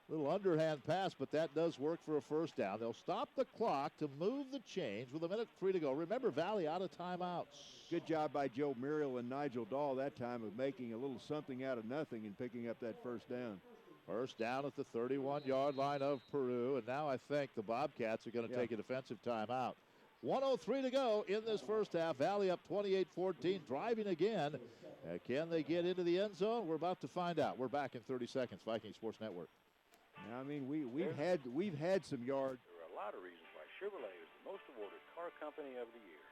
Little underhand pass, but that does work for a first down. They'll stop the clock to move the chains with 1:03 to go. Remember, Valley out of timeouts. Good job by Joe Muriel and Nigel Dahl that time of making a little something out of nothing and picking up that first down. First down at the 31-yard line of Peru, and now I think the Bobcats are going to take a defensive timeout. 1:03 to go in this first half. Valley up 28-14, driving again. Can they get into the end zone? We're about to find out. We're back in 30 seconds. Viking Sports Network. I mean, we've had some yards. There are a lot of reasons why Chevrolet is the most awarded car company of the year,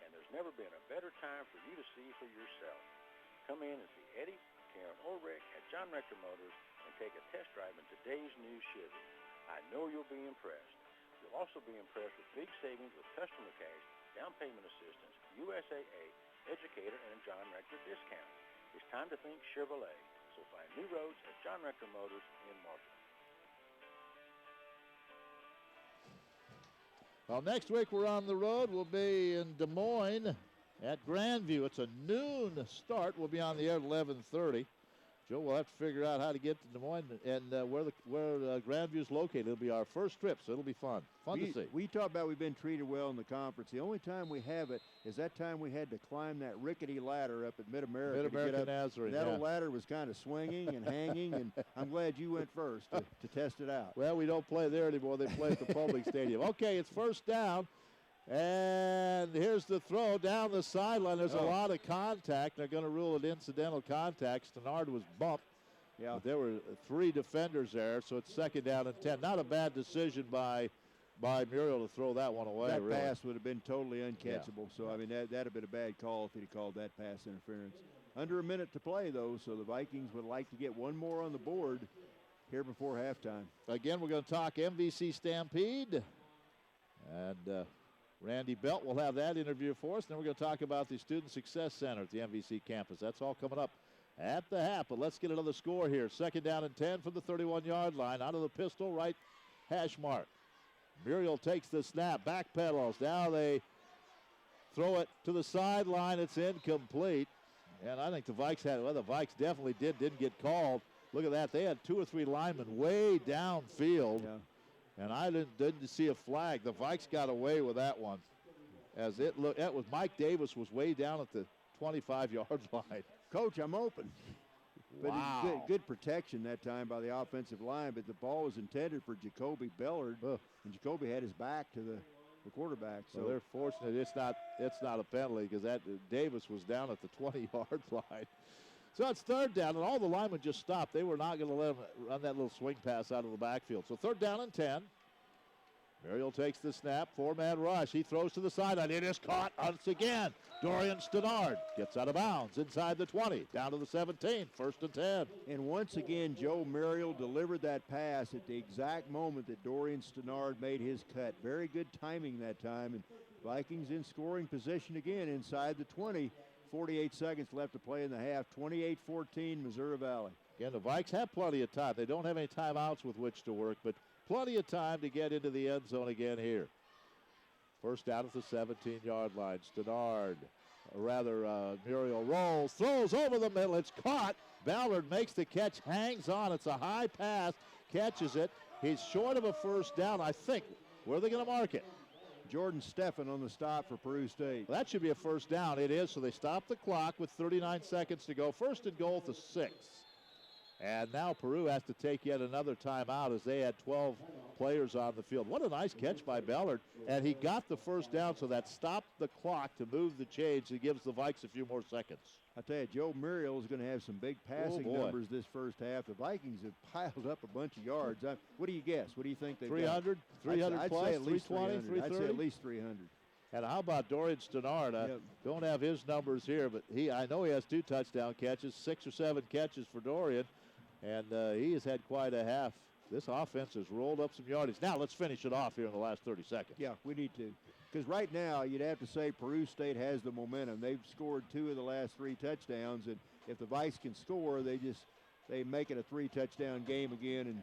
and there's never been a better time for you to see for yourself. Come in and see Eddie, Karen, or Rick at John Rector Motors and take a test drive in today's new Chevy. I know you'll be impressed. You'll also be impressed with big savings with customer cash, down payment assistance, USAA, educator, and John Rector discount. It's time to think Chevrolet, so find new roads at John Rector Motors in Marshall. Well, next week we're on the road. We'll be in Des Moines at Grandview. It's a noon start. We'll be on the air at 11:30. Joe, we'll have to figure out how to get to Des Moines and where Grandview is located. It'll be our first trip, so it'll be fun. Fun to see. We talk about we've been treated well in the conference. The only time we have it is that time we had to climb that rickety ladder up at Mid-America. Mid-America Nazarene. That old ladder was kind of swinging and hanging, and I'm glad you went first to test it out. Well, we don't play there anymore. They play at the public stadium. Okay, it's first down. And here's the throw down the sideline. There's a lot of contact. They're going to rule it incidental contact. Stenard was bumped. Yeah. But there were 3 defenders there, so it's second down and 10. Not a bad decision by Muriel to throw that one away. That really. pass would have been totally uncatchable. So, I mean, that'd have been a bad call if he'd called that pass interference. Under a minute to play, though, so the Vikings would like to get one more on the board here before halftime. Again, we're going to talk MVC Stampede. And Randy Belt will have that interview for us. Then we're going to talk about the Student Success Center at the MVC campus. That's all coming up at the half. But let's get another score here. Second down and 10 from the 31-yard line. Out of the pistol, right hash mark. Muriel takes the snap, backpedals. Now they throw it to the sideline. It's incomplete. And I think the Vikes the Vikes definitely didn't get called. Look at that. They had 2 or 3 linemen way downfield. Yeah. And I didn't see a flag. The Vikes got away with that one. As it looked, that was Mike Davis was way down at the 25-yard line. Coach, I'm open. But wow. Good protection that time by the offensive line, but the ball was intended for Jacoby Bellard, and Jacoby had his back to the quarterback. So well, they're fortunate it's not a penalty because that Davis was down at the 20-yard line. So it's third down, and all the linemen just stopped. They were not going to let him run that little swing pass out of the backfield. So third down and 10. Muriel takes the snap, 4-man rush. He throws to the sideline. It is caught once again. Dorian Stenard gets out of bounds inside the 20, down to the 17, first and 10. And once again, Joe Muriel delivered that pass at the exact moment that Dorian Stenard made his cut. Very good timing that time, and Vikings in scoring position again inside the 20. 48 seconds left to play in the half. 28-14, Missouri Valley. Again, the Vikes have plenty of time. They don't have any timeouts with which to work, but plenty of time to get into the end zone again here. First down at the 17-yard line. Muriel rolls, throws over the middle. It's caught. Ballard makes the catch, hangs on. It's a high pass, catches it. He's short of a first down, I think. Where are they going to mark it? Jordan Steffen on the stop for Peru State. Well, that should be a first down. It is, so they stop the clock with 39 seconds to go. First and goal to 6. And now Peru has to take yet another timeout as they had 12 players on the field. What a nice catch by Ballard. And he got the first down, so that stopped the clock to move the change. It gives the Vikes a few more seconds. I tell you, Joe Muriel is going to have some big passing numbers this first half. The Vikings have piled up a bunch of yards. What do you guess? What do you think they've 300? 300 I'd plus? say at least 320? 330? I'd say at least 300. And how about Dorian Stenard? I don't have his numbers here, but I know he has 2 touchdown catches, 6 or 7 catches for Dorian, and he has had quite a half. This offense has rolled up some yardage. Now let's finish it off here in the last 30 seconds. Yeah, we need to. Because right now, you'd have to say Peru State has the momentum. They've scored 2 of the last 3 touchdowns, and if the Vikes can score, they make it a 3-touchdown game again. And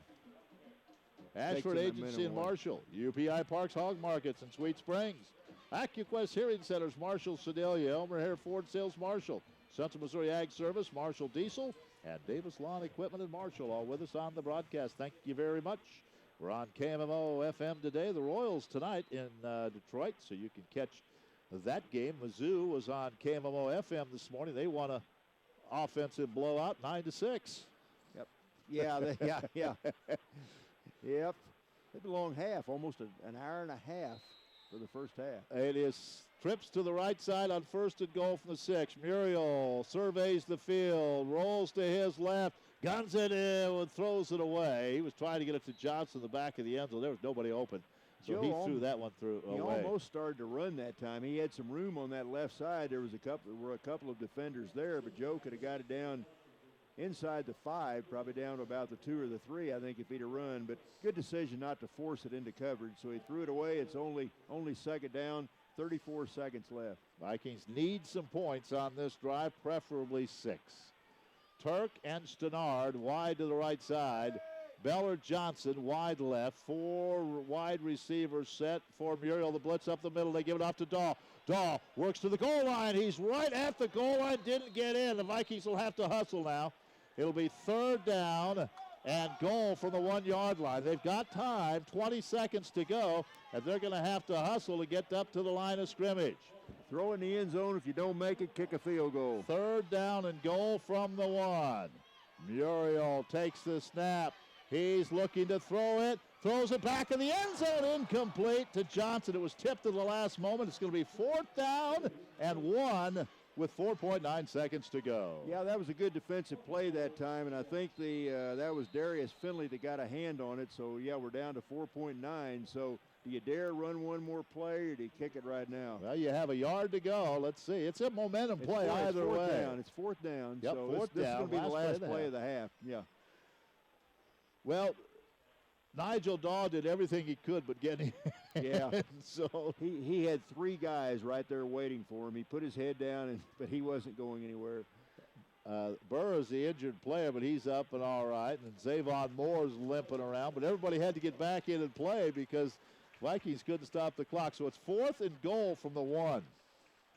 Ashford Agency in Marshall, UPI Parks Hog Markets in Sweet Springs, AccuQuest Hearing Centers, Marshall, Sedalia, Elmer Hare Ford Sales, Marshall, Central Missouri Ag Service, Marshall Diesel, and Davis Lawn Equipment in Marshall, all with us on the broadcast. Thank you very much. We're on KMMO FM today. The Royals tonight in Detroit, so you can catch that game. Mizzou was on KMMO FM this morning. They won a offensive blowout, 9-6. Yep. Yeah, yeah. Yep. It's a long half, almost an hour and a half for the first half. It is trips to the right side on 1st and goal from the 6. Muriel surveys the field, rolls to his left, guns it in, and throws it away. He was trying to get it to Johnson in the back of the end zone. There was nobody open. So Joe he threw that one away. He almost started to run that time. He had some room on that left side. There were a couple of defenders there, but Joe could have got it down inside the 5, probably down to about the 2 or the 3, I think, if he'd have run. But good decision not to force it into coverage. So he threw it away. It's only second down, 34 seconds left. Vikings need some points on this drive, preferably 6. Turk and Stenard wide to the right side. Beller Johnson wide left. 4 wide receivers set for Muriel. The blitz up the middle. They give it off to Dahl. Dahl works to the goal line. He's right at the goal line. Didn't get in. The Vikings will have to hustle now. It'll be 3rd down and goal from the 1-yard line. They've got time, 20 seconds to go, and they're going to have to hustle to get up to the line of scrimmage. Throw in the end zone. If you don't make it, kick a field goal. 3rd down and goal from the 1. Muriel takes the snap. He's looking to throw it. Throws it back in the end zone. Incomplete to Johnson. It was tipped at the last moment. It's going to be 4th down and 1 with 4.9 seconds to go. Yeah, that was a good defensive play that time, and I think that was Darius Finley that got a hand on it. So, yeah, we're down to 4.9. So, do you dare run one more play, or do you kick it right now? Well, you have a yard to go. Let's see. It's a momentum play either way. It's 4th down. Yep, so 4th this is down. going to be the last play of the half. Yeah. Well, Nigel Daw did everything he could but get in. Yeah. So he had 3 guys right there waiting for him. He put his head down, but he wasn't going anywhere. Burr is the injured player, but he's up and all right. And Zavon Moore's limping around. But everybody had to get back in and play because Vikings couldn't stop the clock. So it's 4th and goal from the 1.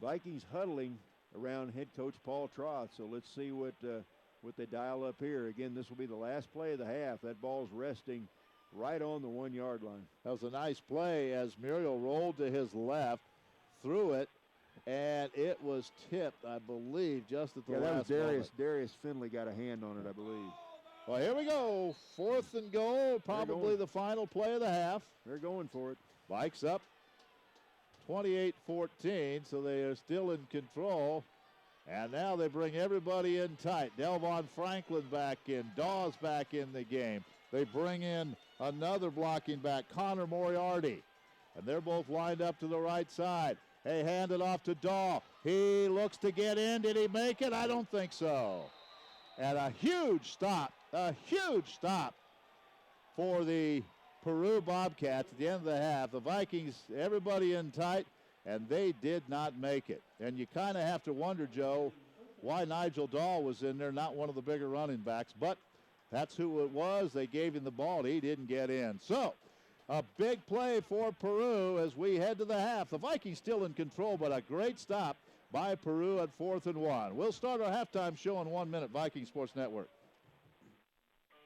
Vikings huddling around head coach Paul Troth. So let's see what they dial up here. Again, this will be the last play of the half. That ball's resting right on the 1-yard line. That was a nice play as Muriel rolled to his left, threw it, and it was tipped, I believe, just at the last moment. Darius Finley got a hand on it, I believe. Well, here we go. 4th and goal, probably the final play of the half. They're going for it. Vikes up 28-14, so they are still in control. And now they bring everybody in tight. Delvon Franklin back in. Dawes back in the game. They bring in another blocking back, Connor Moriarty. And they're both lined up to the right side. They hand it off to Dahl. He looks to get in. Did he make it? I don't think so. And a huge stop for the Peru Bobcats at the end of the half. The Vikings, everybody in tight, and they did not make it. And you kind of have to wonder, Joe, why Nigel Dahl was in there, not one of the bigger running backs. But that's who it was. They gave him the ball, and he didn't get in. So a big play for Peru as we head to the half. The Vikings still in control, but a great stop by Peru at 4th and 1. We'll start our halftime show in 1 minute. Viking Sports Network.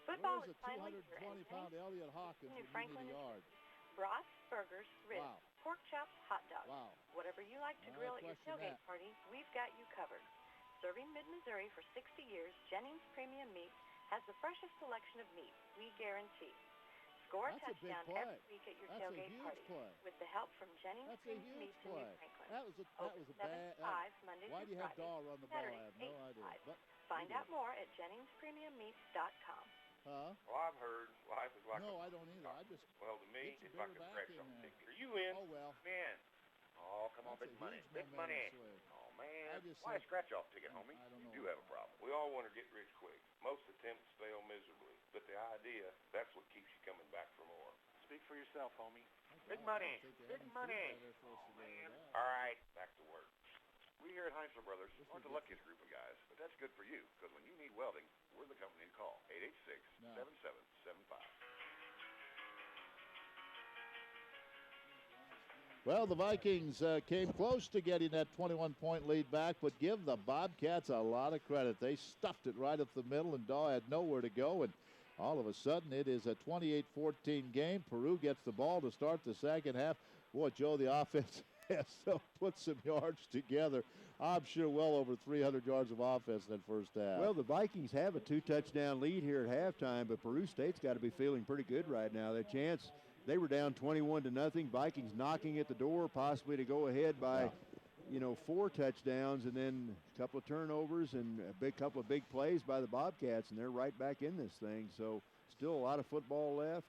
Football is There's a finally here. 220-pound Elliot Hawkins New with Franklin the yard. Broth, burgers, ribs, Wow. pork chops, hot dogs. Wow. Whatever you like to I grill at your question tailgate that. party, we've got you covered. Serving mid-Missouri for 60 years, Jennings Premium Meat has the freshest selection of meat, we guarantee. Score That's a a big touchdown play. every week at your That's a tailgate huge party play. with the help from Jennings That's a Premium huge Meats in play. New Franklin. That was a Open 7 bad. to 5 Monday Why do through you have Friday. Dahl run the ball? I Saturday, have no 8 to idea. 5. But Find out more at JenningsPremiumMeats.com. Huh? Well, I've heard life is like No, I don't either. I just well, to me, get it's your like better a back crack in on there. ticket. Are you in? Oh, well. Man. Oh, come on, That's big a money. huge Big momentum money. swing. Oh, man. I just Why a said- scratch-off ticket, homie? I don't You know. do have a problem. We all want to get rich quick. Most attempts fail miserably. But the idea, that's what keeps you coming back for more. Speak for yourself, homie. Big money. Big money. Oh, man. All right, back to work. We here at Heinzler Brothers aren't the luckiest group of guys, but that's good for you, because when you need welding, we're the company to call. 886-7775. Well, the Vikings came close to getting that 21-point lead back, but give the Bobcats a lot of credit. They stuffed it right up the middle, and Daw had nowhere to go, and all of a sudden it is a 28-14 game. Peru gets the ball to start the second half. Boy, Joe, the offense has put some yards together. I'm sure well over 300 yards of offense in that first half. Well, the Vikings have a 2-touchdown lead here at halftime, but Peru State's got to be feeling pretty good right now. That chance, they were down 21-0. Vikings knocking at the door, possibly to go ahead by, 4 touchdowns, and then a couple of turnovers and a couple of big plays by the Bobcats, and they're right back in this thing. So still a lot of football left,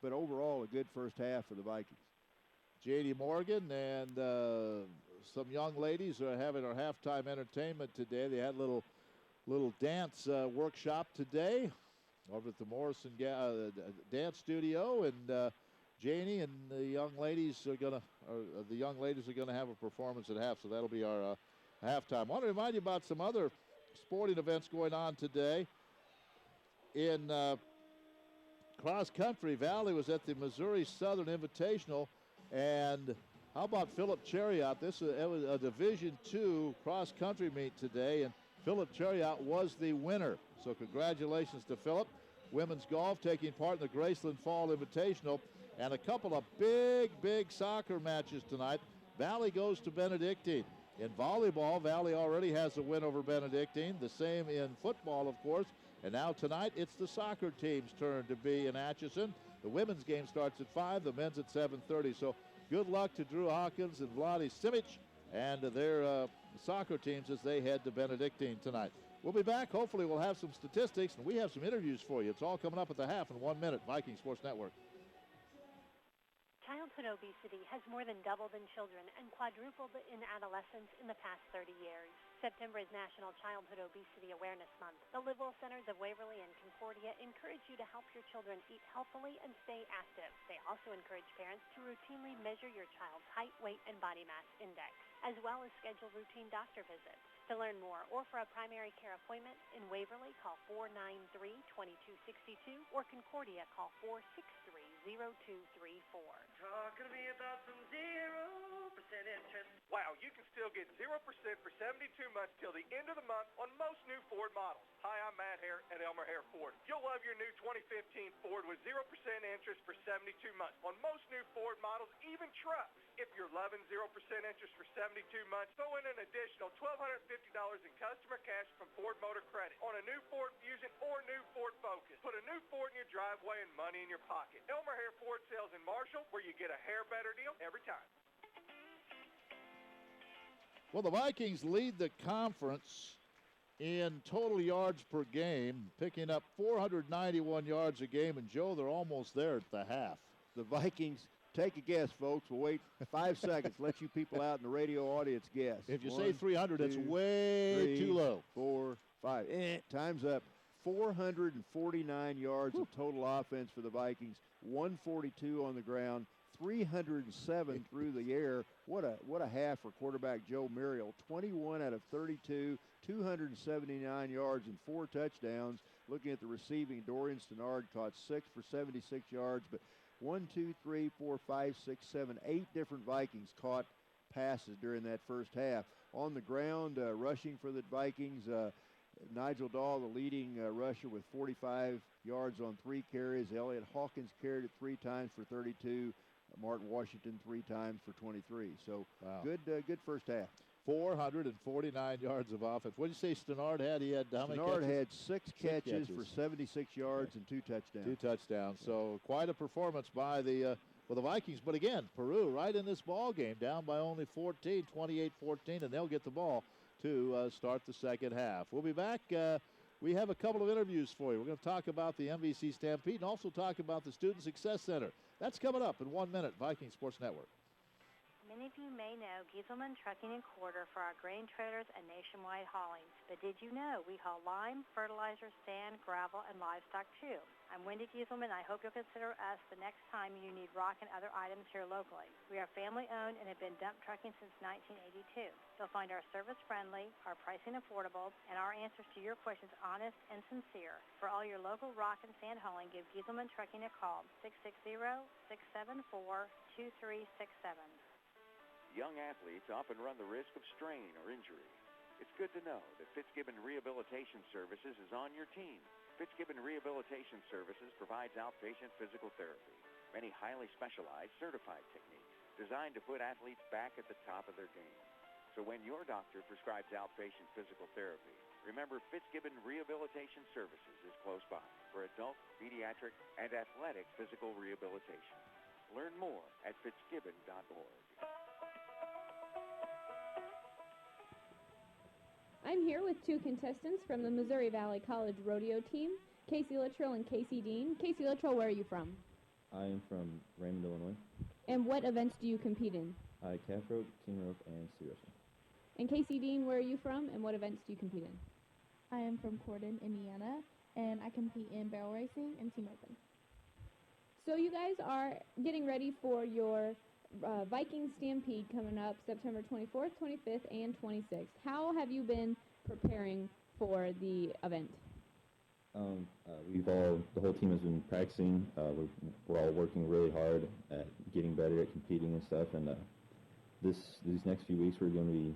but overall a good first half for the Vikings. J.D. Morgan and some young ladies are having our halftime entertainment today. They had a little dance workshop today over at the Morrison Dance Studio, and Janie and the young ladies are gonna have a performance at half, so that'll be our halftime. I want to remind you about some other sporting events going on today. In cross country, Valley was at the Missouri Southern Invitational, and how about Philip Chariot? It was a Division II cross country meet today, and Philip Chariot was the winner. So congratulations to Philip. Women's golf taking part in the Graceland Fall Invitational, and a couple of big soccer matches tonight. Valley goes to Benedictine. In volleyball, Valley already has a win over Benedictine. The same in football, of course. And now tonight, it's the soccer team's turn to be in Atchison. The women's game starts at 5, the men's at 7:30. So good luck to Drew Hawkins and Vladi Simic and their soccer teams as they head to Benedictine tonight. We'll be back. Hopefully we'll have some statistics, and we have some interviews for you. It's all coming up at the half in 1 minute. Viking Sports Network. Childhood obesity has more than doubled in children and quadrupled in adolescents in the past 30 years. September is National Childhood Obesity Awareness Month. The Live-Well Centers of Waverly and Concordia encourage you to help your children eat healthily and stay active. They also encourage parents to routinely measure your child's height, weight, and body mass index, as well as schedule routine doctor visits. To learn more or for a primary care appointment in Waverly, call 493-2262 or Concordia, call 463-0234. Talking to me about some 0% interest. Wow, you can still get 0% for 72 months till the end of the month on most new Ford models. Hi, I'm Matt Hare at Elmer Hare Ford. You'll love your new 2015 Ford with 0% interest for 72 months on most new Ford models, even trucks. If you're loving 0% interest for 72 months, throw in an additional $1,250 in customer cash from Ford Motor Credit on a new Ford Fusion or new Ford Focus. Put a new Ford in your driveway and money in your pocket. Elmer Hare Ford sales in Marshall, where you get a hair better deal every time. Well, the Vikings lead the conference in total yards per game, picking up 491 yards a game. And, Joe, they're almost there at the half. The Vikings, take a guess, folks. We'll wait 5 seconds. Let you people out in the radio audience guess. If you say 300, it's way too low. 4, 5. Time's up. 449 yards of total offense for the Vikings, 142 on the ground, 307 through the air. What a half for quarterback Joe Muriel. 21 out of 32, 279 yards and 4 touchdowns. Looking at the receiving, Dorian Stennard caught 6 for 76 yards, but 1, 2, 3, 4, 5, 6, 7, 8 different Vikings caught passes during that first half. On the ground, rushing for the Vikings, Nigel Dahl, the leading rusher, with 45 yards on 3 carries. Elliott Hawkins carried it 3 times for 32. Martin Washington 3 times for 23. So good first half. 449 yards of offense. What did you say Stennard had? He had how many catches? Stennard had 6 catches for 76 yards and 2 touchdowns. 2 touchdowns. So quite a performance by the Vikings. But again, Peru right in this ball game, down by only 14, 28-14, and they'll get the ball to start the second half. We'll be back. We have a couple of interviews for you. We're going to talk about the MVC Stampede and also talk about the Student Success Center. That's coming up in 1 minute. Viking Sports Network. Many of you may know Gieselman Trucking and Quarter for our grain trailers and nationwide haulings. But did you know we haul lime, fertilizer, sand, gravel, and livestock too? I'm Wendy Gieselman. I hope you'll consider us the next time you need rock and other items here locally. We are family-owned and have been dump trucking since 1982. You'll find our service friendly, our pricing affordable, and our answers to your questions honest and sincere. For all your local rock and sand hauling, give Gieselman Trucking a call, 660-674-2367. Young athletes often run the risk of strain or injury. It's good to know that Fitzgibbon Rehabilitation Services is on your team. Fitzgibbon Rehabilitation Services provides outpatient physical therapy, many highly specialized certified techniques, designed to put athletes back at the top of their game. So when your doctor prescribes outpatient physical therapy, remember Fitzgibbon Rehabilitation Services is close by for adult, pediatric, and athletic physical rehabilitation. Learn more at fitzgibbon.org. I'm here with two contestants from the Missouri Valley College Rodeo team, Casey Littrell and Casey Dean. Casey Littrell, where are you from? I am from Raymond, Illinois. And what events do you compete in? Calf rope, king rope, and sea wrestling. And Casey Dean, where are you from, and what events do you compete in? I am from Corden, Indiana, and I compete in barrel racing and team open. So you guys are getting ready for your Viking Stampede coming up September 24th, 25th, and 26th. How have you been preparing for the event? The whole team has been practicing. We're all working really hard at getting better at competing and stuff. And these next few weeks, we're going to be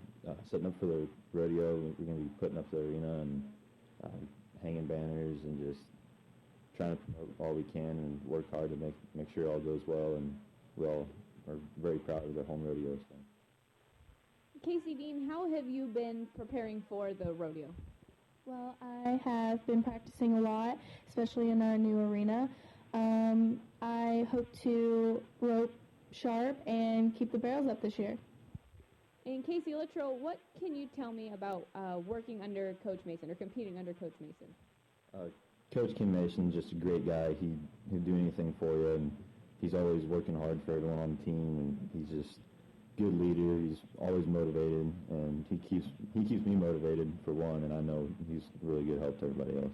setting up for the rodeo. We're going to be putting up the arena and hanging banners and just trying to promote all we can and work hard to make sure it all goes well. And we all are very proud of the home rodeo. So. Casey Dean, how have you been preparing for the rodeo? Well, I have been practicing a lot, especially in our new arena. I hope to rope sharp and keep the barrels up this year. And Casey Littrell, what can you tell me about working under Coach Mason or competing under Coach Mason? Coach Kim Mason's just a great guy. He'd do anything for you, and he's always working hard for everyone on the team, and he's just good leader. He's always motivated, and he keeps me motivated for one, and I know he's really good help to everybody else.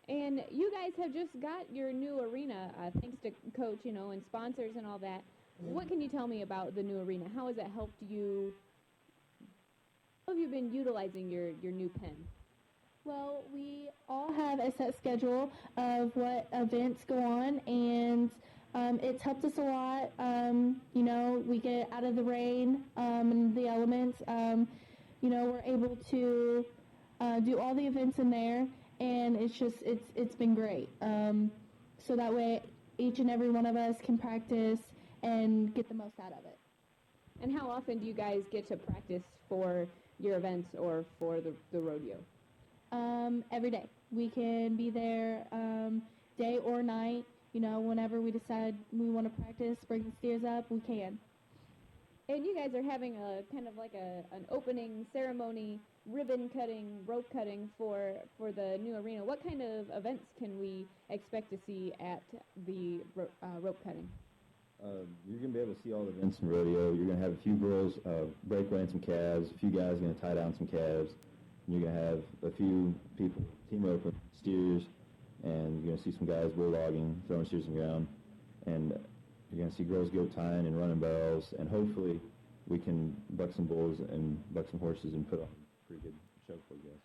And you guys have just got your new arena, thanks to Coach, and sponsors and all that. What can you tell me about the new arena? How has it helped you? How have you been utilizing your new pen? Well, we all have a set schedule of what events go on, and it's helped us a lot. We get out of the rain and the elements. We're able to do all the events in there, and it's been great. So that way, each and every one of us can practice and get the most out of it. And how often do you guys get to practice for your events or for the rodeo? Every day. We can be there day or night. Whenever we decide we want to practice, bring the steers up, we can. And you guys are having a kind of like an opening ceremony, ribbon cutting, rope cutting for the new arena. What kind of events can we expect to see at the rope cutting? You're going to be able to see all the events in rodeo. You're going to have a few girls break weighing some calves, a few guys are going to tie down some calves. You're going to have a few people team rope steers, and you're going to see some guys bulldogging, throwing steers in the ground, and you're going to see girls go tying and running barrels, and hopefully we can buck some bulls and buck some horses and put on a pretty good show for you guys.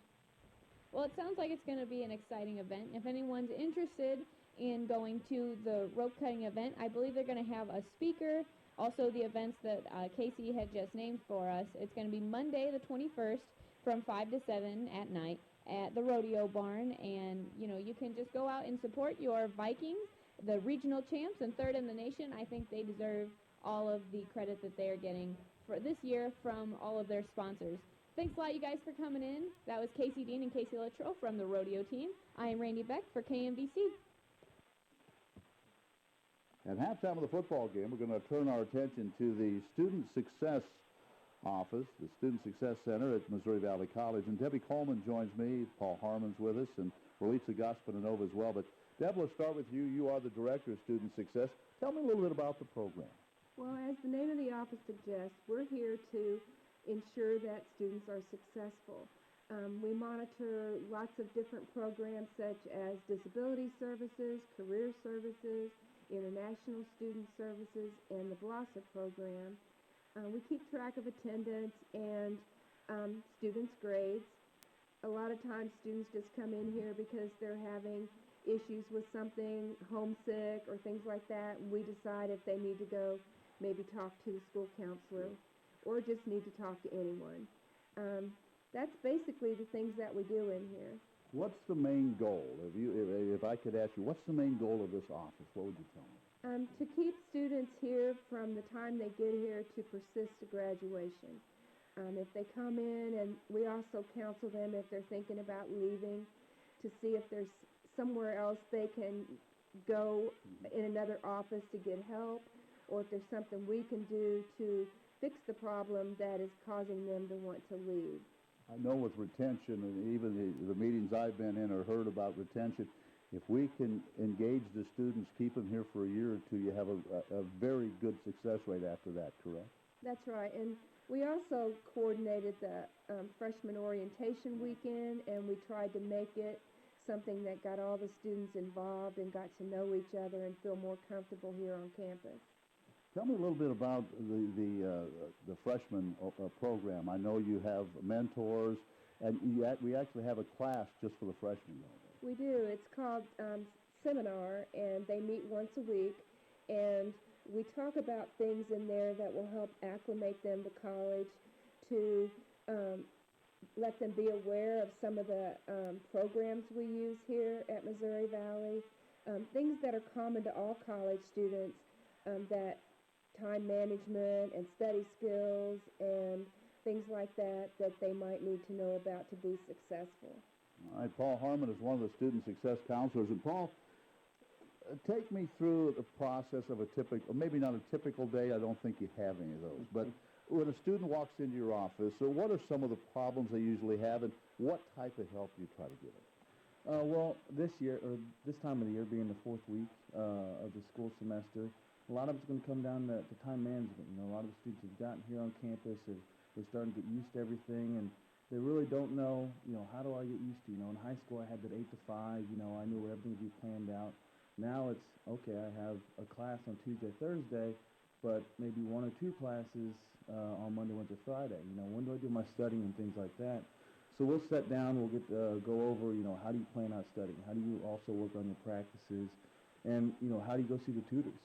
Well, it sounds like it's going to be an exciting event. If anyone's interested in going to the rope cutting event, I believe they're going to have a speaker. Also, the events that Casey had just named for us, it's going to be Monday the 21st from 5 to 7 at night at the rodeo barn, and you can just go out and support your Vikings, the regional champs and third in the nation. I think they deserve all of the credit that they are getting for this year from all of their sponsors. Thanks a lot, you guys, for coming in. That was Casey Dean and Casey Littrell from the rodeo team. I am Randy Beck for KMBC. At halftime of the football game, we're going to turn our attention to the Student Success Office, the Student Success Center at Missouri Valley College. And Debbie Coleman joins me. Paul Harmon's with us, and Ralitza Gaspanova as well. But Deb, let's start with you. You are the Director of Student Success. Tell me a little bit about the program. Well, as the name of the office suggests, we're here to ensure that students are successful. We monitor lots of different programs such as disability services, career services, international student services, and the BLOSSA program. We keep track of attendance and students' grades. A lot of times students just come in here because they're having issues with something, homesick or things like that, and we decide if they need to go maybe talk to the school counselor or just need to talk to anyone. That's basically the things that we do in here. What's the main goal? If I could ask you, what's the main goal of this office? What would you tell me? To keep students here from the time they get here to persist to graduation. If they come in, and we also counsel them if they're thinking about leaving to see if there's somewhere else they can go in another office to get help, or if there's something we can do to fix the problem that is causing them to want to leave. I know with retention, and even the meetings I've been in or heard about retention, if we can engage the students, keep them here for a year or two, you have a very good success rate after that, correct? That's right. And we also coordinated the freshman orientation weekend, and we tried to make it something that got all the students involved and got to know each other and feel more comfortable here on campus. Tell me a little bit about the freshman program. I know you have mentors, and we actually have a class just for the freshmen. We do. It's called Seminar, and they meet once a week, and we talk about things in there that will help acclimate them to college, to let them be aware of some of the programs we use here at Missouri Valley, things that are common to all college students, that time management and study skills and things like that they might need to know about to be successful. All right, Paul Harmon is one of the student success counselors. And Paul, take me through the process of a typical, maybe not a typical day, I don't think you have any of those, but when a student walks into your office, so what are some of the problems they usually have, and what type of help do you try to give them? Well, this year, or this time of the year, being the fourth week of the school semester, a lot of it's going to come down to time management. You know, a lot of the students have gotten here on campus, they're starting to get used to everything, and they really don't know, how do I get used to, in high school I had that 8 to 5, I knew where everything would be planned out. Now it's, okay, I have a class on Tuesday, Thursday, but maybe 1 or 2 classes on Monday, Wednesday, Friday. When do I do my studying and things like that? So we'll sit down, we'll go over, how do you plan out studying? How do you also work on your practices? And, how do you go see the tutors?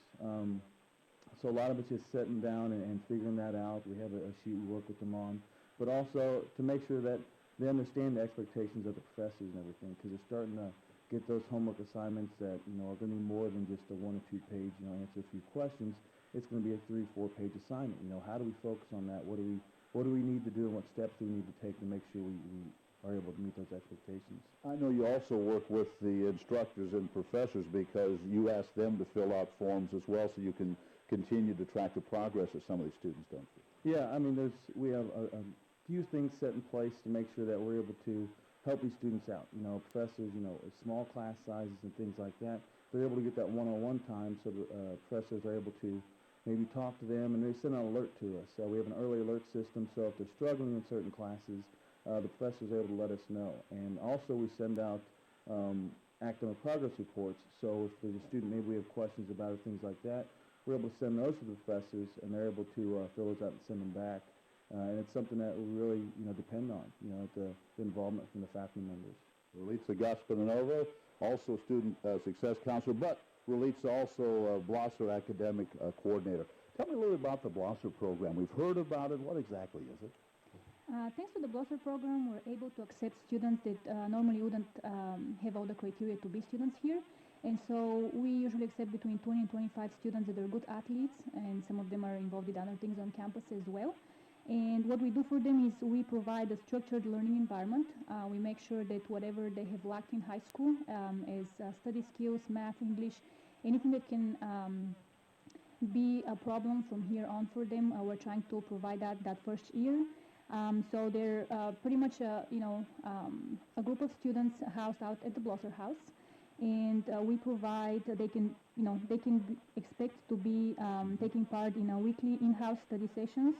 So a lot of it's just sitting down and figuring that out. We have a sheet we work with them on. But also to make sure that they understand the expectations of the professors and everything, because they're starting to get those homework assignments that, are going to be more than just a 1 or 2 page, answer a few questions. It's going to be a 3 or 4 page assignment. How do we focus on that? What do we need to do, and what steps do we need to take to make sure we are able to meet those expectations? I know you also work with the instructors and professors because you ask them to fill out forms as well, so you can continue to track the progress of some of these students, don't you? Yeah, I mean, we have a few things set in place to make sure that we're able to help these students out. Professors, small class sizes and things like that. They're able to get that one-on-one time, so the professors are able to maybe talk to them, and they send an alert to us. We have an early alert system, so if they're struggling in certain classes, the professors are able to let us know. And also we send out academic progress reports, so if there's a student, maybe we have questions about it, things like that, we're able to send those to the professors, and they're able to fill those out and send them back. And it's something that we really, depend on, the involvement from the faculty members. Relitza Gaspanova, also student success counselor, but Relitza also Blosser academic coordinator. Tell me a little about the Blosser program. We've heard about it. What exactly is it? Thanks to the Blosser program, we're able to accept students that normally wouldn't have all the criteria to be students here. And so we usually accept between 20 and 25 students that are good athletes, and some of them are involved in other things on campus as well. And what we do for them is we provide a structured learning environment. We make sure that whatever they have lacked in high school as study skills, math, English, anything that can be a problem from here on for them, we're trying to provide that first year. So they're pretty much a group of students housed out at the Blosser House. And we provide, they can expect to be taking part in weekly in-house study sessions,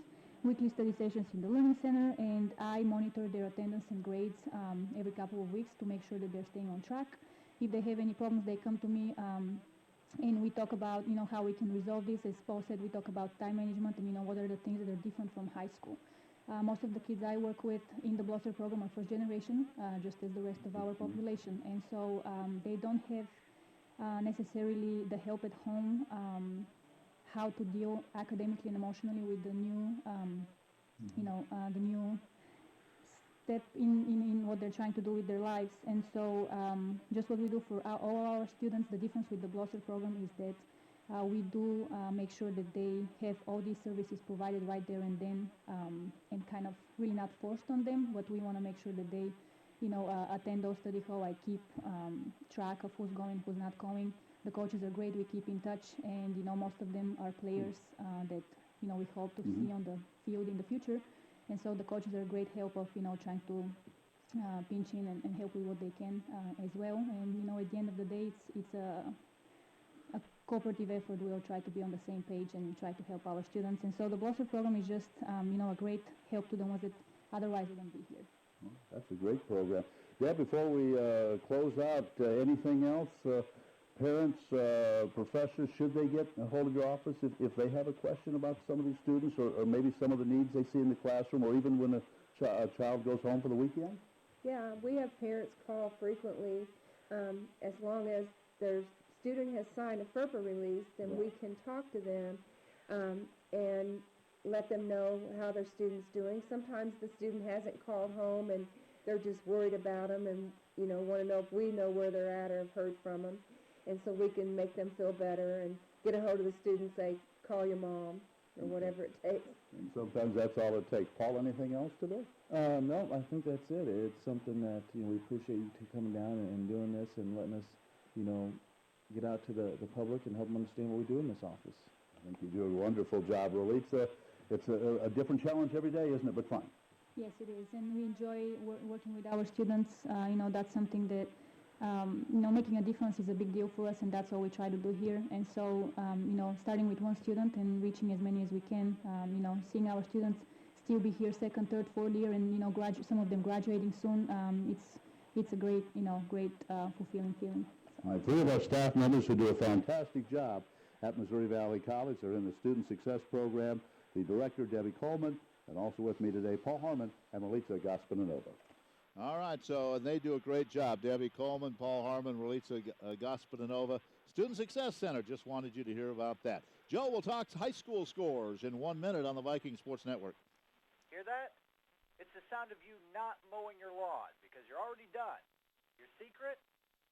weekly study sessions in the Learning Center, and I monitor their attendance and grades every couple of weeks to make sure that they're staying on track. If they have any problems, they come to me, and we talk about, how we can resolve this. As Paul said, we talk about time management and, what are the things that are different from high school. Most of the kids I work with in the Blosser program are first generation, just as the rest of our population. And so they don't have necessarily the help at home, how to deal academically and emotionally with the new, the new step in what they're trying to do with their lives. And so just what we do for all our students, the difference with the Blosser program is that We do make sure that they have all these services provided right there and then, and kind of really not forced on them, but we want to make sure that they, attend those study hall. I keep track of who's going, who's not going. The coaches are great. We keep in touch, and most of them are players that we hope to see on the field in the future. And so the coaches are a great help of trying to pinch in and help with what they can as well. And at the end of the day, it's a cooperative effort. We all try to be on the same page and try to help our students. And so the BLOSSER program is just a great help to the ones that otherwise wouldn't be here. That's a great program. Deb, before we close out, anything else? Parents, professors, should they get a hold of your office if they have a question about some of these students or maybe some of the needs they see in the classroom, or even when a child goes home for the weekend? Yeah, we have parents call frequently. As long as their student has signed a FERPA release, then we can talk to them and let them know how their student's doing. Sometimes the student hasn't called home and they're just worried about them and want to know if we know where they're at or have heard from them. And so we can make them feel better and get a hold of the student, say, call your mom, or whatever it takes. And sometimes that's all it takes. Paul, anything else today? No, I think that's it. It's something that we appreciate you coming down and doing this and letting us, get out to the public and help them understand what we do in this office. I think you do a wonderful job, really. It's a different challenge every day, isn't it? But fun. Yes, it is, and we enjoy working with our students. That's something that making a difference is a big deal for us, and that's what we try to do here. And so, starting with one student and reaching as many as we can, seeing our students still be here second, third, fourth year, and some of them graduating soon. It's a great, fulfilling feeling. All right, three of our staff members who do a fantastic job at Missouri Valley College. They're in the Student Success Program. The director, Debbie Coleman, and also with me today, Paul Harmon and Melissa Gaspananova. All right, so they do a great job. Debbie Coleman, Paul Harmon, Relitza Gaspananova, Student Success Center. Just wanted you to hear about that. Joe, we'll talk high school scores in 1 minute on the Viking Sports Network. Hear that? It's the sound of you not mowing your lawn because you're already done. Your secret?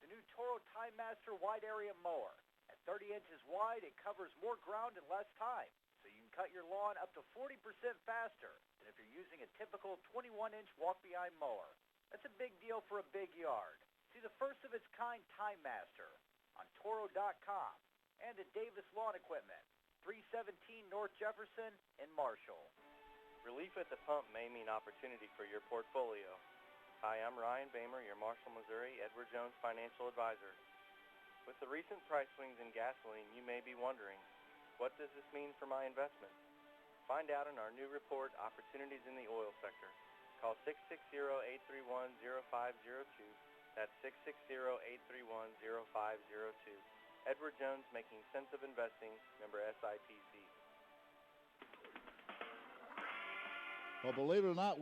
The new Toro Time Master wide area mower. At 30 inches wide, it covers more ground in less time, so you can cut your lawn up to 40% faster than if you're using a typical 21-inch walk-behind mower. That's a big deal for a big yard. See the first-of-its-kind Time Master on Toro.com and at Davis Lawn Equipment, 317 North Jefferson in Marshall. Relief at the pump may mean opportunity for your portfolio. Hi, I'm Ryan Bamer, your Marshall, Missouri, Edward Jones financial advisor. With the recent price swings in gasoline, you may be wondering, what does this mean for my investments? Find out in our new report, Opportunities in the Oil Sector. Call 660-831-0502. That's 660-831-0502. Edward Jones, making sense of investing, member SIPC. Well, believe it or not,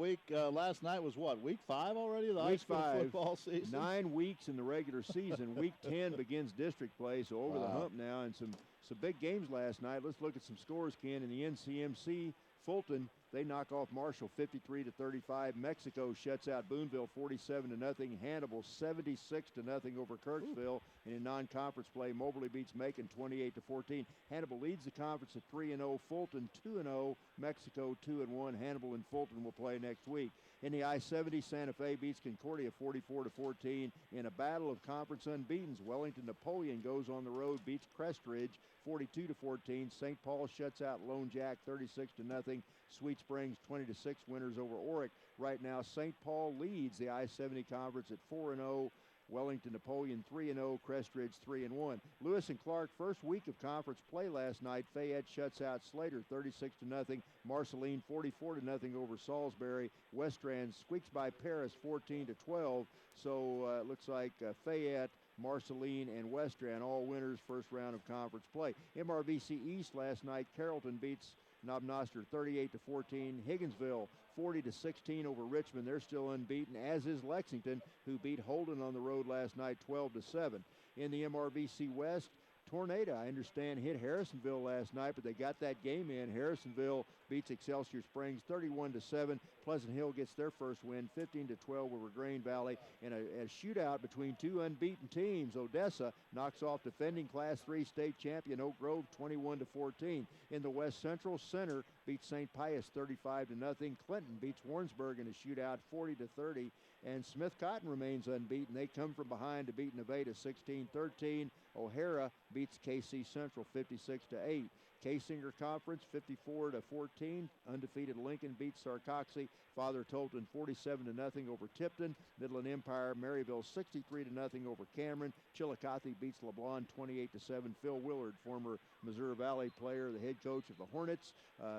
last night was what, week 5 already of the high school football season? 9 weeks in the regular season. Week 10 begins district play, so over the hump now, and some big games last night. Let's look at some scores, Ken. In the NCMC, Fulton, they knock off Marshall 53-35. Mexico shuts out Boonville 47-0. Hannibal 76-0 over Kirksville. And in non-conference play, Moberly beats Macon 28-14. Hannibal leads the conference at 3-0. Fulton 2-0. Mexico 2-1. Hannibal and Fulton will play next week. In the I-70, Santa Fe beats Concordia 44-14 in a battle of conference unbeatens. Wellington Napoleon goes on the road, beats Crestridge 42-14. St. Paul shuts out Lone Jack 36-0. Sweet Springs 20-6 winners over Oric. Right now, St. Paul leads the I-70 conference at 4-0. Wellington Napoleon 3-0, Crestridge 3-1. Lewis and Clark, first week of conference play last night. Fayette shuts out Slater 36-0. Marceline 44-0 over Salisbury. Westrand squeaks by Paris 14-12. So it looks like Fayette, Marceline, and Westrand all winners first round of conference play. MRVC East last night, Carrollton beats Knob-Noster 38-14. Higginsville 40-16 over Richmond. They're still unbeaten, as is Lexington, who beat Holden on the road last night 12-7. In the MRVC West, tornado, I understand, hit Harrisonville last night, but they got that game in. Harrisonville beats Excelsior Springs 31-7. Pleasant Hill gets their first win, 15-12 over Grain Valley, in a shootout between two unbeaten teams. Odessa knocks off defending Class 3 state champion Oak Grove 21-14. In the West Central, Center beats St. Pius 35-0. Clinton beats Warrensburg in a shootout 40-30. And Smith Cotton remains unbeaten. They come from behind to beat Nevada 16-13. O'Hara beats KC Central 56-8. Casinger Conference 54-14. Undefeated Lincoln beats Sarcoxy. Father Tolton 47-0 over Tipton. Midland Empire Maryville 63-0 over Cameron. Chillicothe beats LeBlanc 28-7. Phil Willard, former Missouri Valley player, the head coach of the Hornets.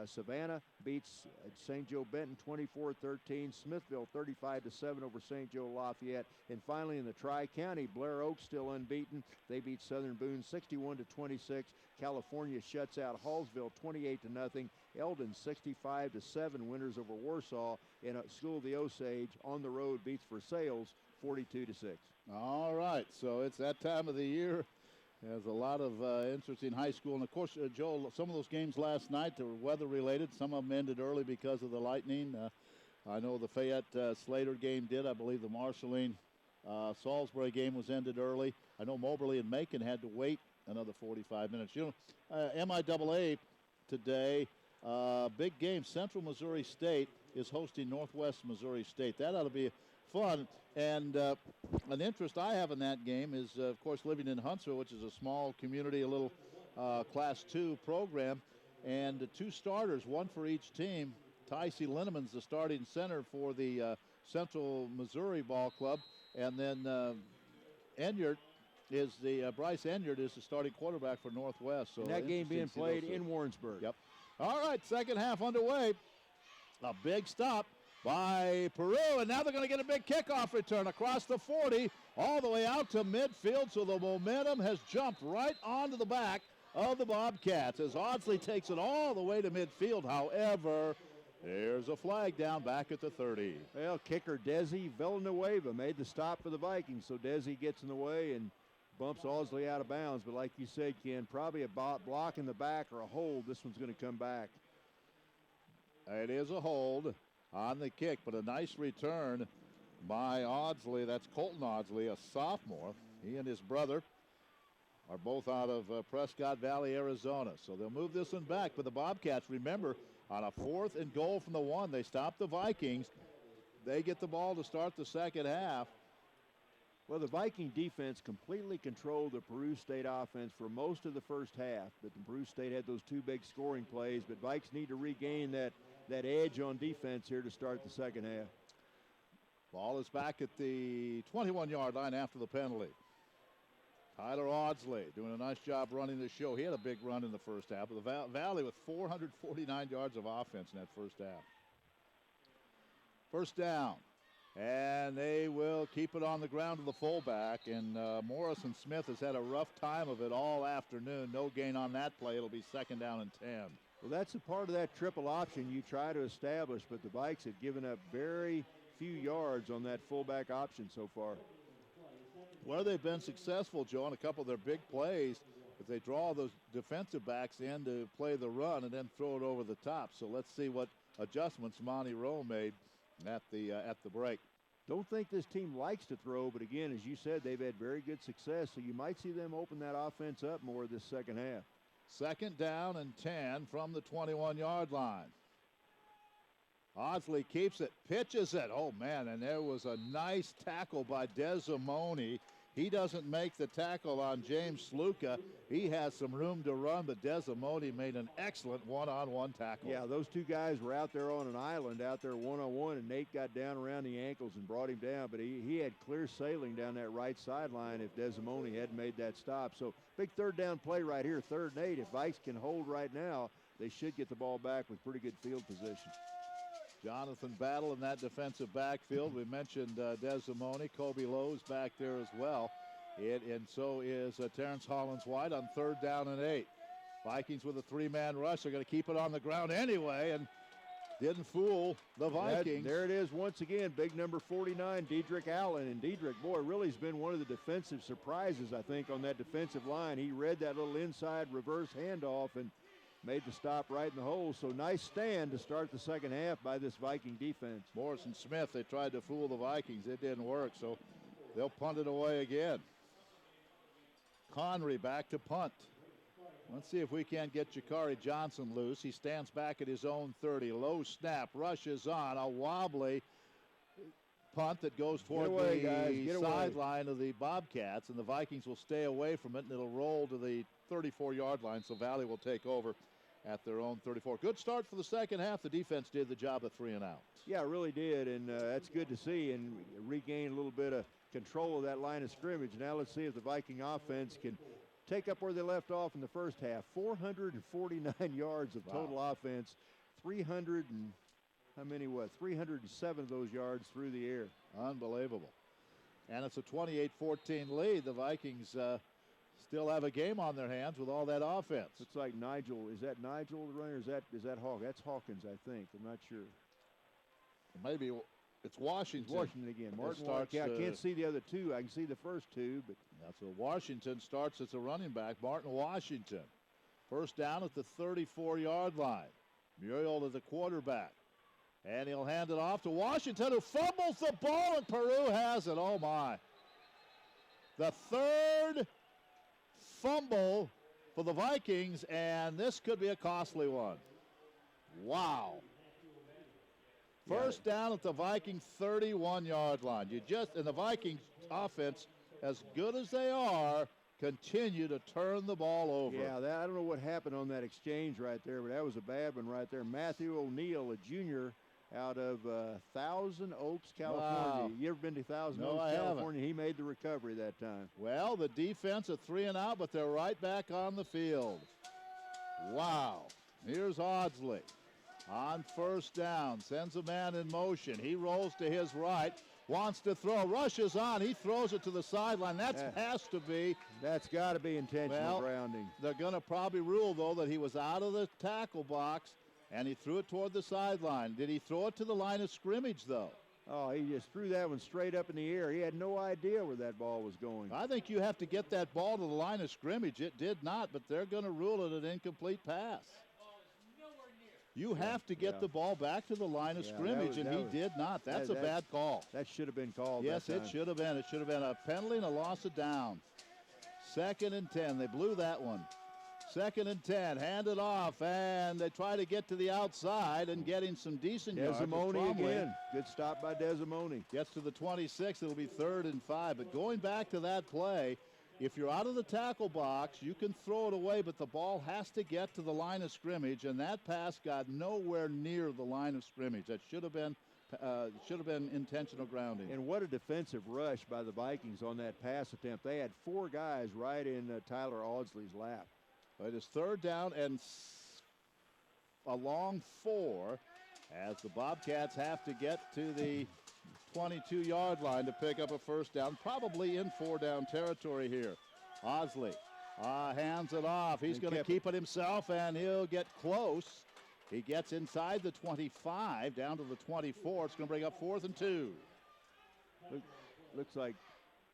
Savannah beats St. Joe Benton 24-13. Smithville 35-7 over St. Joe Lafayette. And finally in the Tri-County, Blair Oaks still unbeaten. They beat Southern Boone 61-26. California shuts out Hallsville 28-0. Eldon 65-7 winners over Warsaw. And School of the Osage on the road beats Versailles 42-6. All right, so it's that time of the year. There's a lot of interesting high school. And, of course, Joel, some of those games last night were weather-related. Some of them ended early because of the lightning. I know the Fayette-Slater game did. I believe the Marceline-Salisbury game was ended early. I know Moberly and Macon had to wait another 45 minutes. You know, MIAA today, big game. Central Missouri State is hosting Northwest Missouri State. That ought to be fun. And an interest I have in that game is, of course, living in Huntsville, which is a small community, a little Class 2 program, and two starters, one for each team. Tycee Linneman's the starting center for the Central Missouri Ball Club, and then Bryce Enyart is the starting quarterback for Northwest. So and that game being played in Warrensburg. Yep. All right, second half underway. A big stop by Peru, and now they're going to get a big kickoff return across the 40 all the way out to midfield, so the momentum has jumped right onto the back of the Bobcats as Audsley takes it all the way to midfield. However, there's a flag down back at the 30. Well, kicker Desi Villanueva made the stop for the Vikings, so Desi gets in the way and bumps Audsley out of bounds. But like you said, Ken, probably a block in the back or a hold. This one's going to come back. It is a hold on the kick, but a nice return by Audsley. That's Colton Audsley, a sophomore. He and his brother are both out of Prescott Valley, Arizona. So they'll move this one back. But the Bobcats, remember, on a 4th and goal from the 1, they stop the Vikings. They get the ball to start the second half. Well, the Viking defense completely controlled the Peru State offense for most of the first half. But the Peru State had those two big scoring plays. But Vikes need to regain that edge on defense here to start the second half. Ball is back at the 21-yard line after the penalty. Tyler Audsley doing a nice job running the show. He had a big run in the first half. But the Valley with 449 yards of offense in that first half. First down. And they will keep it on the ground to the fullback. And Morrison Smith has had a rough time of it all afternoon. No gain on that play. It'll be second down and 10. Well, that's a part of that triple option you try to establish, but the Vikes have given up very few yards on that fullback option so far. Where they've been successful, Joe, on a couple of their big plays, if they draw those defensive backs in to play the run and then throw it over the top. So let's see what adjustments Monty Rowe made at the break. Don't think this team likes to throw, but again, as you said, they've had very good success, so you might see them open that offense up more this second half. Second down and 10 from the 21-yard line. Audsley keeps it, pitches it. Oh, man, and there was a nice tackle by Desimone. He doesn't make the tackle on James Sluka. He has some room to run, but Desimone made an excellent one-on-one tackle. Yeah, those two guys were out there on an island, out there one-on-one, and Nate got down around the ankles and brought him down. But he had clear sailing down that right sideline if Desimone hadn't made that stop. So big third down play right here, 3rd and 8. If Vikes can hold right now, they should get the ball back with pretty good field position. Jonathan Battle in that defensive backfield. We mentioned Desimone. Kobe Lowe's back there as well. And so is Terrence Hollins-White on 3rd down and 8. Vikings with a 3-man rush. They're going to keep it on the ground anyway. And Didn't fool the Vikings. There it is once again, big number 49, Dedrick Allen. And Dedrick, boy, really has been one of the defensive surprises, I think, on that defensive line. He read that little inside reverse handoff and made the stop right in the hole. So nice stand to start the second half by this Viking defense. Morrison Smith, they tried to fool the Vikings. It didn't work, so they'll punt it away again. Connery back to punt. Let's see if we can't get Jakari Johnson loose. He stands back at his own 30. Low snap, rushes on. A wobbly punt that goes toward the sideline of the Bobcats, and the Vikings will stay away from it, and it'll roll to the 34-yard line, so Valley will take over at their own 34. Good start for the second half. The defense did the job of 3 and out. Yeah, really did, and that's good to see, and regain a little bit of control of that line of scrimmage. Now let's see if the Viking offense can take up where they left off in the first half. 449 yards of total offense, 307 of those yards through the air. Unbelievable. And it's a 28-14 lead. The Vikings still have a game on their hands with all that offense. Looks like Nigel. Is that Nigel the runner? Is that Hawk? That's Hawkins, I think. I'm not sure. Maybe it's Washington. It's Washington again. Martin starts, I can't see the other two. I can see the first two, but that's what Washington starts as a running back. Martin Washington. First down at the 34-yard line. Muriel to the quarterback. And he'll hand it off to Washington, who fumbles the ball, and Peru has it. Oh, my. The third fumble for the Vikings, and this could be a costly one. Wow. First down at the Viking 31-yard line. And the Vikings offense, as good as they are, continue to turn the ball over. Yeah, I don't know what happened on that exchange right there, but that was a bad one right there. Matthew O'Neill, a junior out of Thousand Oaks, California. Wow. You ever been to Thousand No, Oaks, I California? haven't. He made the recovery that time. Well, the defense at 3 and out, but they're right back on the field. Wow. Here's Audsley on first down. Sends a man in motion. He rolls to his right. Wants to throw. Rushes on. He throws it to the sideline. That's got to be intentional grounding. They're going to probably rule, though, that he was out of the tackle box, and he threw it toward the sideline. Did he throw it to the line of scrimmage, though? Oh, he just threw that one straight up in the air. He had no idea where that ball was going. I think you have to get that ball to the line of scrimmage. It did not, but they're going to rule it an incomplete pass. You have to get the ball back to the line of scrimmage, and he did not. That's a bad call. That should have been called. Yes, it should have been. It should have been a penalty and a loss of down. 2nd and 10. They blew that one. 2nd and 10. Hand it off, and they try to get to the outside and getting some decent yards. Desimone again. Good stop by Desimone. Gets to the 26. It'll be 3rd and 5. But going back to that play, if you're out of the tackle box, you can throw it away, but the ball has to get to the line of scrimmage, and that pass got nowhere near the line of scrimmage. That should have been intentional grounding. And what a defensive rush by the Vikings on that pass attempt. They had 4 guys right in Tyler Audsley's lap. It is 3rd down and a long 4 as the Bobcats have to get to the 22-yard line to pick up a first down, probably in 4-down territory here. Osley hands it off. He's going to keep it himself, and he'll get close. He gets inside the 25, down to the 24. It's going to bring up 4th and 2. Looks like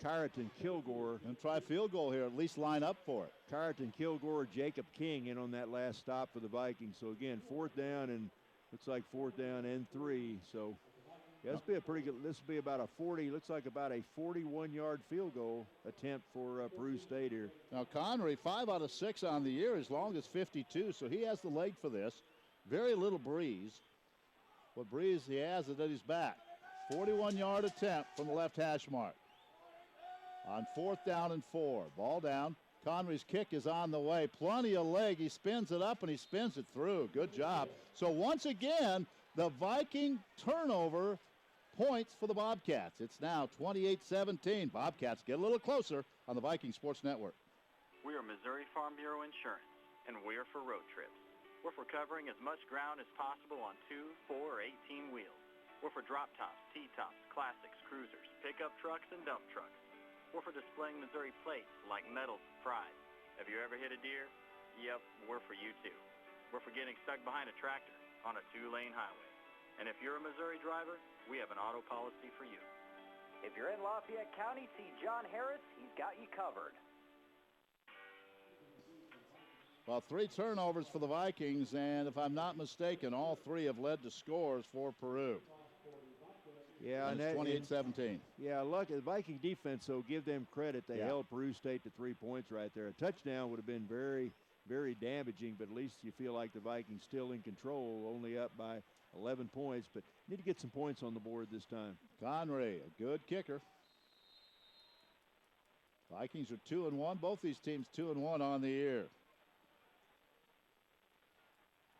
Kyreton Kilgore. And try field goal here, at least line up for it. Kyreton Kilgore, Jacob King in on that last stop for the Vikings. So again, 4th down, and looks like 4th down and 3. So yeah, this will be a pretty good. This will be about a 40. Looks like about a 41-yard field goal attempt for Peru State here. Now Connery, 5 out of 6 on the year, as long as 52. So he has the leg for this. Very little breeze. What breeze he has is at his back. 41-yard attempt from the left hash mark. On 4th down and 4. Ball down. Connery's kick is on the way. Plenty of leg. He spins it up and he spins it through. Good job. So once again, the Viking turnover points for the Bobcats. It's now 28-17. Bobcats get a little closer on the Viking Sports Network. We are Missouri Farm Bureau Insurance, and we're for road trips. We're for covering as much ground as possible on 2, 4, or 18 wheels. We're for drop tops, T-tops, classics, cruisers, pickup trucks, and dump trucks. We're for displaying Missouri plates like medals and pride. Have you ever hit a deer? Yep, we're for you too. We're for getting stuck behind a tractor on a 2-lane highway. And if you're a Missouri driver, we have an auto policy for you. If you're in Lafayette County, see John Harris. He's got you covered. Well, 3 turnovers for the Vikings, and if I'm not mistaken, all 3 have led to scores for Peru. Yeah, and it's 28-17. Yeah, look, the Viking defense, though, give them credit. They held Peru State to 3 points right there. A touchdown would have been very, very damaging, but at least you feel like the Vikings still in control, only up by 11 points, but need to get some points on the board this time. Conry, a good kicker. Vikings are 2-1. Both these teams 2-1 on the year.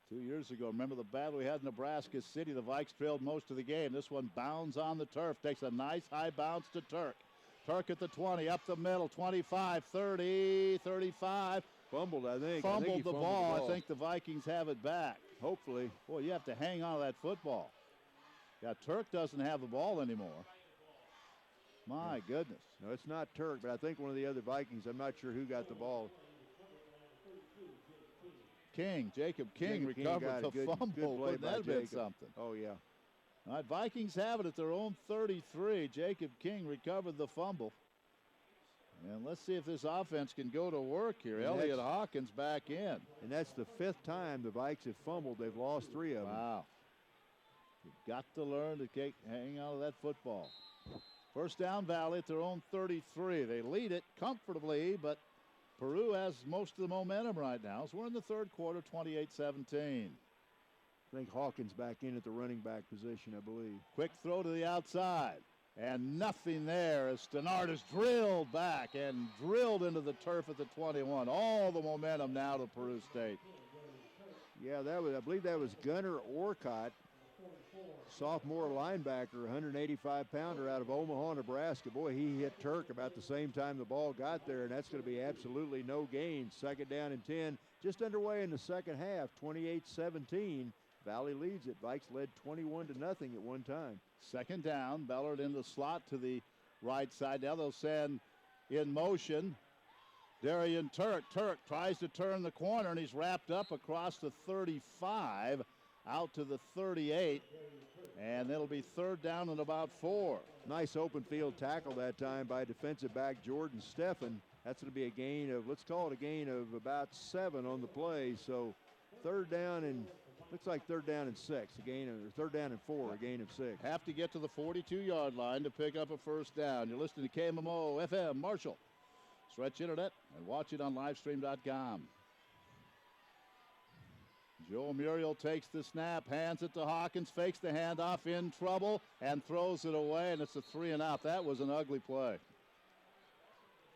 2 years ago, remember the battle we had in Nebraska City? The Vikes trailed most of the game. This one bounds on the turf, takes a nice high bounce to Turk. Turk at the 20, up the middle, 25, 30, 35. Fumbled, I think. Fumbled the ball. I think the Vikings have it back. Hopefully. Boy, you have to hang on to that football. Yeah, Turk doesn't have the ball anymore. My goodness. No, it's not Turk, but I think one of the other Vikings, I'm not sure who got the ball. Jacob King recovered the fumble. Wouldn't that have been something? Oh, yeah. All right, Vikings have it at their own 33. Jacob King recovered the fumble. And let's see if this offense can go to work here. Elliott Hawkins back in. And that's the 5th time the Vikes have fumbled. They've lost 3 of them. Wow. You've got to learn to hang out of that football. First down, Valley at their own 33. They lead it comfortably, but Peru has most of the momentum right now. So we're in the third quarter, 28-17. I think Hawkins back in at the running back position, I believe. Quick throw to the outside. And nothing there as Stannard is drilled back and drilled into the turf at the 21. All the momentum now to Peru State. Yeah, I believe that was Gunnar Orcott, sophomore linebacker, 185-pounder out of Omaha, Nebraska. Boy, he hit Turk about the same time the ball got there, and that's going to be absolutely no gain. Second down and 10, just underway in the second half, 28-17. Valley leads it. Vikes led 21-0 at one time. Second down, Bellard in the slot to the right side. Now they'll send in motion Darian Turk. Turk tries to turn the corner, and he's wrapped up across the 35 out to the 38. And it'll be third down and about 4. Nice open field tackle that time by defensive back Jordan Steffen. That's going to be a gain of, let's call it a gain of about 7 on the play. So third down and looks like third down and 6, a gain of, or third down and 4, a gain of 6. Have to get to the 42-yard line to pick up a first down. You're listening to KMMO FM Marshall. Stretch Internet and watch it on livestream.com. Joe Muriel takes the snap, hands it to Hawkins, fakes the handoff, in trouble, and throws it away, and it's a 3-and-out. That was an ugly play.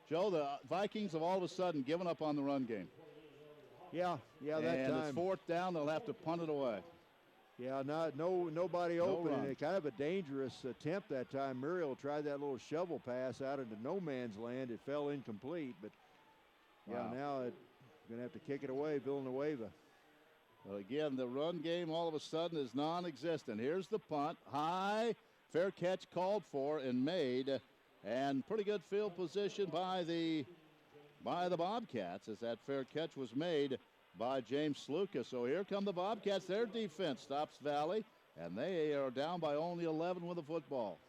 Joe, the Vikings have all of a sudden given up on the run game. Yeah, that and time. It's fourth down. They'll have to punt it away. Yeah, nobody open. Run. And kind of a dangerous attempt that time. Muriel tried that little shovel pass out into no man's land. It fell incomplete, but now it's going to have to kick it away, Villanueva. Well, again, the run game all of a sudden is non-existent. Here's the punt. High, fair catch called for and made, and pretty good field position by the Bobcats as that fair catch was made by James Sluka. So here come the Bobcats. Their defense stops Valley, and they are down by only 11 with the football.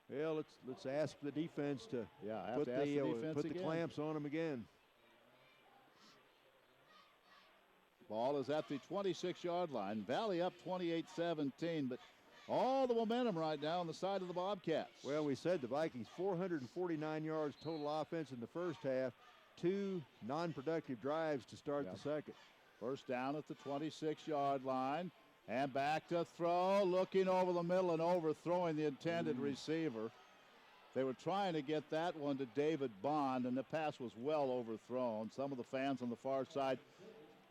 Well, let's ask the defense to put the clamps on them again. Ball is at the 26-yard line. Valley up 28-17, but all the momentum right now on the side of the Bobcats. Well, we said the Vikings 449 yards total offense in the first half, 2 non-productive drives to start the second. First down at the 26-yard line, and back to throw, looking over the middle and overthrowing the intended receiver. They were trying to get that one to David Bond, and the pass was well overthrown. Some of the fans on the far side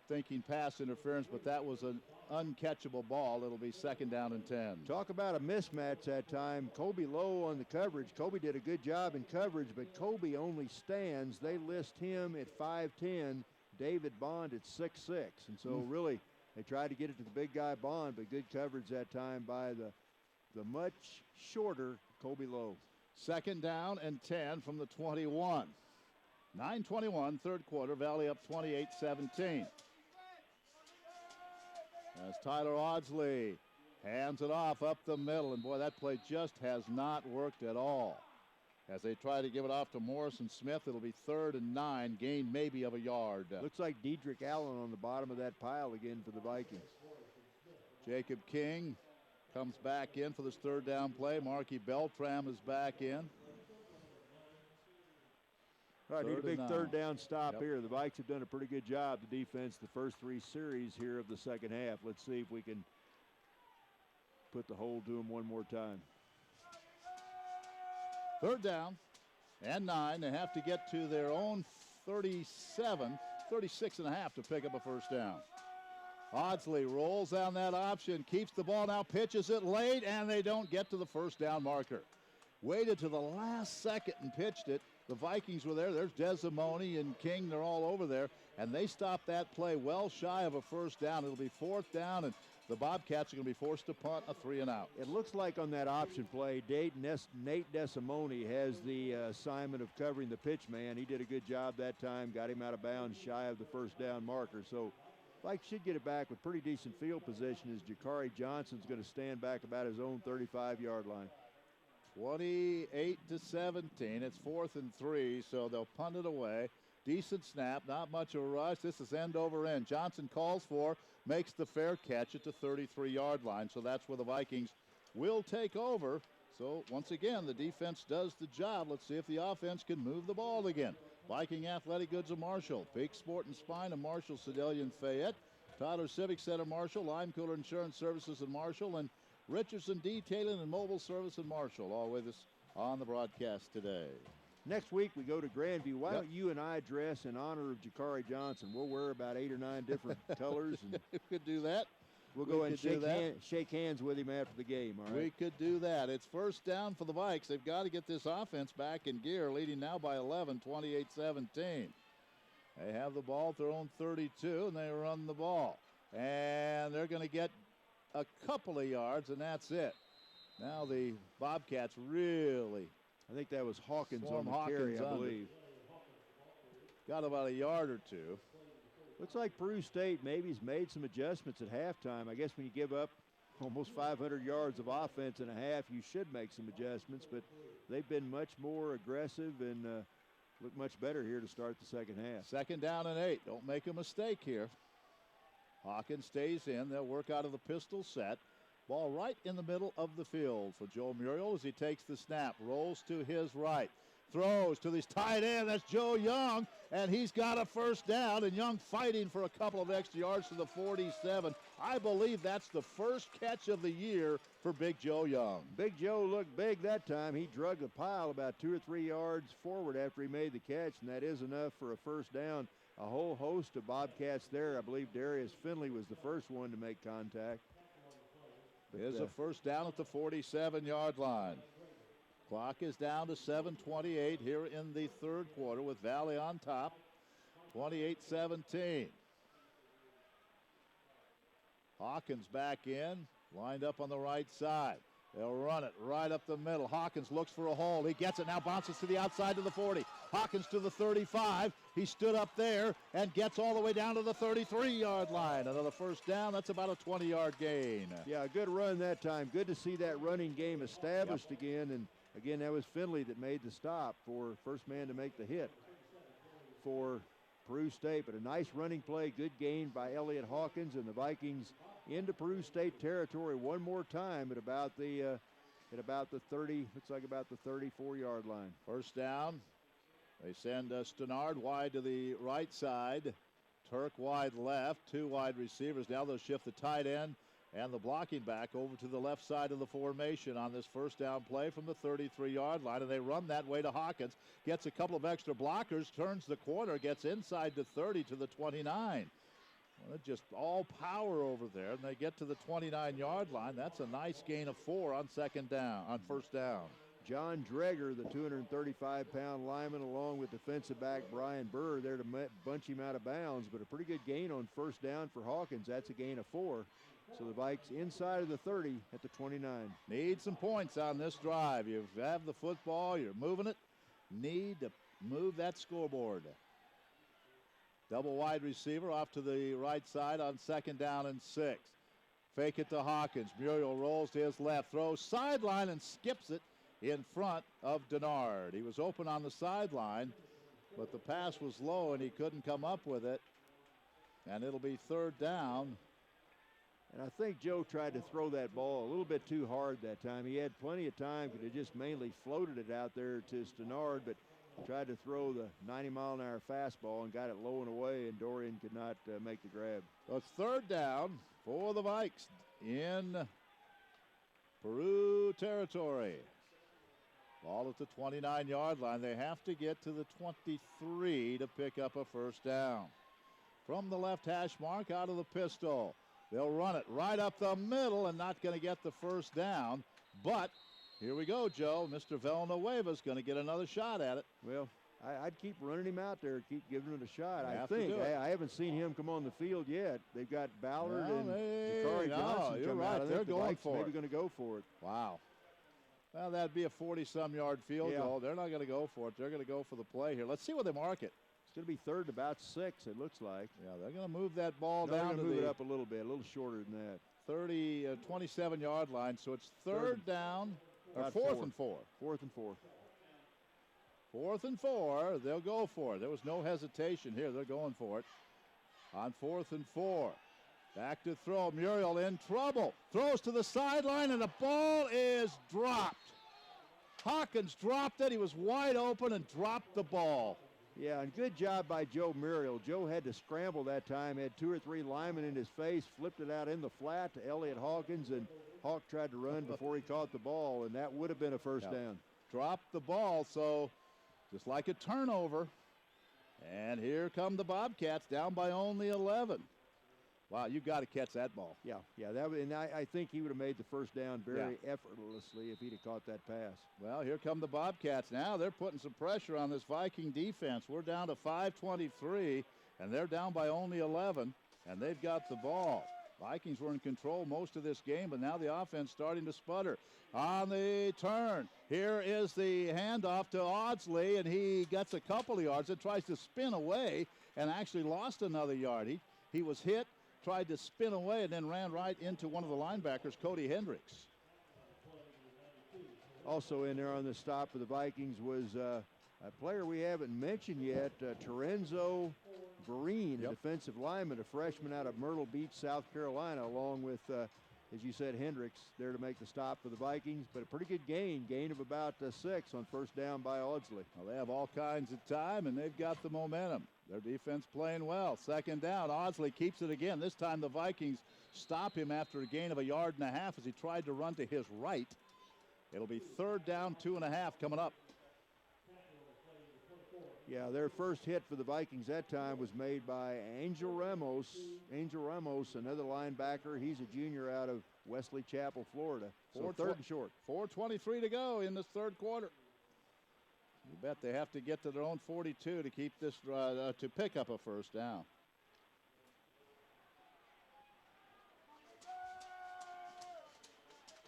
thinking pass interference, but that was an uncatchable ball. It'll be second down and 10. Talk about a mismatch that time. Kobe Lowe on the coverage. Kobe did a good job in coverage, but Kobe only stands. They list him at 5'10", David Bond at 6'6", and so really they tried to get it to the big guy Bond, but good coverage that time by the much shorter Kobe Lowe. Second down and 10 from the 21. 9:21, third quarter. Valley up 28-17. As Tyler Audsley Hands it off up the middle, and boy, that play just has not worked at all. As they try to give it off to Morrison Smith, it'll be 3rd and 9, gain maybe of a yard. Looks like Dedrick Allen on the bottom of that pile again for the Vikings. Jacob King comes back in for this 3rd down play. Marky Beltram is back in. All right, need a big 3rd down stop Yep. here. The Vikes have done a pretty good job, the defense, the first 3 series here of the second half. Let's see if we can put the hold to them one more time. 3rd down and 9. They have to get to their own 36 and a half to pick up a 1st down. Audsley rolls down that option, keeps the ball now, pitches it late, and they don't get to the 1st down marker. Waited to the last second and pitched it. The Vikings were there. There's Desimone and King. They're all over there, and they stopped that play well shy of a 1st down. It'll be 4th down, and the Bobcats are going to be forced to punt a 3 and out. It looks like on that option play, Nate Desimone has the assignment of covering the pitch man. He did a good job that time, got him out of bounds shy of the 1st down marker. So Vikes should get it back with pretty decent field position as Jakari Johnson's going to stand back about his own 35-yard line. 28-17. It's 4th and 3, so they'll punt it away. Decent snap, not much of a rush. This is end over end. Johnson calls for, makes the fair catch at the 33-yard line. So that's where the Vikings will take over. So once again, the defense does the job. Let's see if the offense can move the ball again. Viking Athletic Goods of Marshall, Peak Sport and Spine of Marshall, Sedalia and Fayette, Tyler Civic Center Marshall, Lime Cooler Insurance Services in Marshall, and Richardson Detailing and Mobile Service in Marshall, all with us on the broadcast today. Next week, we go to Grandview. Why don't you and I dress in honor of Jakari Johnson? We'll wear about 8 or 9 different colors. And we could do that. We'll go and shake hands with him after the game, all right? We could do that. It's 1st down for the Vikes. They've got to get this offense back in gear, leading now by 11, 28-17. They have the ball at their own 32, and they run the ball. And they're going to get a couple of yards, and that's it. Now the Bobcats really... I think that was Hawkins on the carry, I believe. Got about a yard or 2. Looks like Peru State maybe's made some adjustments at halftime. I guess when you give up almost 500 yards of offense in a half, you should make some adjustments, but they've been much more aggressive and look much better here to start the second half. 2nd down and 8. Don't make a mistake here. Hawkins stays in. They'll work out of the pistol set. Ball right in the middle of the field for Joe Muriel as he takes the snap. Rolls to his right. Throws to this tight end. That's Joe Young, and he's got a 1st down, and Young fighting for a couple of extra yards to the 47. I believe that's the first catch of the year for Big Joe Young. Big Joe looked big that time. He drug the pile about 2 or 3 yards forward after he made the catch, and that is enough for a 1st down. A whole host of Bobcats there. I believe Darius Finley was the first one to make contact. Here's a 1st down at the 47-yard line. Clock is down to 7:28 here in the 3rd quarter with Valley on top, 28-17. Hawkins back in, lined up on the right side. They'll run it right up the middle. Hawkins looks for a hole. He gets it now, bounces to the outside to the 40. Hawkins to the 35. He stood up there and gets all the way down to the 33-yard line. Another 1st down. That's about a 20-yard gain. Yeah, good run that time. Good to see that running game established again. And again, that was Finley that made the stop for first man to make the hit for Peru State. But a nice running play, good gain by Elliott Hawkins, and the Vikings into Peru State territory one more time at about the 30, looks like about the 34-yard line. 1st down. They send Stenard wide to the right side. Turk wide left, 2 wide receivers. Now they'll shift the tight end and the blocking back over to the left side of the formation on this 1st down play from the 33-yard line, and they run that way to Hawkins. Gets a couple of extra blockers, turns the corner, gets inside the 30 to the 29. Well, just all power over there, and they get to the 29-yard line. That's a nice gain of 4 on 1st down. John Dreger, the 235-pound lineman, along with defensive back Brian Burr there to bunch him out of bounds, but a pretty good gain on 1st down for Hawkins. That's a gain of 4. So the Vikes inside of the 30 at the 29. Need some points on this drive. You have the football, you're moving it. Need to move that scoreboard. Double wide receiver off to the right side on 2nd down and 6. Fake it to Hawkins. Muriel rolls to his left, throws sideline and skips it in front of Denard. He was open on the sideline, but the pass was low and he couldn't come up with it. And it'll be third down. And I think Joe tried to throw that ball a little bit too hard that time. He had plenty of time, could have just mainly floated it out there to Stenard, but tried to throw the 90-mile-an-hour fastball and got it low and away, and Dorian could not make the grab. So it's third down for the Vikes in Peru territory. Ball at the 29-yard line. They have to get to the 23 to pick up a first down. From the left hash mark, out of the pistol. They'll run it right up the middle and not going to get the first down. But here we go, Joe. Mr. Villanueva's going to get another shot at it. Well, I'd keep running him out there, keep giving it a shot. I think. I haven't seen him come on the field yet. They've got Ballard and Jakari Johnson. You're right. They're going for it. Maybe going to go for it. Wow. Well, that'd be a 40-some-yard field goal. They're not going to go for it. They're going to go for the play here. Let's see where they mark it. It's going to be third about 6, it looks like. Yeah, they're going to move that ball down to move it up a little bit, a little shorter than that. 27-yard line, so it's third down, or fourth and four. Fourth and four. Fourth and four, they'll go for it. There was no hesitation here. They're going for it. On 4th and 4. Back to throw. Muriel in trouble. Throws to the sideline, and the ball is dropped. Hawkins dropped it. He was wide open and dropped the ball. Yeah, and good job by Joe Muriel. Joe had to scramble that time, had 2 or 3 linemen in his face, flipped it out in the flat to Elliott Hawkins, and Hawk tried to run before he caught the ball, and that would have been a first down. Dropped the ball, so just like a turnover. And here come the Bobcats, down by only 11. Wow, you've got to catch that ball. Yeah, and I think he would have made the first down very effortlessly if he'd have caught that pass. Well, here come the Bobcats now. They're putting some pressure on this Viking defense. We're down to 5:23, and they're down by only 11, and they've got the ball. Vikings were in control most of this game, but now the offense starting to sputter. On the turn, here is the handoff to Audsley, and he gets a couple of yards and tries to spin away and actually lost another yard. He was hit, tried to spin away, and then ran right into one of the linebackers, Cody Hendricks. Also in there on the stop for the Vikings was a player we haven't mentioned yet, Terenzo Vereen, a defensive lineman, a freshman out of Myrtle Beach, South Carolina, along with, as you said, Hendricks there to make the stop for the Vikings. But a pretty good gain of about 6 on first down by Audsley. Well, they have all kinds of time, and they've got the momentum. Their defense playing well. Second down, Audsley keeps it again. This time the Vikings stop him after a gain of 1.5 yards as he tried to run to his right. It'll be third down, 2.5 coming up. Yeah, their first hit for the Vikings that time was made by Angel Ramos. Angel Ramos, another linebacker. He's a junior out of Wesley Chapel, Florida. So third and short. 4:23 to go in this third quarter. You bet they have to get to their own 42 to keep this to pick up a first down.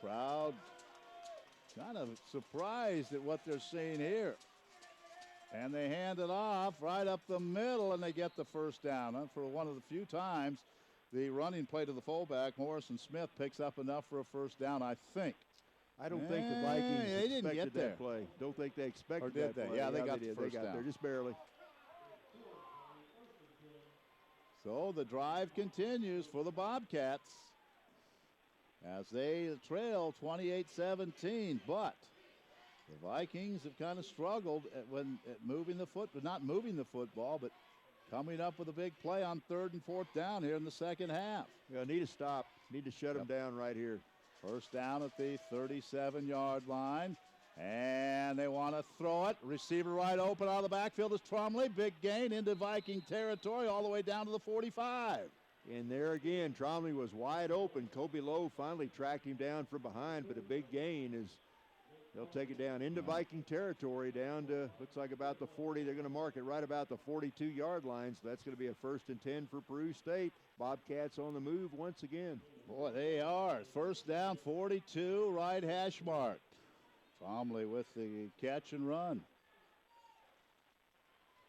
Crowd kind of surprised at what they're seeing here. And they hand it off right up the middle, and they get the first down. And for one of the few times, the running play to the fullback, Morrison Smith, picks up enough for a first down, I think. I don't think the Vikings expected that that play. Don't think they expected that play. Yeah, they got the first down. There just barely. So the drive continues for the Bobcats as they trail 28-17. But the Vikings have kind of struggled at moving the not moving the football, but coming up with a big play on 3rd and 4th down here in the second half. Yeah, need to stop. Need to shut them down right here. First down at the 37-yard line. And they want to throw it. Receiver right open out of the backfield is Tromley. Big gain into Viking territory all the way down to the 45. And there again, Tromley was wide open. Kobe Lowe finally tracked him down from behind, but a big gain is they'll take it down into Viking territory, down to, looks like about the 40. They're going to mark it right about the 42-yard line, so that's going to be a 1st and 10 for Peru State. Bobcats on the move once again. Boy, they are. First down, 42, right hash mark. Tromley with the catch and run.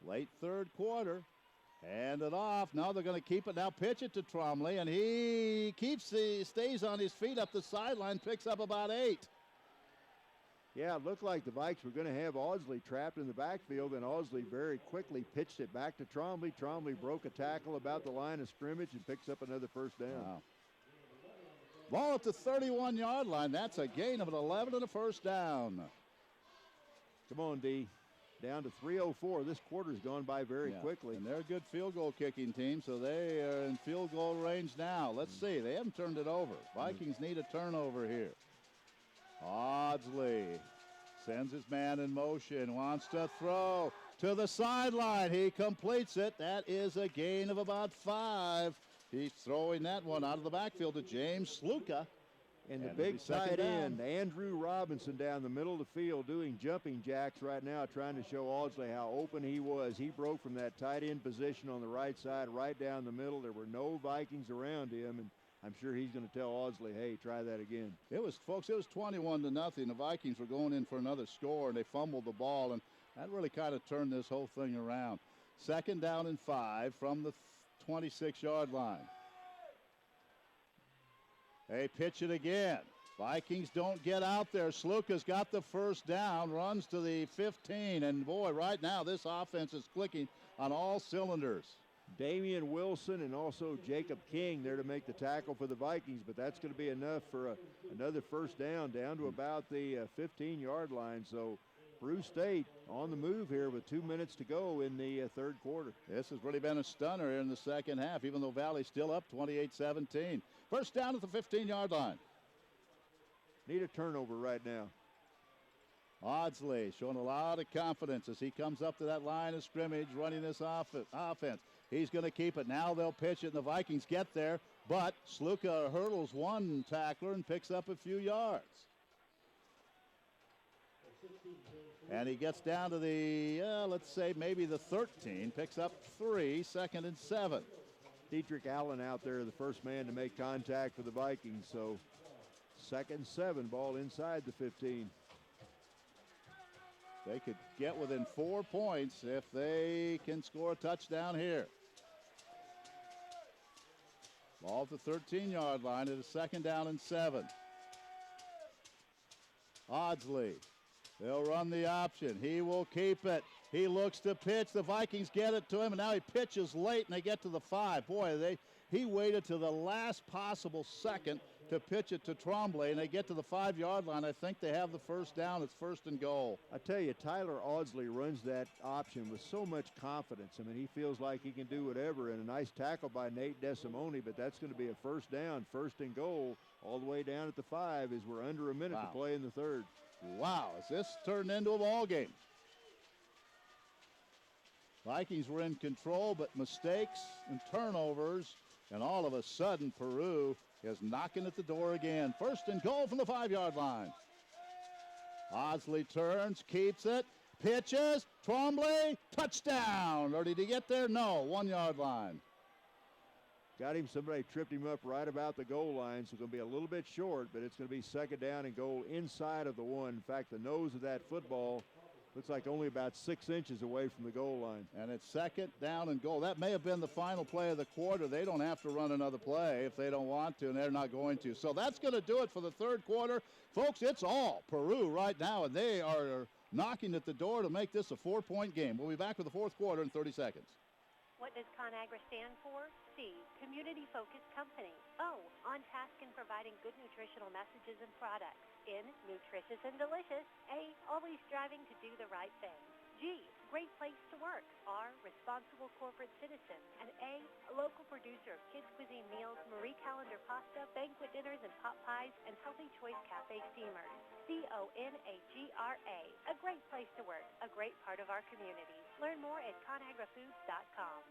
Late third quarter. Hand it off. Now they're going to keep it. Now pitch it to Trombley, and he stays on his feet up the sideline, picks up about 8. Yeah, it looked like the Vikes were going to have Audsley trapped in the backfield, and Audsley very quickly pitched it back to Trombley. Trombley broke a tackle about the line of scrimmage and picks up another first down. Wow. Ball at the 31-yard line. That's a gain of an 11 and a first down. Come on, D. Down to 3:04. This quarter's gone by very quickly. And they're a good field goal kicking team, so they are in field goal range now. Let's see. They haven't turned it over. Vikings need a turnover here. Audsley sends his man in motion, wants to throw to the sideline. He completes it. That is a gain of about 5. He's throwing that one out of the backfield to James Sluka. And the big tight end, Andrew Robinson, down the middle of the field doing jumping jacks right now, trying to show Audsley how open he was. He broke from that tight end position on the right side right down the middle. There were no Vikings around him, and I'm sure he's going to tell Audsley, hey, try that again. It was 21-0. The Vikings were going in for another score, and they fumbled the ball, and that really kind of turned this whole thing around. 2nd down and 5 from the 26-yard line. They pitch it again. Vikings don't get out there. Sluka's got the first down, runs to the 15, and boy, right now this offense is clicking on all cylinders. Damian Wilson and also Jacob King there to make the tackle for the Vikings, but that's going to be enough for another first down to about the 15-yard line. So Peru State on the move here with 2 minutes to go in the third quarter. This has really been a stunner here in the second half, even though Valley's still up 28-17. First down at the 15-yard line. Need a turnover right now. Audsley showing a lot of confidence as he comes up to that line of scrimmage running this offense. He's going to keep it. Now they'll pitch it, and the Vikings get there, but Sluka hurdles one tackler and picks up a few yards. And he gets down to the, let's say maybe the 13, picks up 3, 2nd and 7. Dietrich Allen out there, the first man to make contact for the Vikings. So 2nd and 7, ball inside the 15. They could get within 4 points if they can score a touchdown here. Ball at the 13-yard line at a 2nd down and 7. Audsley. They'll run the option. He will keep it. He looks to pitch. The Vikings get it to him, and now he pitches late, and they get to the 5. Boy, he waited to the last possible second to pitch it to Trombley, and they get to the 5-yard line. I think they have the first down. It's 1st and goal. I tell you, Tyler Audsley runs that option with so much confidence. I mean, he feels like he can do whatever, and a nice tackle by Nate Desimone, but that's going to be a first down, 1st and goal, all the way down at the 5 as we're under a minute to play in the third. Wow, is this turned into a ball game? Vikings were in control, but mistakes and turnovers, and all of a sudden Peru is knocking at the door again. 1st and goal from the 5-yard line. Audsley turns, keeps it, pitches, Trombley, touchdown. Or did he get there? No, 1-yard line. Got him, somebody tripped him up right about the goal line, so it's going to be a little bit short, but it's going to be 2nd down and goal inside of the 1. In fact, the nose of that football looks like only about 6 inches away from the goal line. And it's 2nd down and goal. That may have been the final play of the quarter. They don't have to run another play if they don't want to, and they're not going to. So that's going to do it for the third quarter. Folks, it's all Peru right now, and they are knocking at the door to make this a 4-point game. We'll be back with the fourth quarter in 30 seconds. What does ConAgra stand for? C, community-focused company. O, on task in providing good nutritional messages and products. N, nutritious and delicious. A, always striving to do the right thing. G, great place to work. R, responsible corporate citizen. And A, local producer of kids' cuisine meals, Marie Callender pasta, banquet dinners and pot pies, and Healthy Choice Cafe steamers. CONAGRA, a great place to work, a great part of our community. Learn more at conagrafoods.com.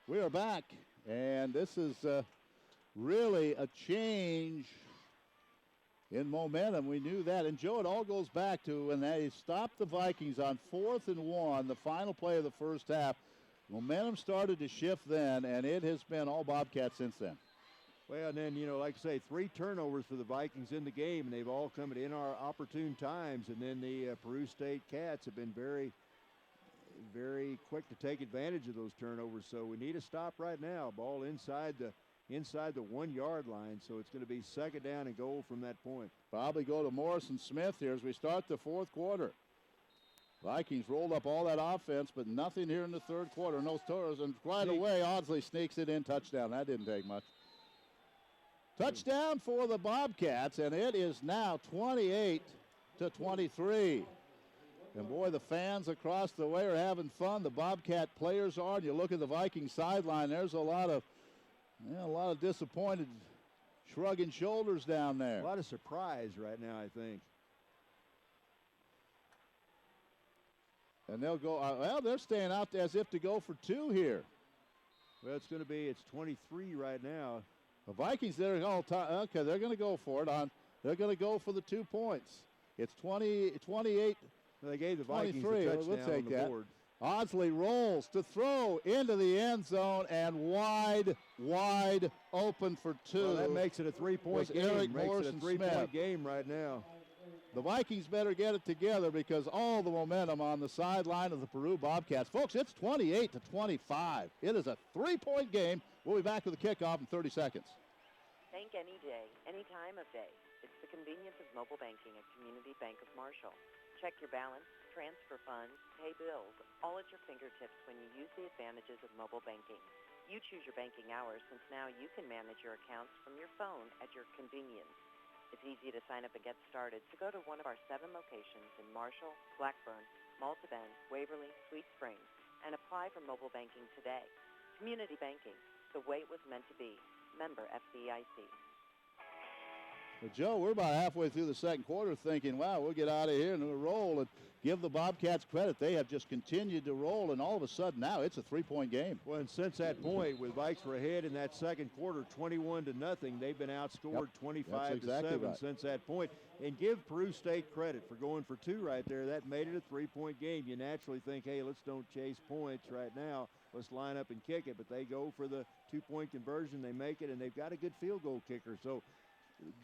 We are back, and this is really a change in momentum. We knew that. And, Joe, it all goes back to when they stopped the Vikings on 4th and 1, the final play of the first half. Momentum started to shift then, and it has been all Bobcats since then. Well, and then, like I say, 3 turnovers for the Vikings in the game, and they've all come at opportune times. And then the Peru State Cats have been very, very quick to take advantage of those turnovers. So we need a stop right now. Ball inside the 1-yard line. So it's going to be 2nd down and goal from that point. Probably go to Morrison Smith here as we start the 4th quarter. Vikings rolled up all that offense, but nothing here in the 3rd quarter. No scores, and right away, Audsley sneaks it in. Touchdown. That didn't take much. Touchdown for the Bobcats, and it is now 28-23. And boy, the fans across the way are having fun. The Bobcat players are. And you look at the Viking sideline. There's a lot of disappointed, shrugging shoulders down there. A lot of surprise right now, I think. And they'll go. They're staying out as if to go for 2 here. Well, it's 23 right now. The Vikings, they're going to go for it. They're going to go for the 2 points. It's 28. They gave the Vikings 23. a touchdown We'll take on the that. board. Audsley rolls to throw into the end zone and wide open for 2. Well, that makes it a 3-point game. Eric Makes Morrison it a 3-point Smith. game right now. The Vikings better get it together because all the momentum on the sideline of the Peru Bobcats. Folks, it's 28-25. It is a 3-point game. We'll be back with the kickoff in 30 seconds. Bank any day, any time of day. It's the convenience of mobile banking at Community Bank of Marshall. Check your balance, transfer funds, pay bills, all at your fingertips when you use the advantages of mobile banking. You choose your banking hours since now you can manage your accounts from your phone at your convenience. It's easy to sign up and get started, so go to one of our 7 locations in Marshall, Blackburn, Malta Bend, Waverly, Sweet Springs, and apply for mobile banking today. Community banking, the way it was meant to be. Member FDIC. Well, Joe, we're about halfway through the 2nd quarter thinking, wow, we'll get out of here and we'll roll and give the Bobcats credit. They have just continued to roll, and all of a sudden now it's a 3-point game. Well, and since that point, with Vikes were ahead in that 2nd quarter, 21-0, they've been outscored 25-7 right. since that point. And give Peru State credit for going for 2 right there. That made it a 3-point game. You naturally think, hey, let's don't chase points right now. Let's line up and kick it. But they go for the 2-point conversion. They make it, and they've got a good field goal kicker. So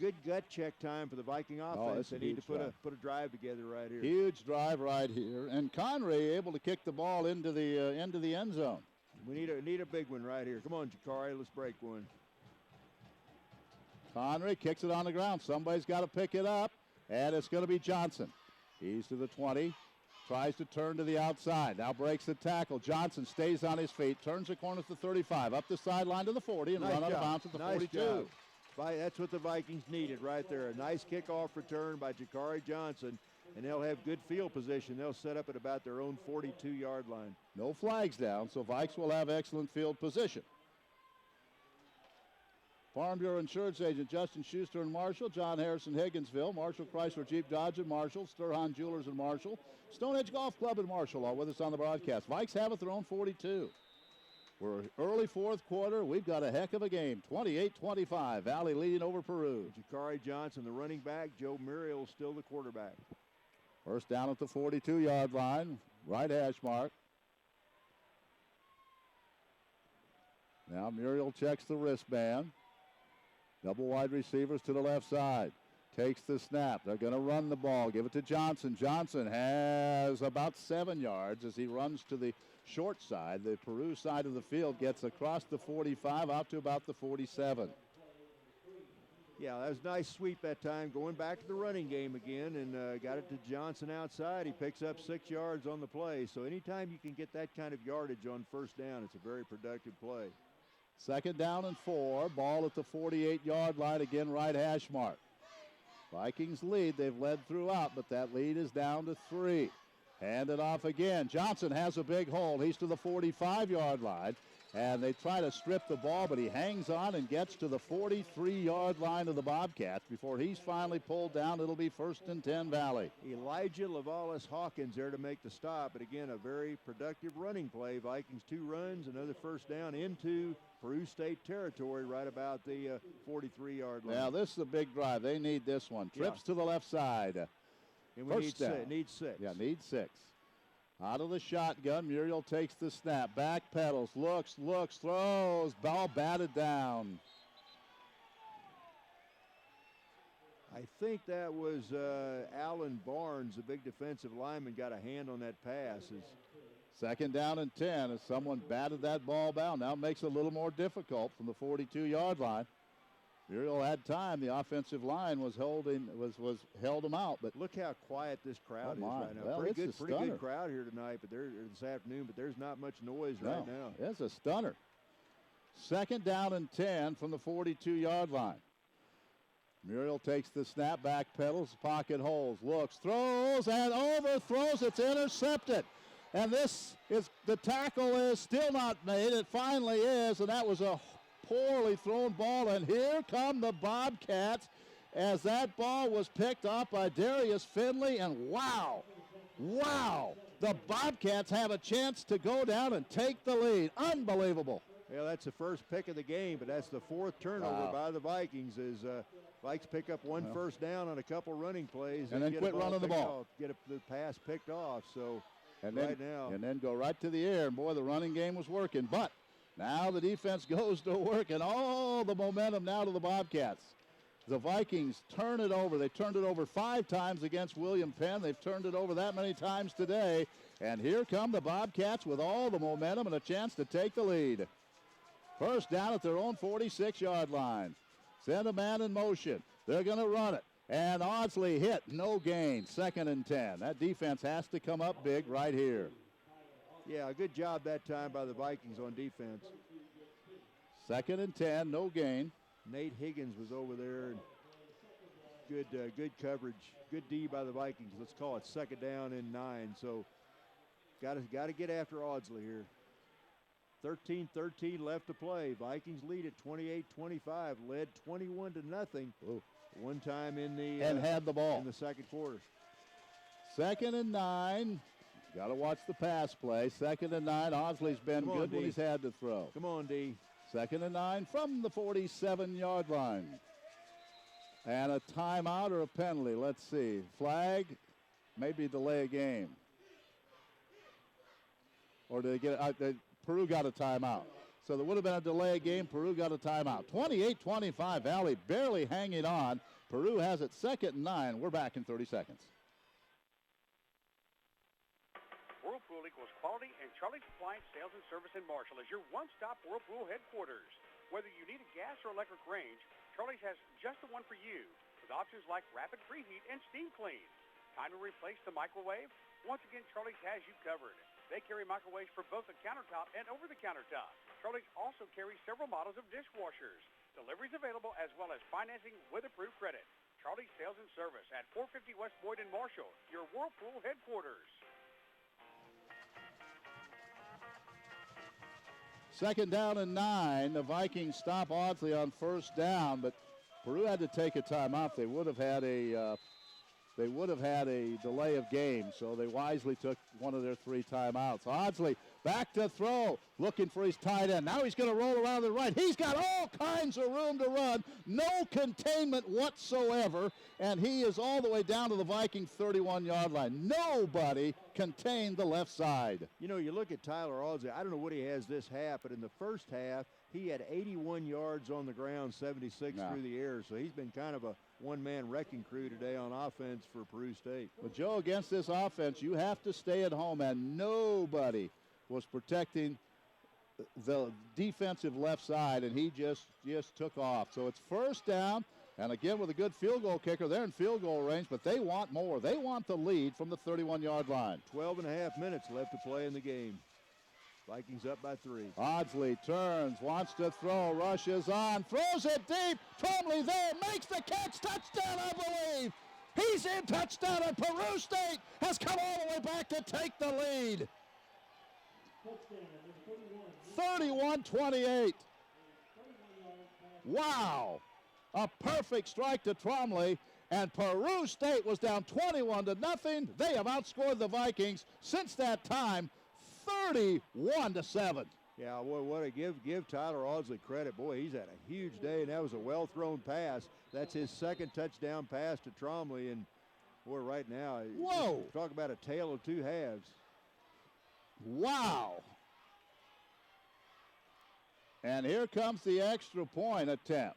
good gut check time for the Viking offense. They need to put a drive together right here. Huge drive right here, and Conray able to kick the ball into the end zone. We need a big one right here. Come on, Jakari, let's break one. Conray kicks it on the ground. Somebody's got to pick it up, and it's going to be Johnson. He's to the 20, tries to turn to the outside. Now breaks the tackle. Johnson stays on his feet, turns the corner to the 35, up the sideline to the 40, and run out of bounds at the 42. Job. That's what the Vikings needed right there. A nice kickoff return by Jakari Johnson, and they'll have good field position. They'll set up at about their own 42-yard line. No flags down, so Vikes will have excellent field position. Farm Bureau Insurance Agent Justin Schuster in Marshall, John Harrison Higginsville, Marshall Chrysler Jeep Dodge in Marshall, Sturhan Jewelers in Marshall, Stonehenge Golf Club in Marshall, all with us on the broadcast. Vikes have it their own 42. We're early 4th quarter. We've got a heck of a game. 28-25. Valley leading over Peru. Jakari Johnson, the running back. Joe Muriel still the quarterback. First down at the 42-yard line. Right hash mark. Now Muriel checks the wristband. Double wide receivers to the left side. Takes the snap. They're going to run the ball. Give it to Johnson. Johnson has about 7 yards as he runs to the short side. The Peru side of the field gets across the 45 out to about the 47. Yeah, that was a nice sweep that time. Going back to the running game again, and got it to Johnson outside. He picks up 6 yards on the play. So anytime you can get that kind of yardage on first down, it's a very productive play. 2nd down and 4. Ball at the 48-yard line. Again, right hash mark. Vikings lead. They've led throughout, but that lead is down to 3. Hand it off again. Johnson has a big hole. He's to the 45-yard line, and they try to strip the ball, but he hangs on and gets to the 43-yard line of the Bobcats. Before he's finally pulled down, it'll be 1st and 10 Valley. Elijah Lavalis Hawkins there to make the stop, but again, a very productive running play. Vikings 2 runs, another first down into Peru State territory right about the 43-yard line. Now, this is a big drive. They need this one. Trips to the left side. And we need 6. Yeah, need 6. Out of the shotgun, Muriel takes the snap, back pedals, looks, throws, ball batted down. I think that was Alan Barnes, the big defensive lineman, got a hand on that pass. Second down and 10 as someone batted that ball down. Now it makes it a little more difficult from the 42-yard line. Muriel had time. The offensive line was held them out. But look how quiet this crowd is right now. Well, pretty good crowd here tonight, but this afternoon. But there's not much noise right now. It's a stunner. Second down and 10 from the 42-yard line. Muriel takes the snap, back pedals, pocket holds, looks, throws, and overthrows. It's intercepted. And the tackle is still not made. It finally is, and that was a poorly thrown ball. And here come the Bobcats as that ball was picked up by Darius Finley. And wow, the Bobcats have a chance to go down and take the lead. Unbelievable. Yeah, that's the first pick of the game, but that's the fourth turnover by the Vikings as Vikes pick up one first down on a couple running plays. And then quit running the ball. Get the pass picked off. So and then go right to the air. And, boy, the running game was working. But now the defense goes to work, and all the momentum now to the Bobcats. The Vikings turn it over. They turned it over 5 times against William Penn. They've turned it over that many times today. And here come the Bobcats with all the momentum and a chance to take the lead. First down at their own 46-yard line. Send a man in motion. They're going to run it. And Audsley hit, no gain, 2nd and 10. That defense has to come up big right here. Yeah, a good job that time by the Vikings on defense. 2nd and 10, no gain. Nate Higgins was over there. Good coverage. Good D by the Vikings. Let's call it 2nd down and 9. So got to get after Audsley here. 13-13 left to play. Vikings lead at 28-25. Led 21-0. One time in the and had the ball in the second quarter. 2nd and 9. Got to watch the pass play. 2nd and 9. Audsley's been good when he's had to throw. Come on, D. 2nd and 9 from the 47-yard line. And a timeout or a penalty. Let's see. Flag, maybe delay a game. Or did they get Peru got a timeout. So there would have been a delay game. Peru got a timeout. 28-25. Valley barely hanging on. Peru has it 2nd and 9. We're back in 30 seconds. Whirlpool equals quality, and Charlie's Appliance Sales and Service in Marshall is your one-stop Whirlpool headquarters. Whether you need a gas or electric range, Charlie's has just the one for you, with options like rapid preheat and steam clean. Time to replace the microwave? Once again, Charlie's has you covered. They carry microwaves for both the countertop and over the countertop. Charlie's also carries several models of dishwashers. Deliveries available as well as financing with approved credit. Charlie's Sales and Service at 450 West Boyd in Marshall, your Whirlpool headquarters. 2nd down and 9. The Vikings stop Audsley on first down, but Peru had to take a timeout. They would have had a delay of game, so they wisely took one of their 3 timeouts. Audsley back to throw, looking for his tight end. Now he's going to roll around to the right. He's got all kinds of room to run, no containment whatsoever, and he is all the way down to the Viking 31-yard line. Nobody contained the left side. You know, you look at Tyler Audsley. I don't know what he has this half, but in the first half, he had 81 yards on the ground, 76 through the air, so he's been kind of a one-man wrecking crew today on offense for Peru State. But, Joe, against this offense, you have to stay at home, and nobody was protecting the defensive left side, and he just took off. So it's first down, and again with a good field goal kicker, they're in field goal range, but they want more. They want the lead from the 31-yard line. 12 and a half minutes left to play in the game. Vikings up by 3. Audsley turns, wants to throw, rushes on, throws it deep. Trombley there, makes the catch, touchdown, I believe. He's in, touchdown, and Peru State has come all the way back to take the lead. 31-28. Wow. A perfect strike to Trombley, and Peru State was down 21-0. They have outscored the Vikings since that time, 31-7. Yeah, what a give Tyler Audsley credit. Boy, he's had a huge day, and that was a well-thrown pass. That's his second touchdown pass to Trombley, and boy, right now, talk about a tale of 2 halves. Wow. And here comes the extra point attempt.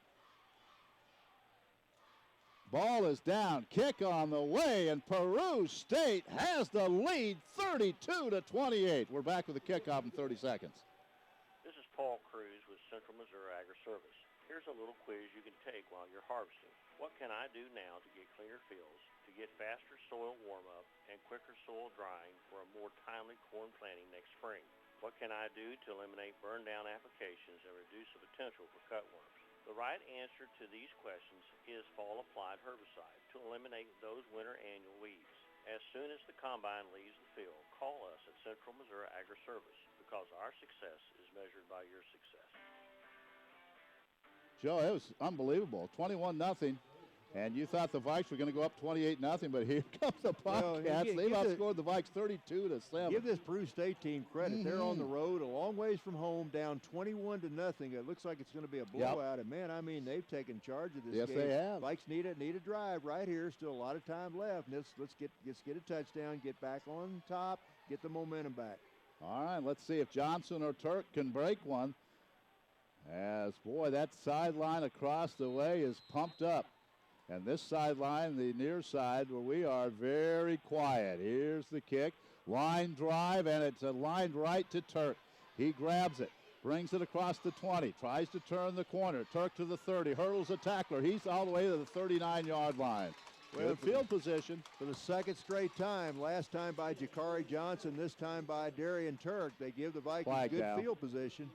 Ball is down. Kick on the way, and Peru State has the lead 32-28. We're back with the kickoff in 30 seconds. This is Paul Cruz with Central Missouri Agri-Service. Here's a little quiz you can take while you're harvesting. What can I do now to get cleaner fields, to get faster soil warm-up, and quicker soil drying for a more timely corn planting next spring? What can I do to eliminate burn-down applications and reduce the potential for cutworms? The right answer to these questions is fall-applied herbicide to eliminate those winter annual weeds. As soon as the combine leaves the field, call us at Central Missouri Agri-Service because our success is measured by your success. Joe, it was unbelievable. 21-0. And you thought the Vikes were going to go up 28-0, but here comes the Bobcats. They've outscored the Vikes 32-7. Give this Peru State team credit. They're on the road, a long ways from home, down 21-0. It looks like it's going to be a blowout. And man, I mean, they've taken charge of this game. Yes, they have. Vikes need a drive right here. Still a lot of time left. Let's get a touchdown, get back on top, get the momentum back. All right, let's see if Johnson or Turk can break one. As, boy, that sideline across the way is pumped up. And this sideline, the near side where we are, very quiet. Here's the kick. Line drive, and it's a line right to Turk. He grabs it, brings it across the 20, tries to turn the corner. Turk to the 30, hurdles a tackler. He's all the way to the 39-yard line. Good field position. For the second straight time, last time by Jakari Johnson, this time by Darian Turk. They give the Vikings good field position.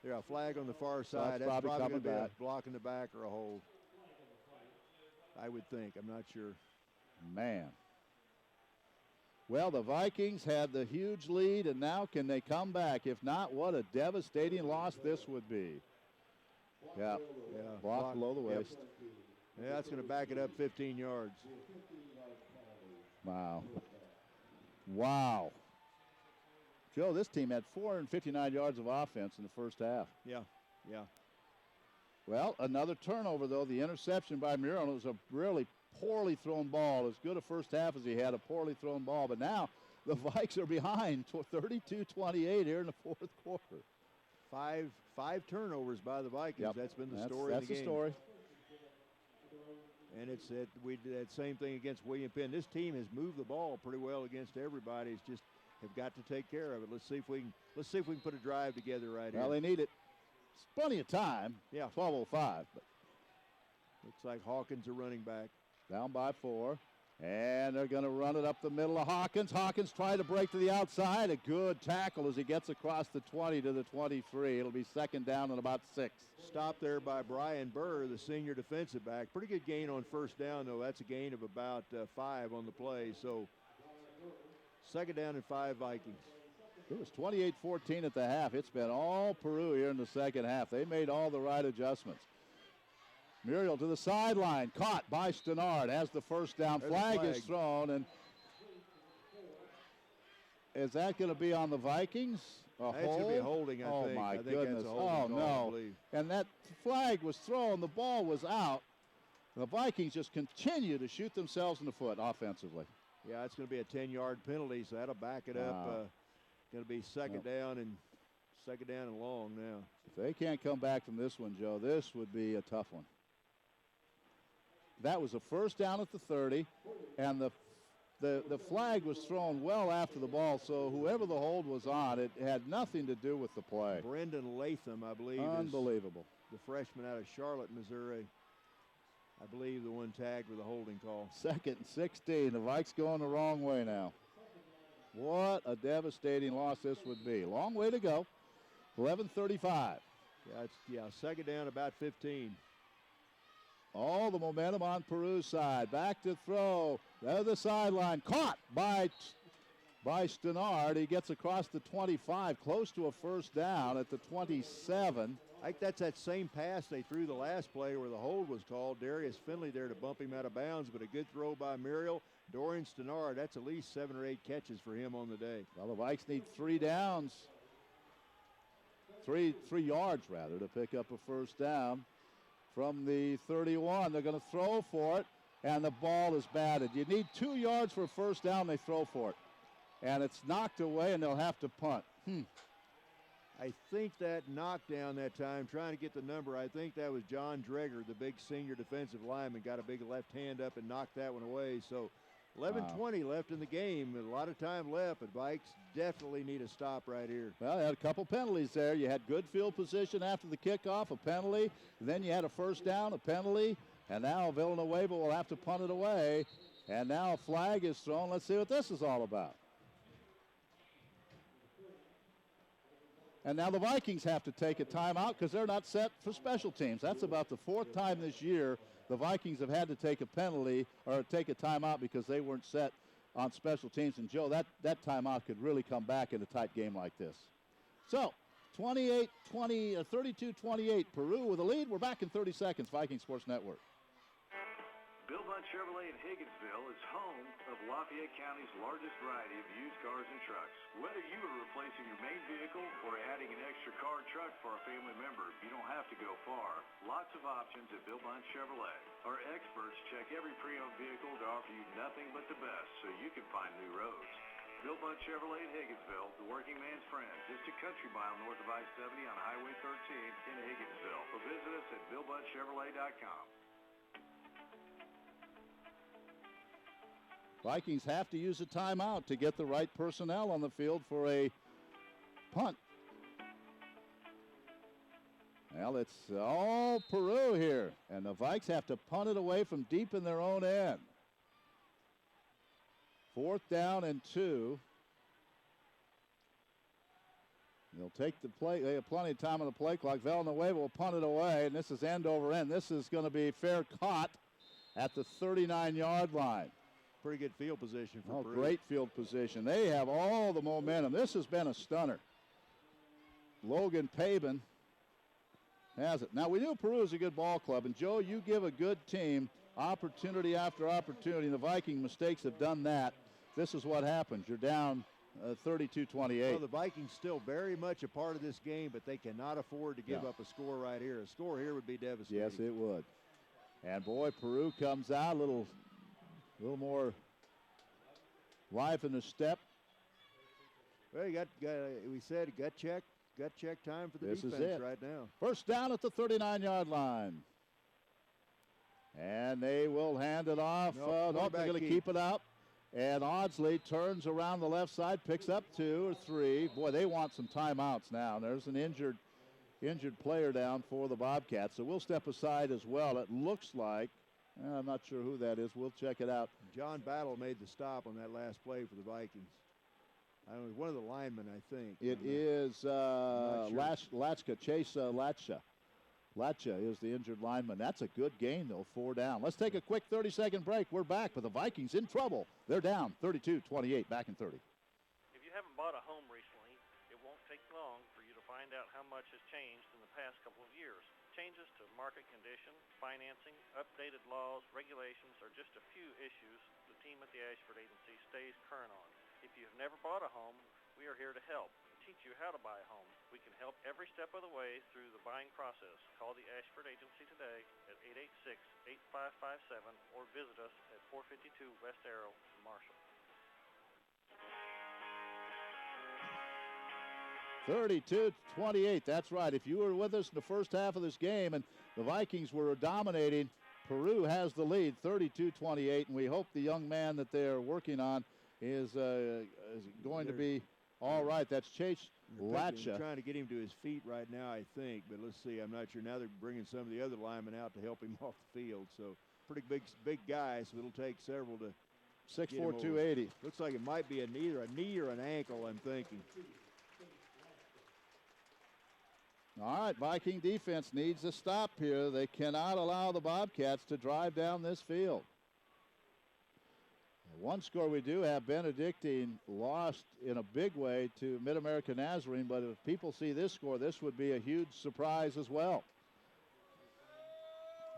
There's a flag on the far side. That's probably going to be a block in the back or a hold. I would think. I'm not sure. Man. Well, the Vikings had the huge lead, and now can they come back? If not, what a devastating loss this would be. Yeah. Block below the waist. Yeah, that's going to back it up 15 yards. Wow. Wow. Joe, this team had 459 yards of offense in the first half. Yeah. Well, another turnover, though. The interception by Muriel was a really poorly thrown ball. As good a first half as he had, a poorly thrown ball. But now the Vikes are behind 32-28 here in the fourth quarter. Five turnovers by the Vikings. Yep. That's been the story of the game. That's the story. And we did that same thing against William Penn. This team has moved the ball pretty well against everybody. It's just have got to take care of it. Let's see if we can put a drive together right here. Well, they need it. It's plenty of time. Yeah. 12:05. But looks like Hawkins are running back. Down by 4. And they're going to run it up the middle of Hawkins. Hawkins tried to break to the outside. A good tackle as he gets across the 20 to the 23. It'll be second down and about 6. Stop there by Brian Burr, the senior defensive back. Pretty good gain on first down, though. That's a gain of about 5 on the play. So second down and 5 Vikings. It was 28-14 at the half. It's been all Peru here in the second half. They made all the right adjustments. Muriel to the sideline, caught by Stenard, has the first down. Flag is thrown, and is that going to be on the Vikings? It's going to be a holding, I think. My I think goodness. That's a holding call, no. And that flag was thrown. The ball was out. The Vikings just continue to shoot themselves in the foot offensively. Yeah, it's going to be a 10-yard penalty, so that'll back it up. Going to be second down and long now. If they can't come back from this one, Joe, this would be a tough one. That was a first down at the 30, and the flag was thrown well after the ball, so whoever the hold was on, it had nothing to do with the play. Brendan Latham, I believe, unbelievable. Is the freshman out of Charlotte, Missouri. I believe the one tagged with a holding call. 2nd and 16. The Vikes going the wrong way now. What a devastating loss this would be. Long way to go. 11:35. Second down, about 15. All the momentum on Peru's side. Back to throw. There's the sideline. Caught by Stenard. He gets across the 25, close to a first down at the 27. I think that's that same pass they threw the last play where the hold was called. Darius Finley there to bump him out of bounds, but a good throw by Muriel. Dorian Stenard, that's at least 7 or 8 catches for him on the day. Well, the Vikes need 3 downs. 3 yards, rather, to pick up a first down from the 31. They're going to throw for it, and the ball is batted. You need 2 yards for a first down, they throw for it. And it's knocked away, and they'll have to punt. I think that knockdown that time, trying to get the number, I think that was John Dreger, the big senior defensive lineman, got a big left hand up and knocked that one away. So 11:20 left in the game, a lot of time left, but Vikes definitely need a stop right here. Well, they had a couple penalties there. You had good field position after the kickoff, a penalty. Then you had a first down, a penalty. And now Villanueva will have to punt it away. And now a flag is thrown. Let's see what this is all about. And now the Vikings have to take a timeout because they're not set for special teams. That's about the fourth time this year the Vikings have had to take a penalty or take a timeout because they weren't set on special teams. And, Joe, that timeout could really come back in a tight game like this. So, 32-28, Peru with a lead. We're back in 30 seconds, Viking Sports Network. Bill Bunt Chevrolet in Higginsville is home of Lafayette County's largest variety of used cars and trucks. Whether you are replacing your main vehicle or adding an extra car or truck for a family member, you don't have to go far. Lots of options at Bill Bunt Chevrolet. Our experts check every pre-owned vehicle to offer you nothing but the best so you can find new roads. Bill Bunt Chevrolet in Higginsville, the working man's friend, just a country mile north of I-70 on Highway 13 in Higginsville. Or visit us at BillBuntChevrolet.com. Vikings have to use a timeout to get the right personnel on the field for a punt. Well, it's all Peru here, and the Vikes have to punt it away from deep in their own end. 4th down and 2. They'll take the play. They have plenty of time on the play clock. Villanueva will punt it away, and this is end over end. This is going to be fair caught at the 39-yard line. Pretty good field position for Peru. Great field position. They have all the momentum. This has been a stunner. Logan Pabin has it. Now, we knew Peru was a good ball club, and, Joe, you give a good team opportunity after opportunity, and the Viking mistakes have done that. This is what happens. You're down 32-28. Well, the Vikings still very much a part of this game, but they cannot afford to give up a score right here. A score here would be devastating. Yes, it would. And, boy, Peru comes out a little more life in the step. Well, we said gut check time for the This defense is it right now. First down at the 39-yard line. And they will hand it off. They're going to keep it up. And Audsley turns around the left side, picks up 2 or 3. Boy, they want some timeouts now. There's an injured player down for the Bobcats. So we'll step aside as well. It looks like, I'm not sure who that is. We'll check it out. John Battle made the stop on that last play for the Vikings. I don't know, one of the linemen, I think. It is Latcha, Chase Latcha. Latcha is the injured lineman. That's a good gain, though, 4 down. Let's take a quick 30-second break. We're back, but the Vikings in trouble. They're down 32-28, back in 30. If you haven't bought a home recently, it won't take long for you to find out how much has changed in the past couple of years. Changes to market condition, financing, updated laws, regulations are just a few issues the team at the Ashford Agency stays current on. If you've never bought a home, we are here to help and teach you how to buy a home. We can help every step of the way through the buying process. Call the Ashford Agency today at 886-8557 or visit us at 452 West Arrow in Marshall. 32-28, that's right. If you were with us in the first half of this game and the Vikings were dominating, Peru has the lead 32-28, and we hope the young man that they're working on is going to be all right. That's Chase Latcha. They're trying to get him to his feet right now, I think, but let's see. I'm not sure. Now they're bringing some of the other linemen out to help him off the field, so pretty big guy, so it'll take several to 6'4", 280. Looks like it might be either a knee or an ankle, I'm thinking. All right, Viking defense needs a stop here. They cannot allow the Bobcats to drive down this field. One score we do have, Benedictine lost in a big way to Mid-America Nazarene, but if people see this score, this would be a huge surprise as well.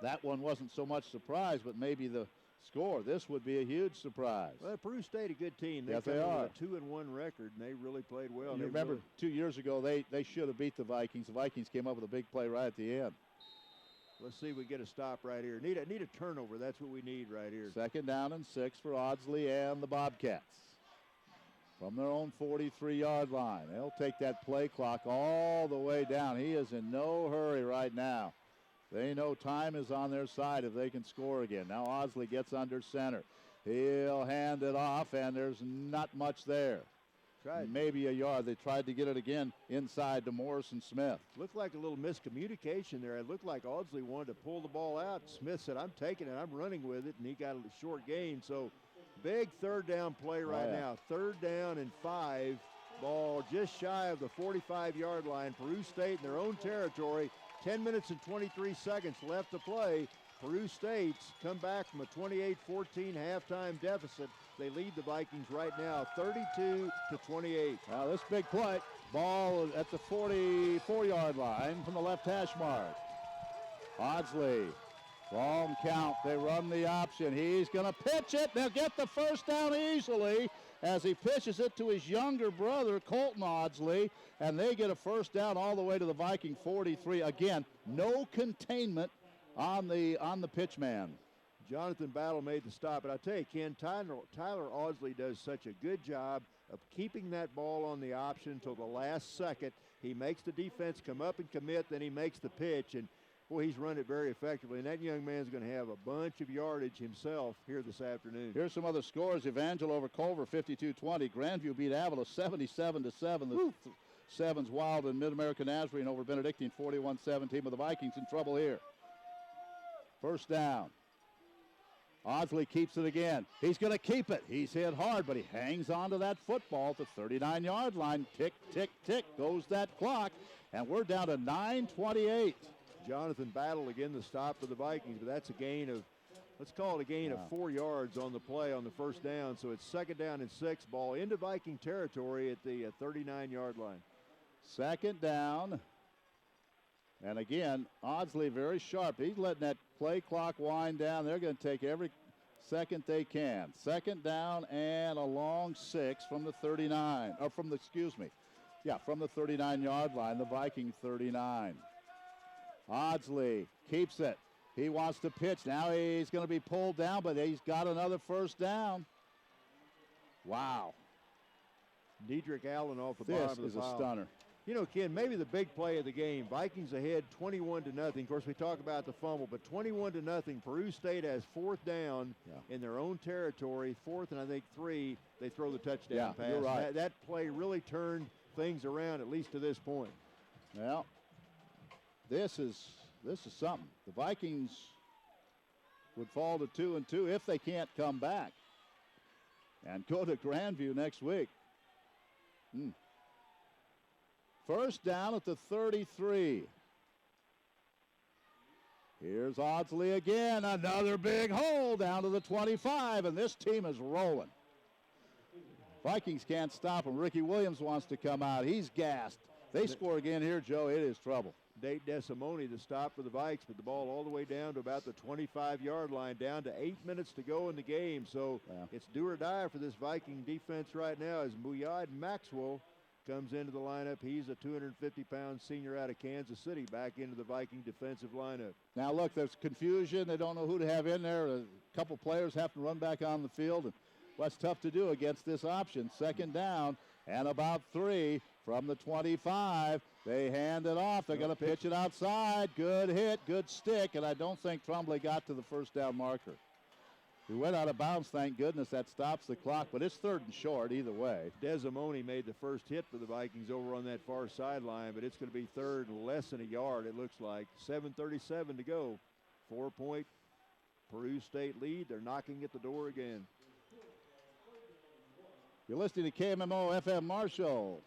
That one wasn't so much surprise, but maybe the score. This would be a huge surprise. Well, Peru State a good team. Yes, they are. A 2-1 record, and they really played well. You remember 2 years ago, they should have beat the Vikings. The Vikings came up with a big play right at the end. Let's see if we get a stop right here. Need a turnover. That's what we need right here. 2nd down and 6 for Audsley and the Bobcats. from their own 43-yard line. They'll take that play clock all the way down. He is in no hurry right now. They know time is on their side if they can score again. Now Audsley gets under center. He'll hand it off, and there's not much there. Maybe a yard. They tried to get it again inside to Morrison Smith. Looked like a little miscommunication there. It looked like Audsley wanted to pull the ball out. Smith said, I'm taking it, I'm running with it, and he got a short gain. So big third down play right now. 3rd down and 5. Ball just shy of the 45-yard line. Peru State in their own territory. 10 minutes and 23 seconds left to play. Peru State's come back from a 28-14 halftime deficit. They lead the Vikings right now 32-28. Now this big play, ball at the 44-yard line from the left hash mark. Audsley, wrong count. They run the option. He's going to pitch it. They'll get the first down easily as he pitches it to his younger brother, Colton Audsley, and they get a first down all the way to the Viking 43. Again, no containment on the pitch man. Jonathan Battle made the stop, but I tell you, Ken, Tyler Audsley does such a good job of keeping that ball on the option until the last second. He makes the defense come up and commit, then he makes the pitch, and boy, he's run it very effectively, and that young man's going to have a bunch of yardage himself here this afternoon. Here's some other scores. Evangel over Culver, 52-20. Grandview beat Avila 77-7. The Sevens Wild and Mid-American Nazarene over Benedictine, 41-17, with the Vikings in trouble here. First down. Audsley keeps it again. He's going to keep it. He's hit hard, but he hangs on to that football at the 39-yard line. Tick, tick, tick goes that clock, and we're down to 9:28. Jonathan Battle again the stop for the Vikings, but that's a gain of, let's call it a gain of 4 yards on the play on the first down. So it's 2nd down and 6, ball into Viking territory at the 39-yard line. 2nd down. And again, Audsley very sharp. He's letting that play clock wind down. They're going to take every second they can. 2nd down and a long 6 from the 39, or from the 39-yard line, the Viking 39. Audsley keeps it. He wants to pitch. Now he's going to be pulled down, but he's got another first down. Wow. Dedrick Allen off the bottom of the This is pile. a stunner. You know, Ken, maybe the big play of the game. Vikings ahead 21-0. Of course, we talk about the fumble, but 21-0. Peru State has 4th down in their own territory. 4th and I think 3. They throw the touchdown pass. You're right. That play really turned things around, at least to this point. Well, this is something. The Vikings would fall to 2-2 if they can't come back and go to Grandview next week. First down at the 33. Here's Audsley again. Another big hole down to the 25, and this team is rolling. Vikings can't stop him. Ricky Williams wants to come out. He's gassed. They score again here, Joe. It is trouble. Nate Desimone, the stop for the Vikes, but the ball all the way down to about the 25-yard line, down to 8 minutes to go in the game. So it's do or die for this Viking defense right now as Muyad Maxwell comes into the lineup. He's a 250-pound senior out of Kansas City back into the Viking defensive lineup. Now, look, there's confusion. They don't know who to have in there. A couple players have to run back on the field. And what's tough to do against this option? 2nd down and about 3 from the 25. They hand it off. They're going to pitch it outside. Good hit, good stick, and I don't think Tremblay got to the first down marker. He went out of bounds, thank goodness. That stops the clock, but it's 3rd and short either way. Desimone made the first hit for the Vikings over on that far sideline, but it's going to be 3rd and less than a yard, it looks like. 7:37 to go. 4-point Peru State lead. They're knocking at the door again. You're listening to KMMO FM Marshall.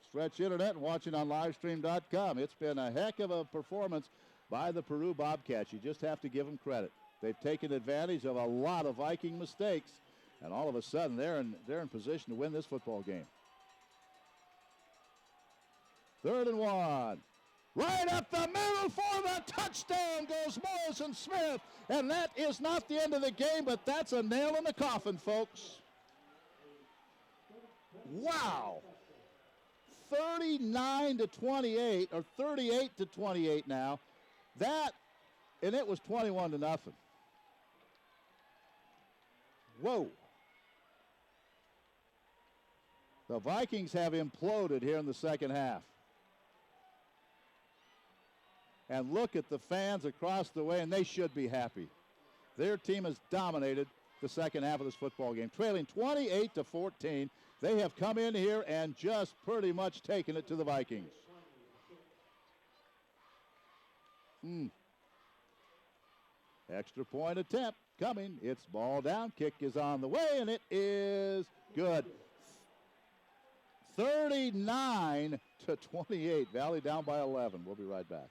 Stretch Internet and watching on livestream.com. It's been a heck of a performance by the Peru Bobcats. You just have to give them credit. They've taken advantage of a lot of Viking mistakes, and all of a sudden they're in position to win this football game. 3rd and 1. Right up the middle for the touchdown goes Morrison Smith, and that is not the end of the game, but that's a nail in the coffin, folks. Wow. 39-28, or 38-28 now. And it was 21-0. Whoa. The Vikings have imploded here in the second half. And look at the fans across the way, and they should be happy. Their team has dominated the second half of this football game, trailing 28-14. They have come in here and just pretty much taken it to the Vikings. Extra point attempt coming. It's ball down. Kick is on the way, and it is good. 39-28. Valley down by 11. We'll be right back.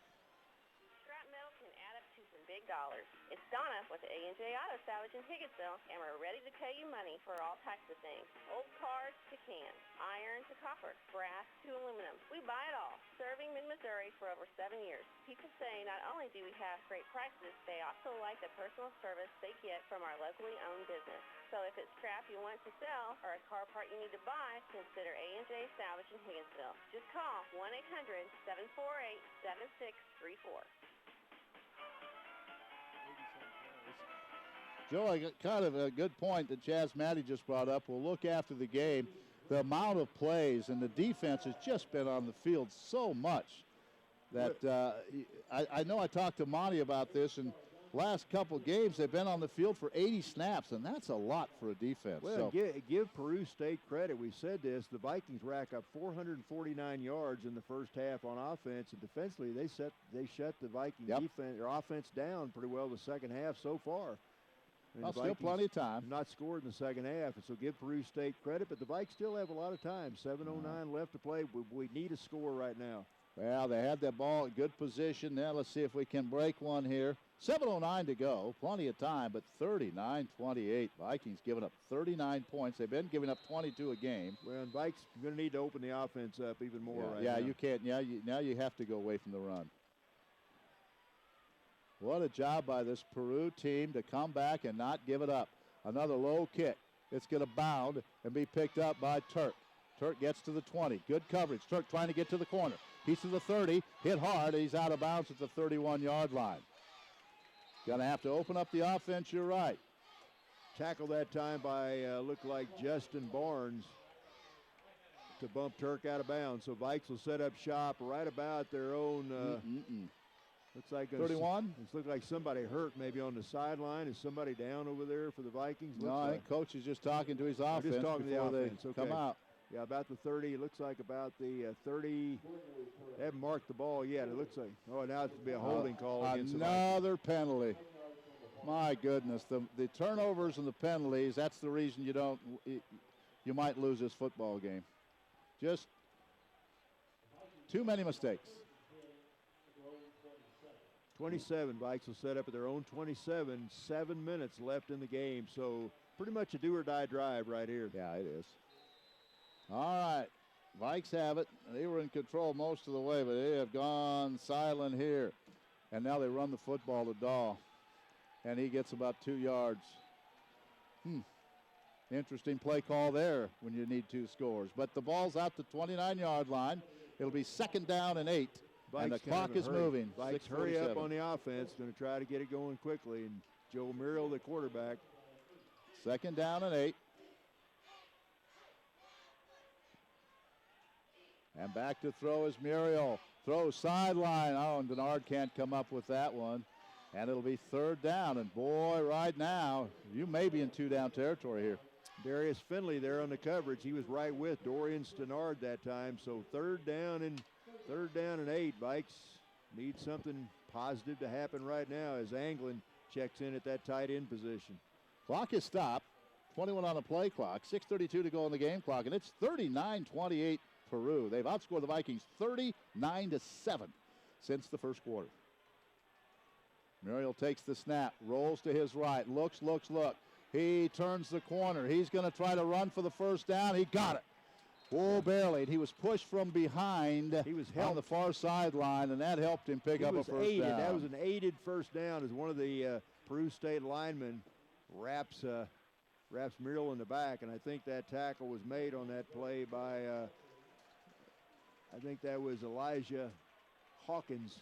Scrap metal can add up to some big dollars. It's Donna with the A&J Auto Salvage in Higginsville, and we're ready to pay you money for all types of things. Old cars to cans, iron to copper, brass to aluminum. We buy it all. Serving mid-Missouri for over 7 years. People say not only do we have great prices, they also like the personal service they get from our locally owned business. So if it's scrap you want to sell or a car part you need to buy, consider A&J Salvage in Higginsville. Just call 1-800-748-7634. Joe, I got kind of a good point that Chaz Matty just brought up. We'll look after the game. The amount of plays and the defense has just been on the field so much that I know I talked to Monty about this, and last couple games they've been on the field for 80 snaps, and that's a lot for a defense. Well, give Peru State credit. We said this. The Vikings rack up 449 yards in the first half on offense, and defensively they shut the Viking defense or offense down pretty well the second half so far. Well, still plenty of time. Not scored in the second half, and so give Peru State credit, but the Vikes still have a lot of time. 7:09 left to play. We need a score right now. Well, they had that ball in good position. Now let's see if we can break one here. 7:09 to go. Plenty of time, but 39-28. Vikings giving up 39 points. They've been giving up 22 a game. Well, and Vikes are going to need to open the offense up even more right now. Yeah, you can't. Yeah, now you have to go away from the run. What a job by this Peru team to come back and not give it up. Another low kick. It's going to bound and be picked up by Turk. Turk gets to the 20. Good coverage. Turk trying to get to the corner. He's to the 30. Hit hard. He's out of bounds at the 31-yard line. Going to have to open up the offense. You're right. Tackle that time by looked like Justin Barnes to bump Turk out of bounds. So Vikes will set up shop right about their own. Looks like 31. It looks like somebody hurt maybe on the sideline. Is somebody down over there for the Vikings? No, I think coach is just talking to his offense just talking before to the offense. They come out. Yeah, about the 30. It looks like about the 30. They haven't marked the ball yet. It looks like. Oh, now it's to be a holding call against another penalty. My goodness, the turnovers and the penalties. That's the reason you might lose this football game. Just too many mistakes. 27, Vikes will set up at their own 27. 7 minutes left in the game, so pretty much a do-or-die drive right here. Yeah, it is. All right, Vikes have it. They were in control most of the way, but they have gone silent here. And now they run the football to Dahl, and he gets about 2 yards. Interesting play call there when you need 2 scores. But the ball's out the 29-yard line. It'll be 2nd down and 8. And the clock is moving. Vikes hurry up on the offense, going to try to get it going quickly. And Joe Muriel, the quarterback. 2nd down and 8. And back to throw is Muriel. Throw sideline. Oh, and Denard can't come up with that one. And it'll be 3rd down. And boy, right now, you may be in 2-down territory here. Darius Finley there on the coverage. He was right with Dorian Stenard that time. So 3rd down and 8. Vikes need something positive to happen right now as Anglin checks in at that tight end position. Clock is stopped. 21 on the play clock. 6:32 to go on the game clock. And it's 39-28 Peru. They've outscored the Vikings 39-7 since the first quarter. Muriel takes the snap. Rolls to his right. Looks. He turns the corner. He's going to try to run for the 1st down. He got it. Oh, barely. He was pushed from behind. He was on the far sideline, and that helped him pick up a 1st down. That was an aided 1st down as one of the Peru State linemen wraps Muriel in the back, and I think that tackle was made on that play by, I think that was Elijah Hawkins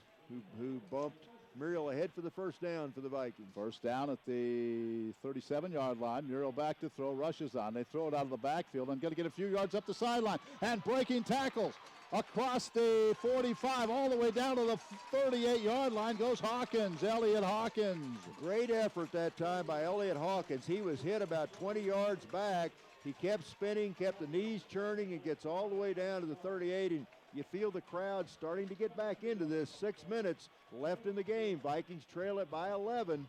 who bumped Muriel ahead for the first down for the Vikings. First down at the 37-yard line. Muriel back to throw, rushes on. They throw it out of the backfield and going to get a few yards up the sideline. And breaking tackles across the 45 all the way down to the 38-yard line goes Hawkins, Elliott Hawkins. Great effort that time by Elliott Hawkins. He was hit about 20 yards back. He kept spinning, kept the knees churning, and gets all the way down to the 38. And you feel the crowd starting to get back into this. 6 minutes left in the game. Vikings trail it by 11.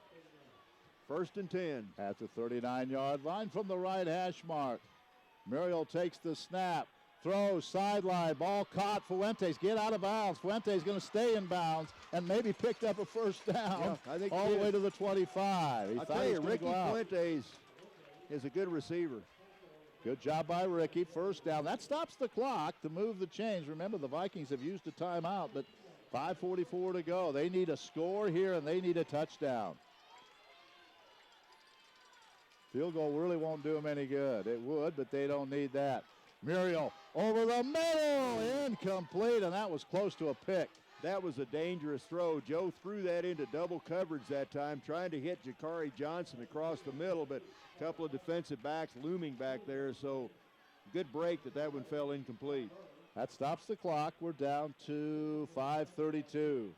First and 10. At the 39-yard line from the right hash mark. Muriel takes the snap. Throws, sideline, ball caught. Fuentes get out of bounds. Fuentes going to stay in bounds and maybe picked up a first down all the way to the 25. I'll tell you, Ricky Fuentes is a good receiver. Good job by Ricky. First down. That stops the clock to move the chains. Remember, the Vikings have used a timeout, but 5:44 to go. They need a score here, and they need a touchdown. Field goal really won't do them any good. It would, but they don't need that. Muriel over the middle, incomplete, and that was close to a pick. That was a dangerous throw. Joe threw that into double coverage that time, trying to hit Jakari Johnson across the middle, but a couple of defensive backs looming back there, so good break that one fell incomplete. That stops the clock. We're down to 5:32.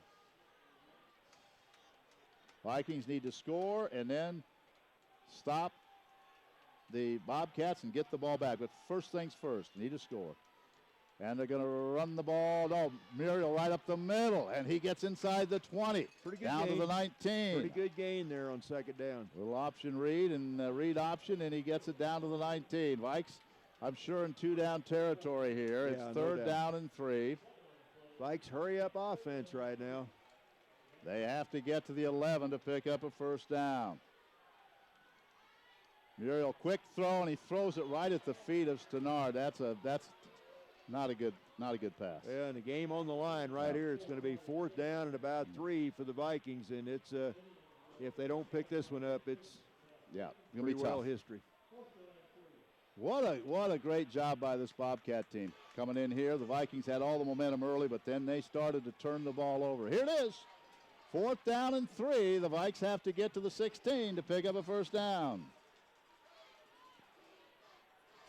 Vikings need to score and then stop the Bobcats and get the ball back. But first things first, need to score. And they're going to run the ball. No, Muriel right up the middle, and he gets inside the 20. Pretty good down gain. To the 19. Pretty good gain there on second down. Little option read and read option, and he gets it down to the 19. Vikes, I'm sure, in two-down territory here. It's third down and 3. Vikes hurry up offense right now. They have to get to the 11 to pick up a first down. Muriel, quick throw, and he throws it right at the feet of Stenard. That's not a good pass. Yeah, and the game on the line right here. It's going to be fourth down and about 3 for the Vikings, and it's if they don't pick this one up, it's gonna be well tough. history. What a great job by this Bobcat team coming in here. The Vikings had all the momentum early, but then they started to turn the ball over. Here it is. Fourth down and 3. The Vikes have to get to the 16 to pick up a first down.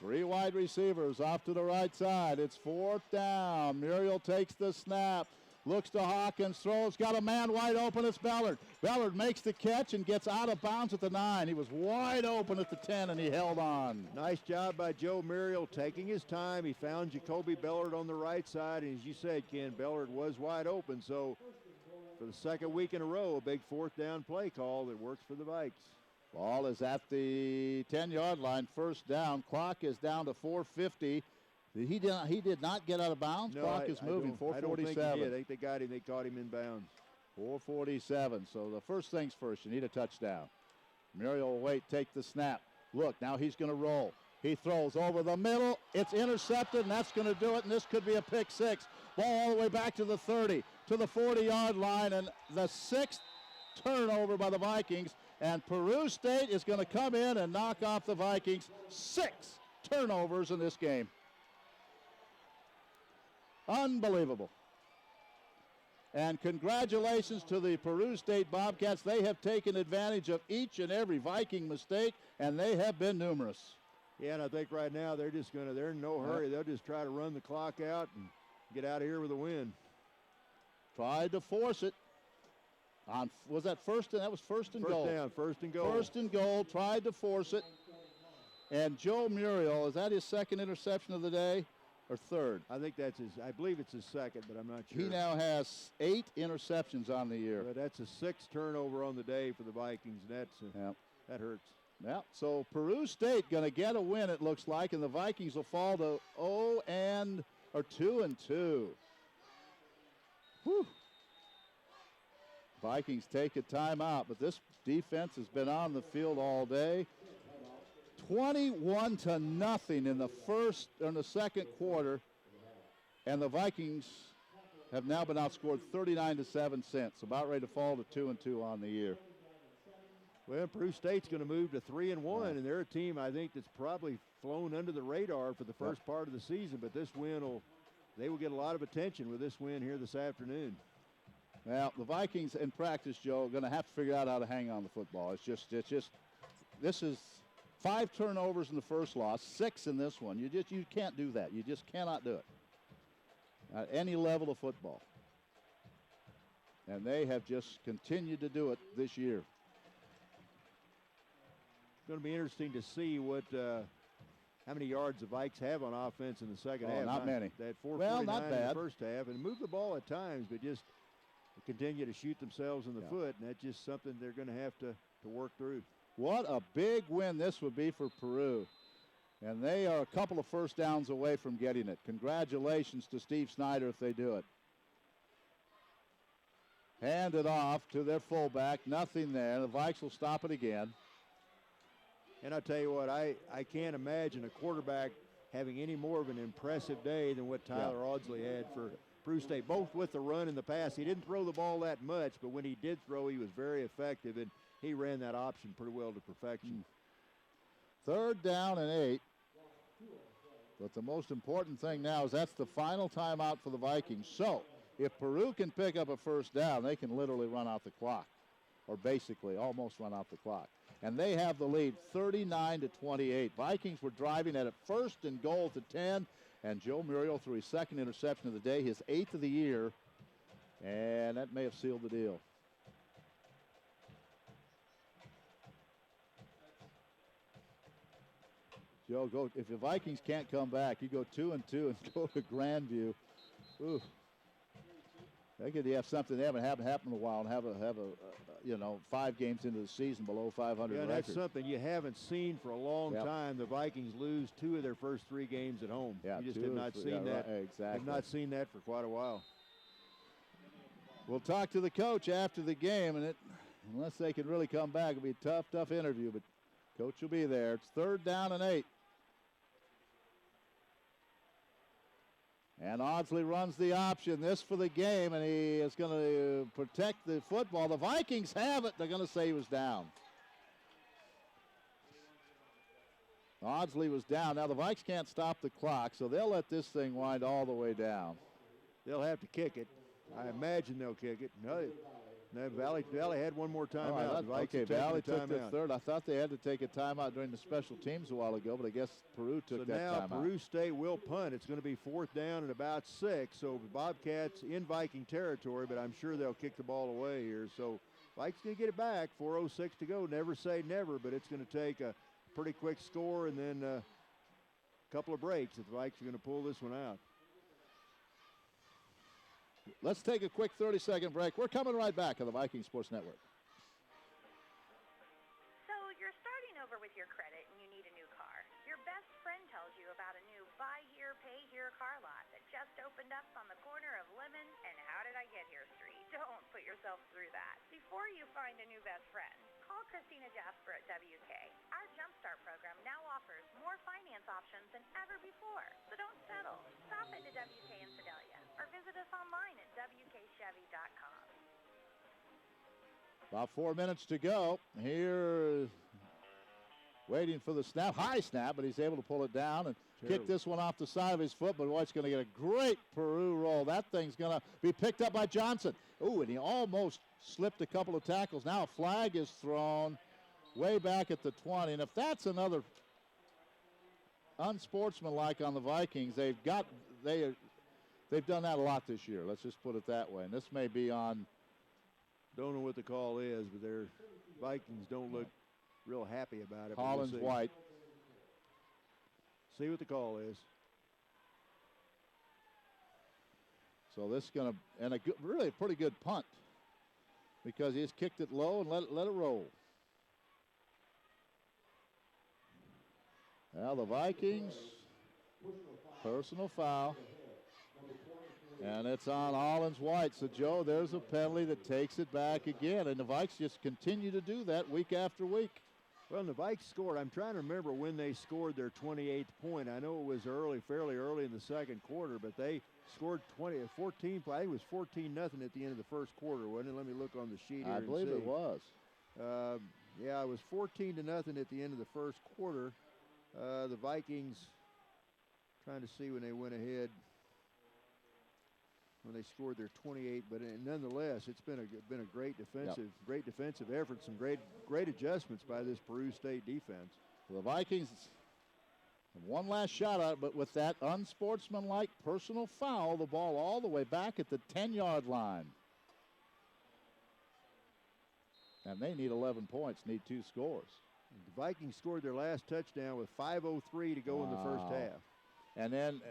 3 wide receivers off to the right side. It's fourth down. Muriel takes the snap. Looks to Hawkins. Throws. Got a man wide open. It's Bellard. Bellard makes the catch and gets out of bounds at the 9. He was wide open at the 10, and he held on. Nice job by Joe Muriel taking his time. He found Jacoby Bellard on the right side. And as you said, Ken, Bellard was wide open. So for the second week in a row, a big fourth down play call that works for the Vikes. Ball is at the 10-yard line, first down. Clock is down to 4:50. He did not get out of bounds. No, Clock is moving, 4:47. I don't think he did. I think they got him. They caught him in bounds. 4:47. So the first things first, you need a touchdown. Muriel will wait, take the snap. Look, now he's going to roll. He throws over the middle. It's intercepted, and that's going to do it, and this could be a pick 6. Ball all the way back to the 30, to the 40-yard line, and the 6th turnover by the Vikings. And Peru State is going to come in and knock off the Vikings. 6 turnovers in this game. Unbelievable. And congratulations to the Peru State Bobcats. They have taken advantage of each and every Viking mistake, and they have been numerous. Yeah, and I think right now they're in no hurry. They'll just try to run the clock out and get out of here with a win. Tried to force it. Was that first? That was first and goal. First and goal. First and goal. Tried to force it. And Joe Muriel, is that his second interception of the day or third? I think that's I believe it's his second, but I'm not sure. He now has 8 interceptions on the year. But that's a 6th turnover on the day for the Vikings. And that hurts. Yeah. So Peru State going to get a win, it looks like, and the Vikings will fall to 2-2. Whew. Vikings take a timeout, but this defense has been on the field all day. 21-0 in the second quarter, and the Vikings have now been outscored 39-7 since. About ready to fall to 2-2 on the year. Well, Peru State's going to move to 3-1, and they're a team I think that's probably flown under the radar for the first part of the season. But this win they will get a lot of attention with this win here this afternoon. Well, the Vikings in practice, Joe, are going to have to figure out how to hang on the football. It's just, this is 5 turnovers in the first loss, 6 in this one. You can't do that. You just cannot do it at any level of football. And they have just continued to do it this year. It's going to be interesting to see what how many yards the Vikes have on offense in the second half. Not many. They had 449 well, not bad. in the first half and moved the ball at times, but just continue to shoot themselves in the foot, and that's just something they're going to have to work through. What a big win this would be for Peru. And they are a couple of first downs away from getting it. Congratulations to Steve Snyder if they do it. Hand it off to their fullback. Nothing there. The Vikes will stop it again. And I tell you what, I can't imagine a quarterback having any more of an impressive day than what Tyler Audsley had for Peru State, both with the run and the pass. He didn't throw the ball that much, but when he did throw, he was very effective, and he ran that option pretty well to perfection. 3rd down and 8. But the most important thing now is that's the final timeout for the Vikings. So if Peru can pick up a first down, they can literally run out the clock, or basically almost run out the clock. And they have the lead 39-28. Vikings were driving at it 1st and goal to 10. And Joe Muriel threw his 2nd interception of the day, his 8th of the year. And that may have sealed the deal. Joe, go. If the Vikings can't come back, you go 2-2 and go to Grandview. Ooh. They could have something they haven't happened in a while and have a 5 games into the season below 500 Yeah, record. that's something you haven't seen for a long time. The Vikings lose 2 of their first 3 games at home. Yeah, you just have not seen that. Right, exactly. Have not seen that for quite a while. We'll talk to the coach after the game, and unless they can really come back, it'll be a tough interview. But coach will be there. It's 3rd down and 8. And Audsley runs the option. This for the game, and he is going to protect the football. The Vikings have it. They're going to say he was down. Audsley was down. Now the Vikes can't stop the clock, so they'll let this thing wind all the way down. They'll have to kick it. I imagine they'll kick it. No, Valley had one more timeout. Valley took the 3rd. I thought they had to take a timeout during the special teams a while ago, but I guess Peru took that timeout. So now Peru State will punt. It's going to be 4th down and about 6. So the Bobcats in Viking territory, but I'm sure they'll kick the ball away here. So Vikes going to get it back. 4:06 to go. Never say never, but it's going to take a pretty quick score and then a couple of breaks if the Vikes are going to pull this one out. Let's take a quick 30-second break. We're coming right back on the Viking Sports Network. So you're starting over with your credit and you need a new car. Your best friend tells you about a new buy here, pay here car lot that just opened up on the corner of Lemon and How Did I Get Here Street. Don't put yourself through that. Before you find a new best friend, call Christina Jasper at WK. Our Jumpstart program now offers more finance options than ever before. So don't settle. Stop into WK in Sedalia or visit us online at WKChevy.com. About 4 minutes to go. Here, waiting for the snap. High snap, but he's able to pull it down and kick this one off the side of his foot. But White's going to get a great Peru roll. That thing's going to be picked up by Johnson. Ooh, and he almost slipped a couple of tackles. Now a flag is thrown way back at the 20. And if that's another unsportsmanlike on the Vikings, they've done that a lot this year. Let's just put it that way. And this may be on. Don't know what the call is, but their Vikings don't look real happy about it. Collins White. See what the call is. So this is going to, and really a pretty good punt because he just kicked it low and let it roll. Now the Vikings, personal foul. And it's on Hollins White. So, Joe, there's a penalty that takes it back again. And the Vikes just continue to do that week after week. Well, the Vikes scored. I'm trying to remember when they scored their 28th point. I know it was fairly early in the second quarter, but they scored 14. I think it was 14-0 at the end of the first quarter, wasn't it? Let me look on the sheet here. I believe it was. Yeah, it was 14-0 at the end of the first quarter. The Vikings, trying to see when they went ahead. when they scored their 28. But nonetheless, it's been a great defensive effort. Some great adjustments by this Peru State defense. The Vikings have one last shot at it, but with that unsportsmanlike personal foul, the ball all the way back at the 10-yard line. And they need 11 points, need 2 scores. The Vikings scored their last touchdown with 5:03 to go in the first half. And then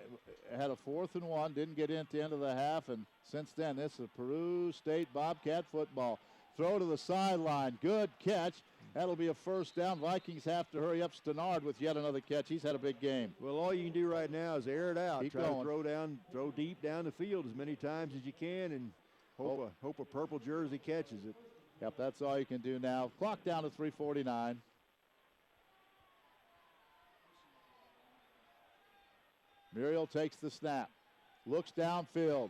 had a 4th and 1, didn't get in at the end of the half, and since then, this is Peru State Bobcat football. Throw to the sideline, good catch. That'll be a first down. Vikings have to hurry up. Stannard with yet another catch. He's had a big game. Well, all you can do right now is air it out. Keep Try going. to throw deep down the field as many times as you can, and hope a purple jersey catches it. Yep, that's all you can do now. Clock down to 3:49. Muriel takes the snap, looks downfield.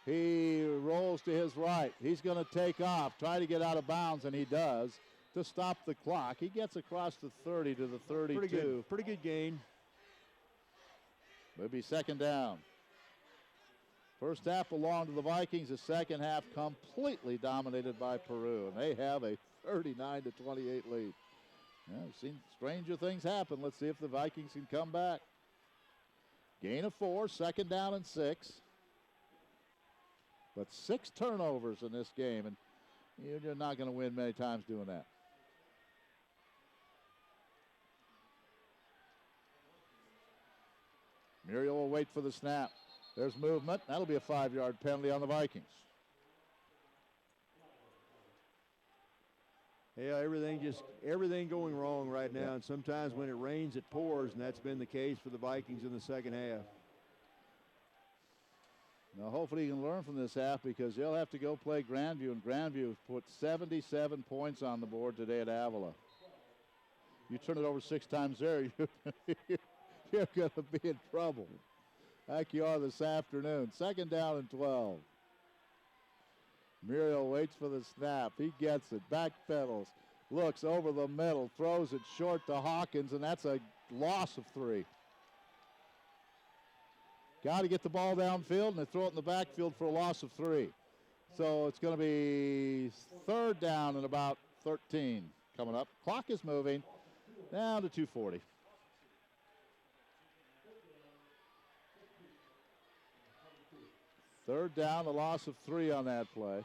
He rolls to his right. He's going to take off, try to get out of bounds, and he does to stop the clock. He gets across the 30 to the 32. Pretty good gain. Will be second down. First half belonged to the Vikings. The second half completely dominated by Peru, and they have a 39 to 28 lead. Yeah, we've seen stranger things happen. Let's see if the Vikings can come back. Gain of 4, second down and 6. But 6 turnovers in this game, and you're not going to win many times doing that. Muriel will wait for the snap. There's movement. That'll be a 5-yard penalty on the Vikings. Yeah, everything going wrong right now, and sometimes when it rains, it pours, and that's been the case for the Vikings in the second half. Now, hopefully you can learn from this half because they'll have to go play Grandview, and Grandview put 77 points on the board today at Avila. You turn it over 6 times there, you're going to be in trouble, like you are this afternoon. Second down and 12. Muriel waits for the snap. He gets it, backpedals, looks over the middle, throws it short to Hawkins, and that's a loss of 3. Got to get the ball downfield, and they throw it in the backfield for a loss of 3. So it's going to be third down and about 13 coming up. Clock is moving down to 2:40. Third down, a loss of 3 on that play.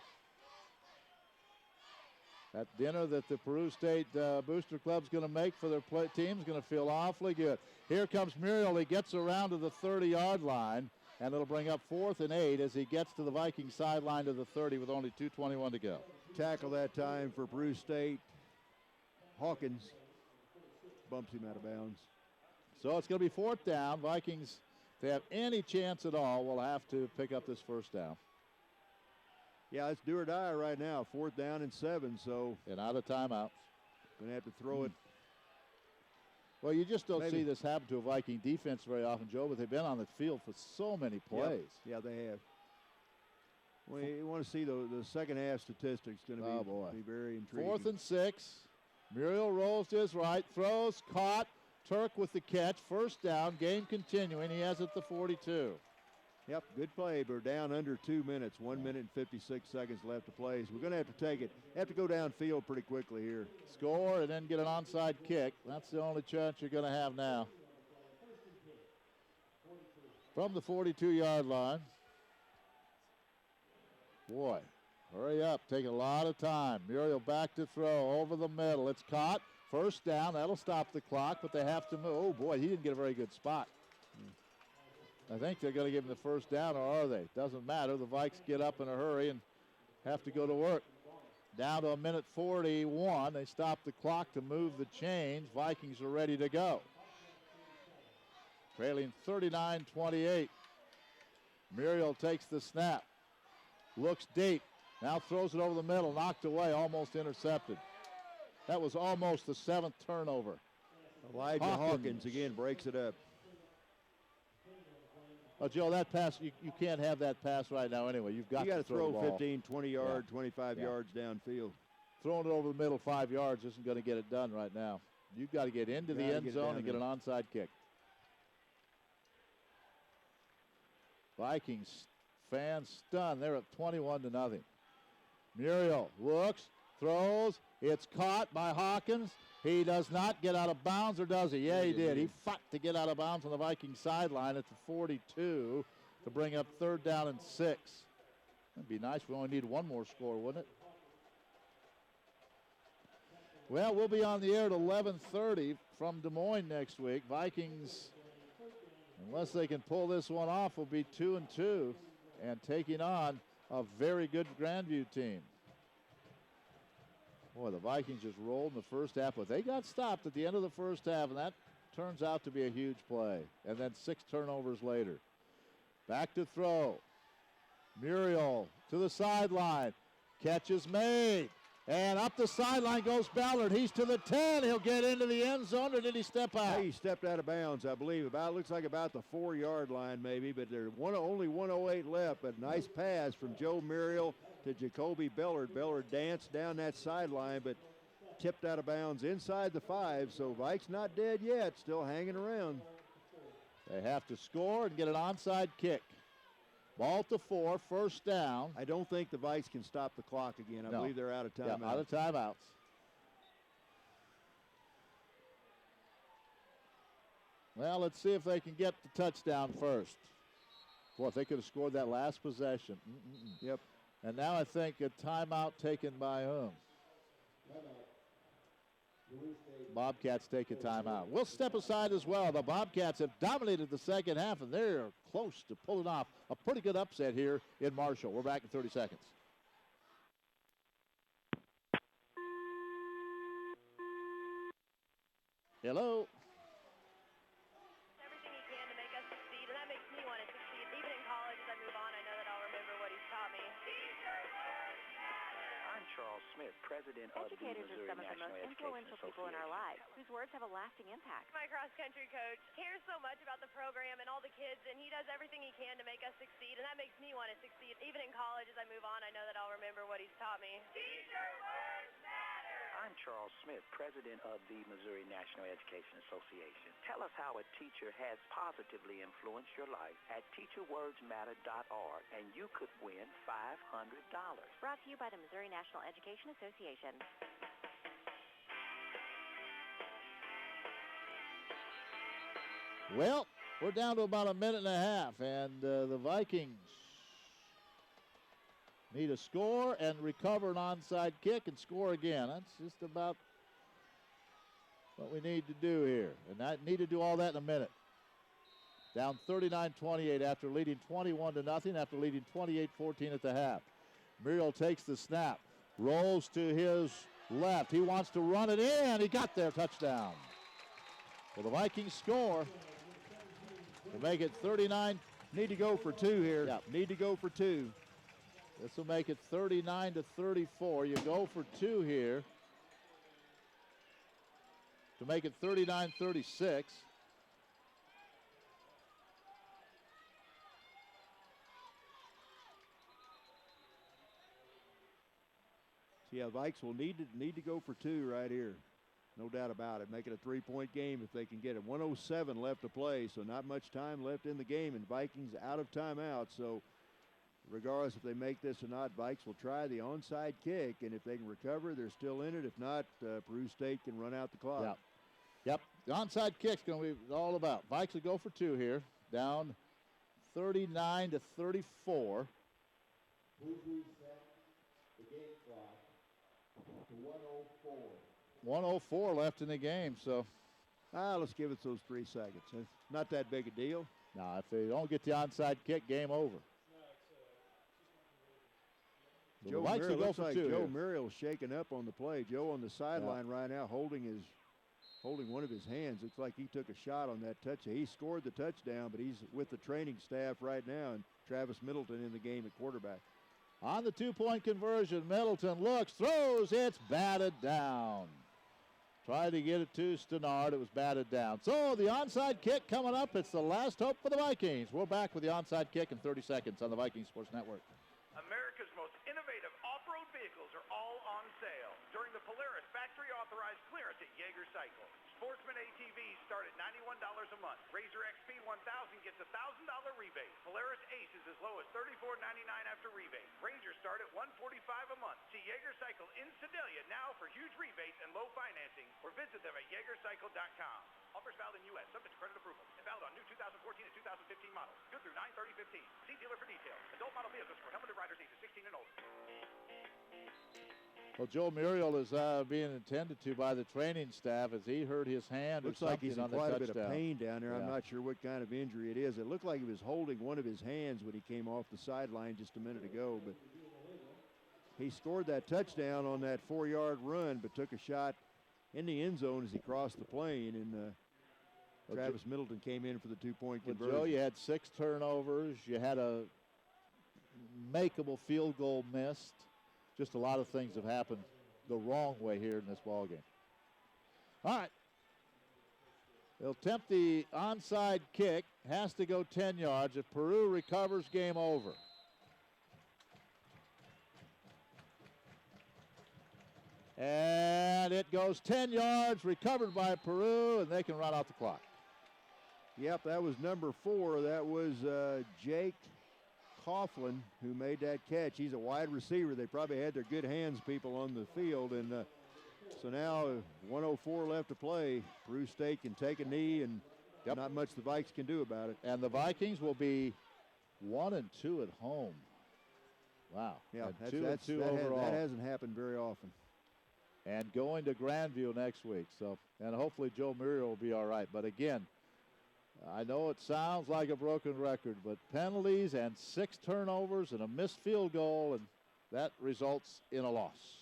That dinner that the Peru State Booster Club's going to make for their team's going to feel awfully good. Here comes Muriel. He gets around to the 30-yard line, and it'll bring up 4th and 8 as he gets to the Viking sideline to the 30 with only 2:21 to go. Tackle that time for Peru State. Hawkins bumps him out of bounds. So it's going to be 4th down. Vikings, if they have any chance at all, will have to pick up this first down. Yeah, it's do or die right now. 4th down and 7, so. And out of timeouts. Going to have to throw it. Well, you just don't see this happen to a Viking defense very often, Joe, but they've been on the field for so many plays. Yeah, they have. Well, you want to see the second half statistics. Going to be very intriguing. 4th and 6. Muriel rolls to his right, throws, caught. Turk with the catch. First down, game continuing. He has it at the 42. Yep, good play. We're down under 2 minutes, 1 minute and 56 seconds left to play. So we're going to have to take it. Have to go downfield pretty quickly here. Score and then get an onside kick. That's the only chance you're going to have now. From the 42-yard line. Boy, hurry up. Taking a lot of time. Muriel back to throw over the middle. It's caught. First down. That'll stop the clock, but they have to move. Oh, boy, he didn't get a very good spot. I think they're going to give him the first down, or are they? Doesn't matter. The Vikes get up in a hurry and have to go to work. Down to 1:41. They stop the clock to move the chains. Vikings are ready to go. Trailing 39-28. Muriel takes the snap. Looks deep. Now throws it over the middle. Knocked away. Almost intercepted. That was almost the 7th turnover. Elijah Hawkins again breaks it up. Oh, Joe, that pass, you can't have that pass right now anyway. You've got to throw the ball. 15, 20 yards, 25 yards downfield. Throwing it over the middle 5 yards isn't going to get it done right now. You've got to get into the end zone and get an onside kick. Vikings fans stunned. They're up 21-0. Muriel looks, throws. It's caught by Hawkins. He does not get out of bounds, or does he? Yeah, he did. He fought to get out of bounds on the Viking sideline at the 42 to bring up 3rd down and 6. That'd be nice. We only need one more score, wouldn't it? Well, we'll be on the air at 11:30 from Des Moines next week. Vikings, unless they can pull this one off, will be 2-2 and taking on a very good Grandview team. Boy, the Vikings just rolled in the first half, but they got stopped at the end of the first half, and that turns out to be a huge play. And then 6 turnovers later. Back to throw. Muriel to the sideline. Catch is made. And up the sideline goes Ballard. He's to the 10. He'll get into the end zone, or did he step out? He stepped out of bounds, I believe. Looks like about the 4-yard line maybe, but there's only 1:08 left. But nice pass from Joe Muriel to Jacoby Bellard. Bellard danced down that sideline, but tipped out of bounds inside the 5. So Vikes not dead yet, still hanging around. They have to score and get an onside kick. Ball to 4, 1st down. I don't think the Vikes can stop the clock again. I believe they're out of timeouts. Yeah, out of timeouts. Well, let's see if they can get the touchdown first. Boy, if they could have scored that last possession. Yep. And now I think a timeout taken by whom? Bobcats take a timeout. We'll step aside as well. The Bobcats have dominated the second half, and they're close to pulling off a pretty good upset here in Marshall. We're back in 30 seconds. Hello. Everything he can to make us succeed, and that makes me want to succeed. Even in college, as I move on, I know that I'll remember what he's taught me. I'm Charles Smith, president of the Educators are Missouri some of the National most Education influential people in our Association. lives, whose words have a lasting impact. My cross-country coach cares so much about the program and all the kids, and he does everything he can to make us succeed, and that makes me want to succeed. Even in college, as I move on, I know that I'll remember what he's taught me. Teacher words matter! I'm Charles Smith, president of the Missouri National Education Association. Tell us how a teacher has positively influenced your life at teacherwordsmatter.org, and you could win $500. Brought to you by the Missouri National Education Association. Well, we're down to about a minute and a half, and the Vikings need a score and recover an onside kick and score again. That's just about what we need to do here. And I need to do all that in a minute. Down 39-28 after leading 21-0, after leading 28-14 at the half. Muriel takes the snap, rolls to his left. He wants to run it in. He got there, touchdown. Well, the Vikings score to make it 39. Need to go for 2 here. Yeah. Need to go for 2. This will make it 39-34. You go for 2 here to make it 39-36. Yeah, Vikes will need to go for 2 right here. No doubt about it. Make it a 3-point game if they can get it. 1:07 left to play, so not much time left in the game, and Vikings out of timeout. So regardless if they make this or not, Vikes will try the onside kick, and if they can recover, they're still in it. If not, Peru State can run out the clock. Yeah. Yep, the onside kick's going to be all about. Vikes will go for 2 here, down 39-34. Who reset the game clock to 1:04? 1:04 left in the game, so. Let's give it those 3 seconds. It's not that big a deal. No, if they don't get the onside kick, game over. So Joe the Vikes will Muriel go looks for like 2 Joe here. Muriel's shaking up on the play. Joe on the sideline right now holding one of his hands. Looks like he took a shot on that touch. He scored the touchdown, but he's with the training staff right now, and Travis Middleton in the game at quarterback. On the 2-point conversion, Middleton looks, throws, it's batted down. Tried to get it to Stenard, it was batted down. So the onside kick coming up, it's the last hope for the Vikings. We're back with the onside kick in 30 seconds on the Viking Sports Network. America's most innovative off-road vehicles are all on sale. During the Polaris factory-authorized clearance at Jaeger Cycle. Sportsman ATVs start at $91 a month. Razor XP 1000 gets a $1,000 rebate. Polaris Ace is as low as $34.99 after rebate. Rangers start at $145 a month. See Jaeger Cycle in Sedalia now for huge rebates and low financing, or visit them at jaegercycle.com. Offers valid in U.S. subject to credit approval. And valid on new 2014 and 2015 models. Good through 9/30/15. See dealer for details. Adult model vehicles for helmeted riders ages 16 and older. Well, Joe Muriel is being attended to by the training staff as he hurt his hand. Looks or like he's in on the quite a touchdown. bit of pain down there. Yeah. I'm not sure what kind of injury it is. It looked like he was holding one of his hands when he came off the sideline just a minute ago. But he scored that touchdown on that 4-yard run, but took a shot in the end zone as he crossed the plane. And Travis Middleton came in for the 2-point conversion. Joe, you had 6 turnovers. You had a makeable field goal missed. Just a lot of things have happened the wrong way here in this ball game. All right. They'll attempt the onside kick. Has to go 10 yards. If Peru recovers, game over. And it goes 10 yards, recovered by Peru, and they can run out the clock. Yep, that was number 4. That was Jake Coughlin who made that catch. He's a wide receiver. They probably had their good hands people on the field. And so now 1:04 left to play. Peru State can take a knee, and not much the Vikes can do about it. And the Vikings will be 1-2 at home. Wow. Yeah, and 2-2 overall. That hasn't happened very often. And going to Grandview next week. So, and hopefully Joe Muriel will be all right. But again, I know it sounds like a broken record, but penalties and 6 turnovers and a missed field goal, and that results in a loss.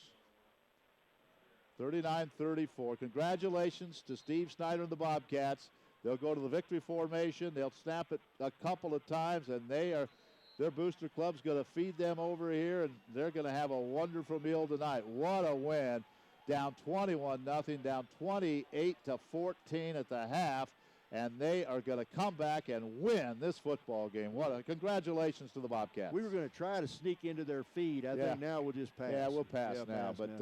39-34. Congratulations to Steve Snyder and the Bobcats. They'll go to the victory formation. They'll snap it a couple of times, and their booster club's going to feed them over here, and they're going to have a wonderful meal tonight. What a win. Down 21-0, down 28-14 at the half. And they are going to come back and win this football game. Congratulations to the Bobcats. We were going to try to sneak into their feed. I think now we'll just pass. Yeah, we'll pass now. But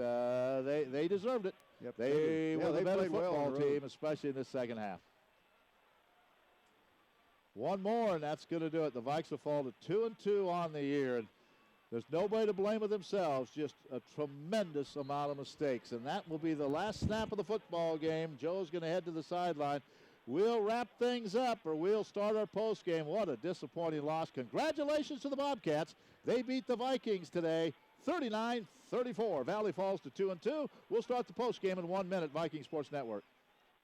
they deserved it. Yep, they were the better football well team, especially in the second half. One more, and that's going to do it. The Vikes will fall to 2-2 on the year. And there's nobody to blame but themselves, just a tremendous amount of mistakes. And that will be the last snap of the football game. Joe's going to head to the sideline. We'll wrap things up, or we'll start our post game. What a disappointing loss. Congratulations to the Bobcats. They beat the Vikings today, 39-34. Valley falls to 2-2. We'll start the post game in 1 minute. Viking Sports Network.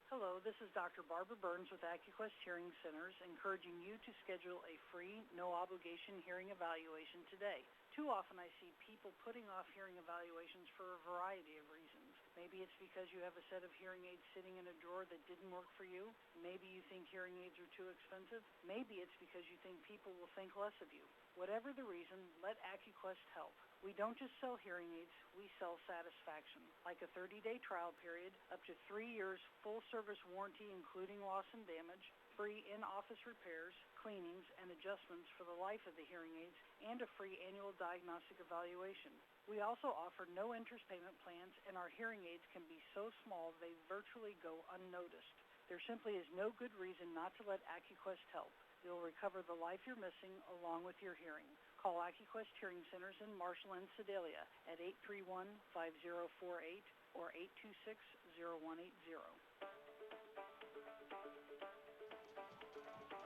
Hello, this is Dr. Barbara Burns with AccuQuest Hearing Centers, encouraging you to schedule a free, no-obligation hearing evaluation today. Too often I see people putting off hearing evaluations for a variety of reasons. Maybe it's because you have a set of hearing aids sitting in a drawer that didn't work for you. Maybe you think hearing aids are too expensive. Maybe it's because you think people will think less of you. Whatever the reason, let AccuQuest help. We don't just sell hearing aids, we sell satisfaction. Like a 30-day trial period, up to 3 years full-service warranty including loss and damage, free in-office repairs, cleanings, and adjustments for the life of the hearing aids, and a free annual diagnostic evaluation. We also offer no interest payment plans, and our hearing aids can be so small they virtually go unnoticed. There simply is no good reason not to let AccuQuest help. You'll recover the life you're missing along with your hearing. Call AccuQuest Hearing Centers in Marshall and Sedalia at 831-5048 or 826-0180.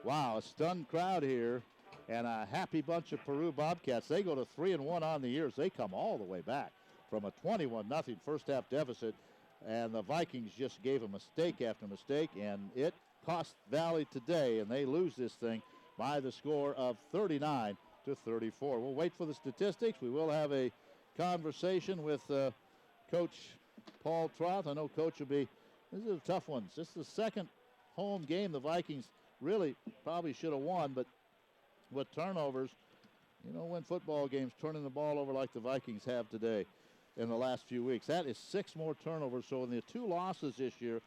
Wow, a stunned crowd here and a happy bunch of Peru Bobcats. They go to 3-1 on the year as they come all the way back from a 21-0 first half deficit, and the Vikings just gave a mistake after mistake, and it cost Valley today, and they lose this thing by the score of 39-34. We'll wait for the statistics. We will have a conversation with Coach Paul Troth. I know Coach will be, this is a tough one. This is the second home game the Vikings really probably should have won, but with turnovers, you know, win football games turning the ball over like the Vikings have today in the last few weeks. That is 6 more turnovers. So in the 2 losses this year,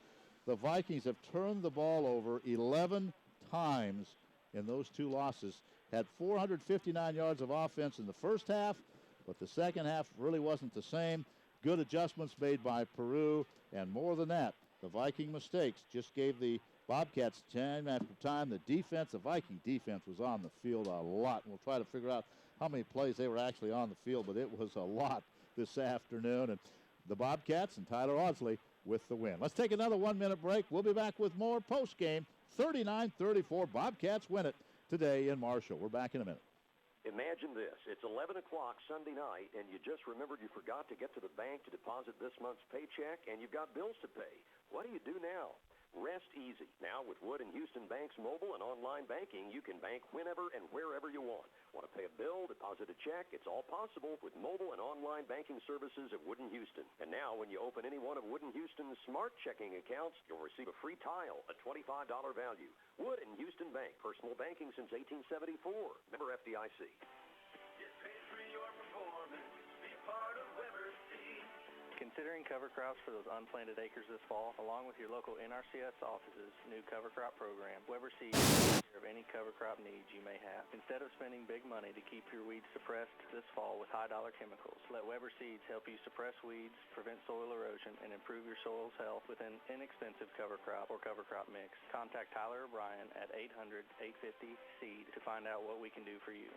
the Vikings have turned the ball over 11 times in those 2 losses. Had 459 yards of offense in the first half, but the second half really wasn't the same. Good adjustments made by Peru, and more than that, the Viking mistakes just gave the Bobcats time after time. The Viking defense was on the field a lot. We'll try to figure out how many plays they were actually on the field, but it was a lot this afternoon. And the Bobcats and Tyler Audsley with the win. Let's take another 1-minute break. We'll be back with more post-game. 39-34, Bobcats win it today in Marshall. We're back in a minute. Imagine this. It's 11 o'clock Sunday night, and you just remembered you forgot to get to the bank to deposit this month's paycheck, and you've got bills to pay. What do you do now? Rest easy. Now with Wood & Houston Bank's mobile and online banking, you can bank whenever and wherever you want. Want to pay a bill, deposit a check? It's all possible with mobile and online banking services at Wood & Houston. And now when you open any one of Wood & Houston's smart checking accounts, you'll receive a free tile, a $25 value. Wood & Houston Bank, personal banking since 1874. Member FDIC. Get paid for your performance. Be part of Weber Seed. Considering cover crops for those unplanted acres this fall, along with your local NRCS office's new cover crop program, Weber Seeds takes care of any cover crop needs you may have. Instead of spending big money to keep your weeds suppressed this fall with high-dollar chemicals, let Weber Seeds help you suppress weeds, prevent soil erosion, and improve your soil's health with an inexpensive cover crop or cover crop mix. Contact Tyler O'Brien at 800-850-SEED to find out what we can do for you.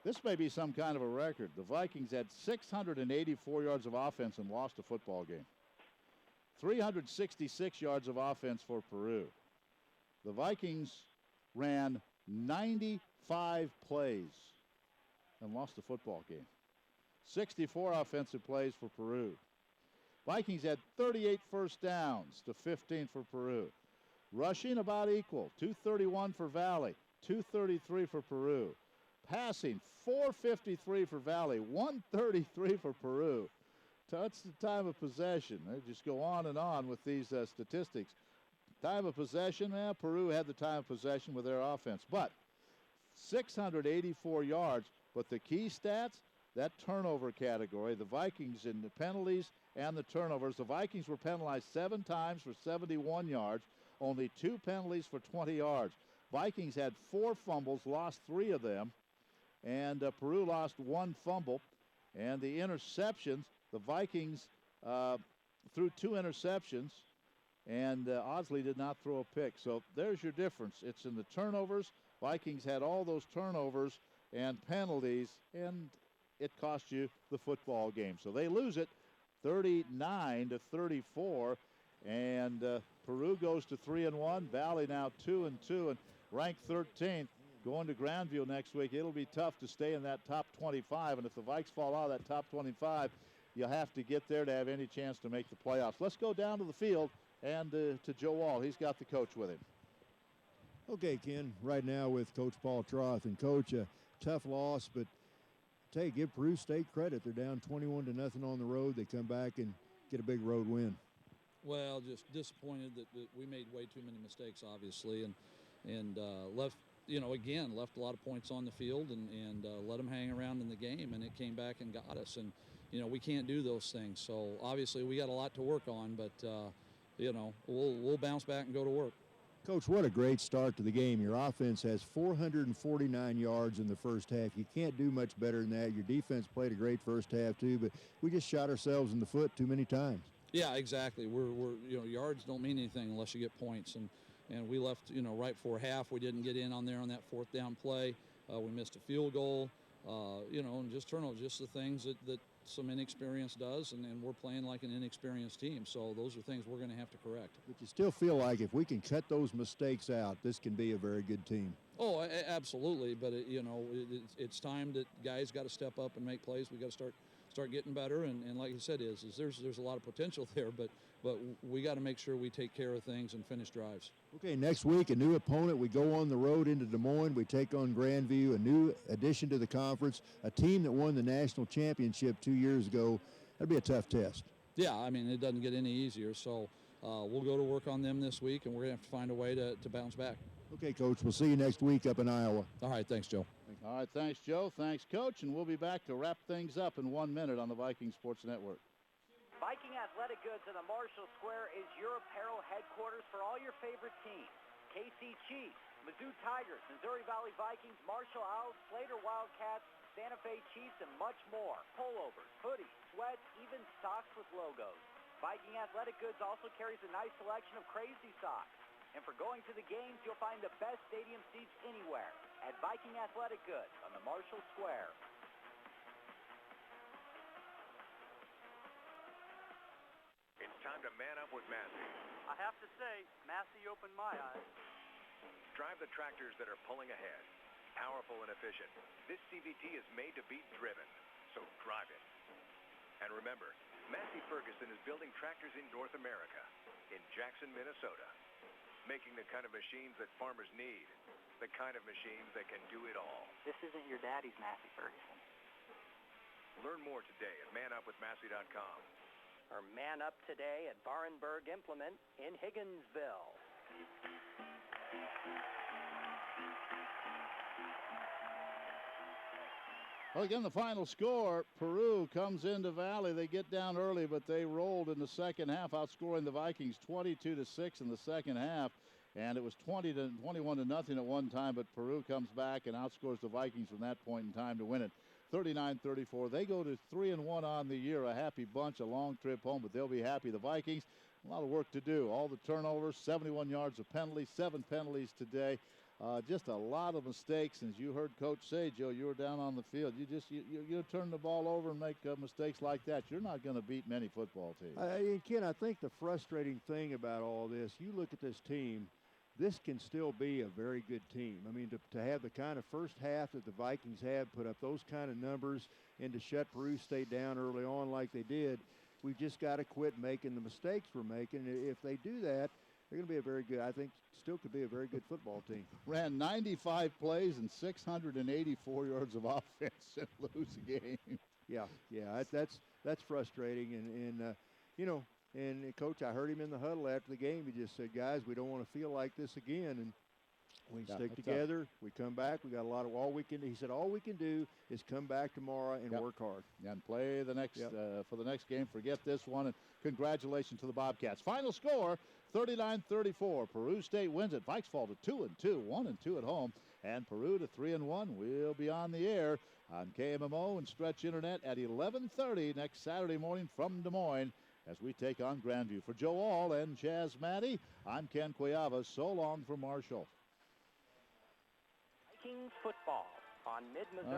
This may be some kind of a record. The Vikings had 684 yards of offense and lost a football game. 366 yards of offense for Peru. The Vikings ran 95 plays and lost a football game. 64 offensive plays for Peru. Vikings had 38 first downs to 15 for Peru. Rushing about equal, 231 for Valley, 233 for Peru. Passing, 453 for Valley, 133 for Peru. Touch the time of possession. They just go on and on with these statistics. Time of possession, Peru had the time of possession with their offense. But 684 yards. But the key stats, that turnover category, the Vikings in the penalties and the turnovers. The Vikings were penalized 7 times for 71 yards, only 2 penalties for 20 yards. Vikings had 4 fumbles, lost 3 of them. And Peru lost 1 fumble. And the interceptions, the Vikings threw 2 interceptions, and Audsley did not throw a pick. So there's your difference. It's in the turnovers. Vikings had all those turnovers and penalties, and it cost you the football game. So they lose it 39-34, and Peru goes to 3-1. Valley now 2-2 and ranked 13th. Going to Grandview next week, it'll be tough to stay in that top 25. And if the Vikes fall out of that top 25, you'll have to get there to have any chance to make the playoffs. Let's go down to the field and to Joe Wall. He's got the coach with him. Okay, Ken, right now with Coach Paul Troth. And, Coach, a tough loss, but tell you, give Peru State credit. They're down 21-0 on the road. They come back and get a big road win. Well, just disappointed that we made way too many mistakes, obviously, and left – left a lot of points on the field and let them hang around in the game, and it came back and got us. And, we can't do those things. So, obviously, we got a lot to work on, but, we'll bounce back and go to work. Coach, what a great start to the game. Your offense has 449 yards in the first half. You can't do much better than that. Your defense played a great first half, too, but we just shot ourselves in the foot too many times. Yeah, exactly. We're yards don't mean anything unless you get points. And we left, right before half. We didn't get in on there on that 4th down play. We missed a field goal, and just turnovers, just the things that some inexperience does, and we're playing like an inexperienced team. So those are things we're going to have to correct. But you still feel like if we can cut those mistakes out, this can be a very good team. Oh, absolutely. But, it's time that guys got to step up and make plays. We got to start getting better, and like you said, there's a lot of potential there, but we got to make sure we take care of things and finish drives. Okay, next week, a new opponent. We go on the road into Des Moines. We take on Grandview, a new addition to the conference, a team that won the national championship 2 years ago. That'd be a tough test. Yeah, I mean, it doesn't get any easier, so we'll go to work on them this week, and we're going to have to find a way to bounce back. Okay, Coach, we'll see you next week up in Iowa. All right, thanks, Joe. All right, thanks, Joe. Thanks, Coach. And we'll be back to wrap things up in 1 minute on the Viking Sports Network. Viking Athletic Goods in the Marshall Square is your apparel headquarters for all your favorite teams. KC Chiefs, Mizzou Tigers, Missouri Valley Vikings, Marshall Owls, Slater Wildcats, Santa Fe Chiefs, and much more. Pullovers, hoodies, sweats, even socks with logos. Viking Athletic Goods also carries a nice selection of crazy socks. And for going to the games, you'll find the best stadium seats anywhere at Viking Athletic Goods on the Marshall Square. It's time to man up with Massey. I have to say, Massey opened my eyes. Drive the tractors that are pulling ahead. Powerful and efficient. This CVT is made to be driven, so drive it. And remember, Massey Ferguson is building tractors in North America, in Jackson, Minnesota, making the kind of machines that farmers need, the kind of machines that can do it all. This isn't your daddy's Massey Ferguson. Learn more today at manupwithmassey.com. Or man up today at Barenberg Implement in Higginsville. Well, again, the final score, Peru comes into Valley. They get down early, but they rolled in the second half, outscoring the Vikings 22-6 in the second half. And it was 21-0 at one time, but Peru comes back and outscores the Vikings from that point in time to win it 39-34. They go to 3-1 on the year, a happy bunch, a long trip home, but they'll be happy. The Vikings, a lot of work to do. All the turnovers, 71 yards of penalties, 7 penalties today. Just a lot of mistakes. As you heard Coach say, Joe, you were down on the field. You turn the ball over and make mistakes like that, you're not going to beat many football teams. Ken, I think the frustrating thing about all this, you look at this team, this can still be a very good team. I mean, to have the kind of first half that the Vikings had, put up those kind of numbers, and to shut Peru State down early on like they did, we've just got to quit making the mistakes we're making. If they do that, they're going to be a very good, I think, still could be a very good football team. Ran 95 plays and 684 yards of offense and lose a game. Yeah, that's frustrating. And you know, and Coach, I heard him in the huddle after the game. He just said, guys, we don't want to feel like this again. And we stick together. We come back. We got a lot of all we can do. He said all we can do is come back tomorrow and work hard. And play the next for the next game. Forget this one. And congratulations to the Bobcats. Final score, 39-34. Peru State wins it. Vikes fall to 2-2, 1-2 at home. And Peru to 3-1. We'll be on the air on KMMO and Stretch Internet at 11:30 next Saturday morning from Des Moines as we take on Grandview. For Joe All and Chaz Maddie, I'm Ken Cuevas. So long from Marshall. Vikings football on Mid-Missouri.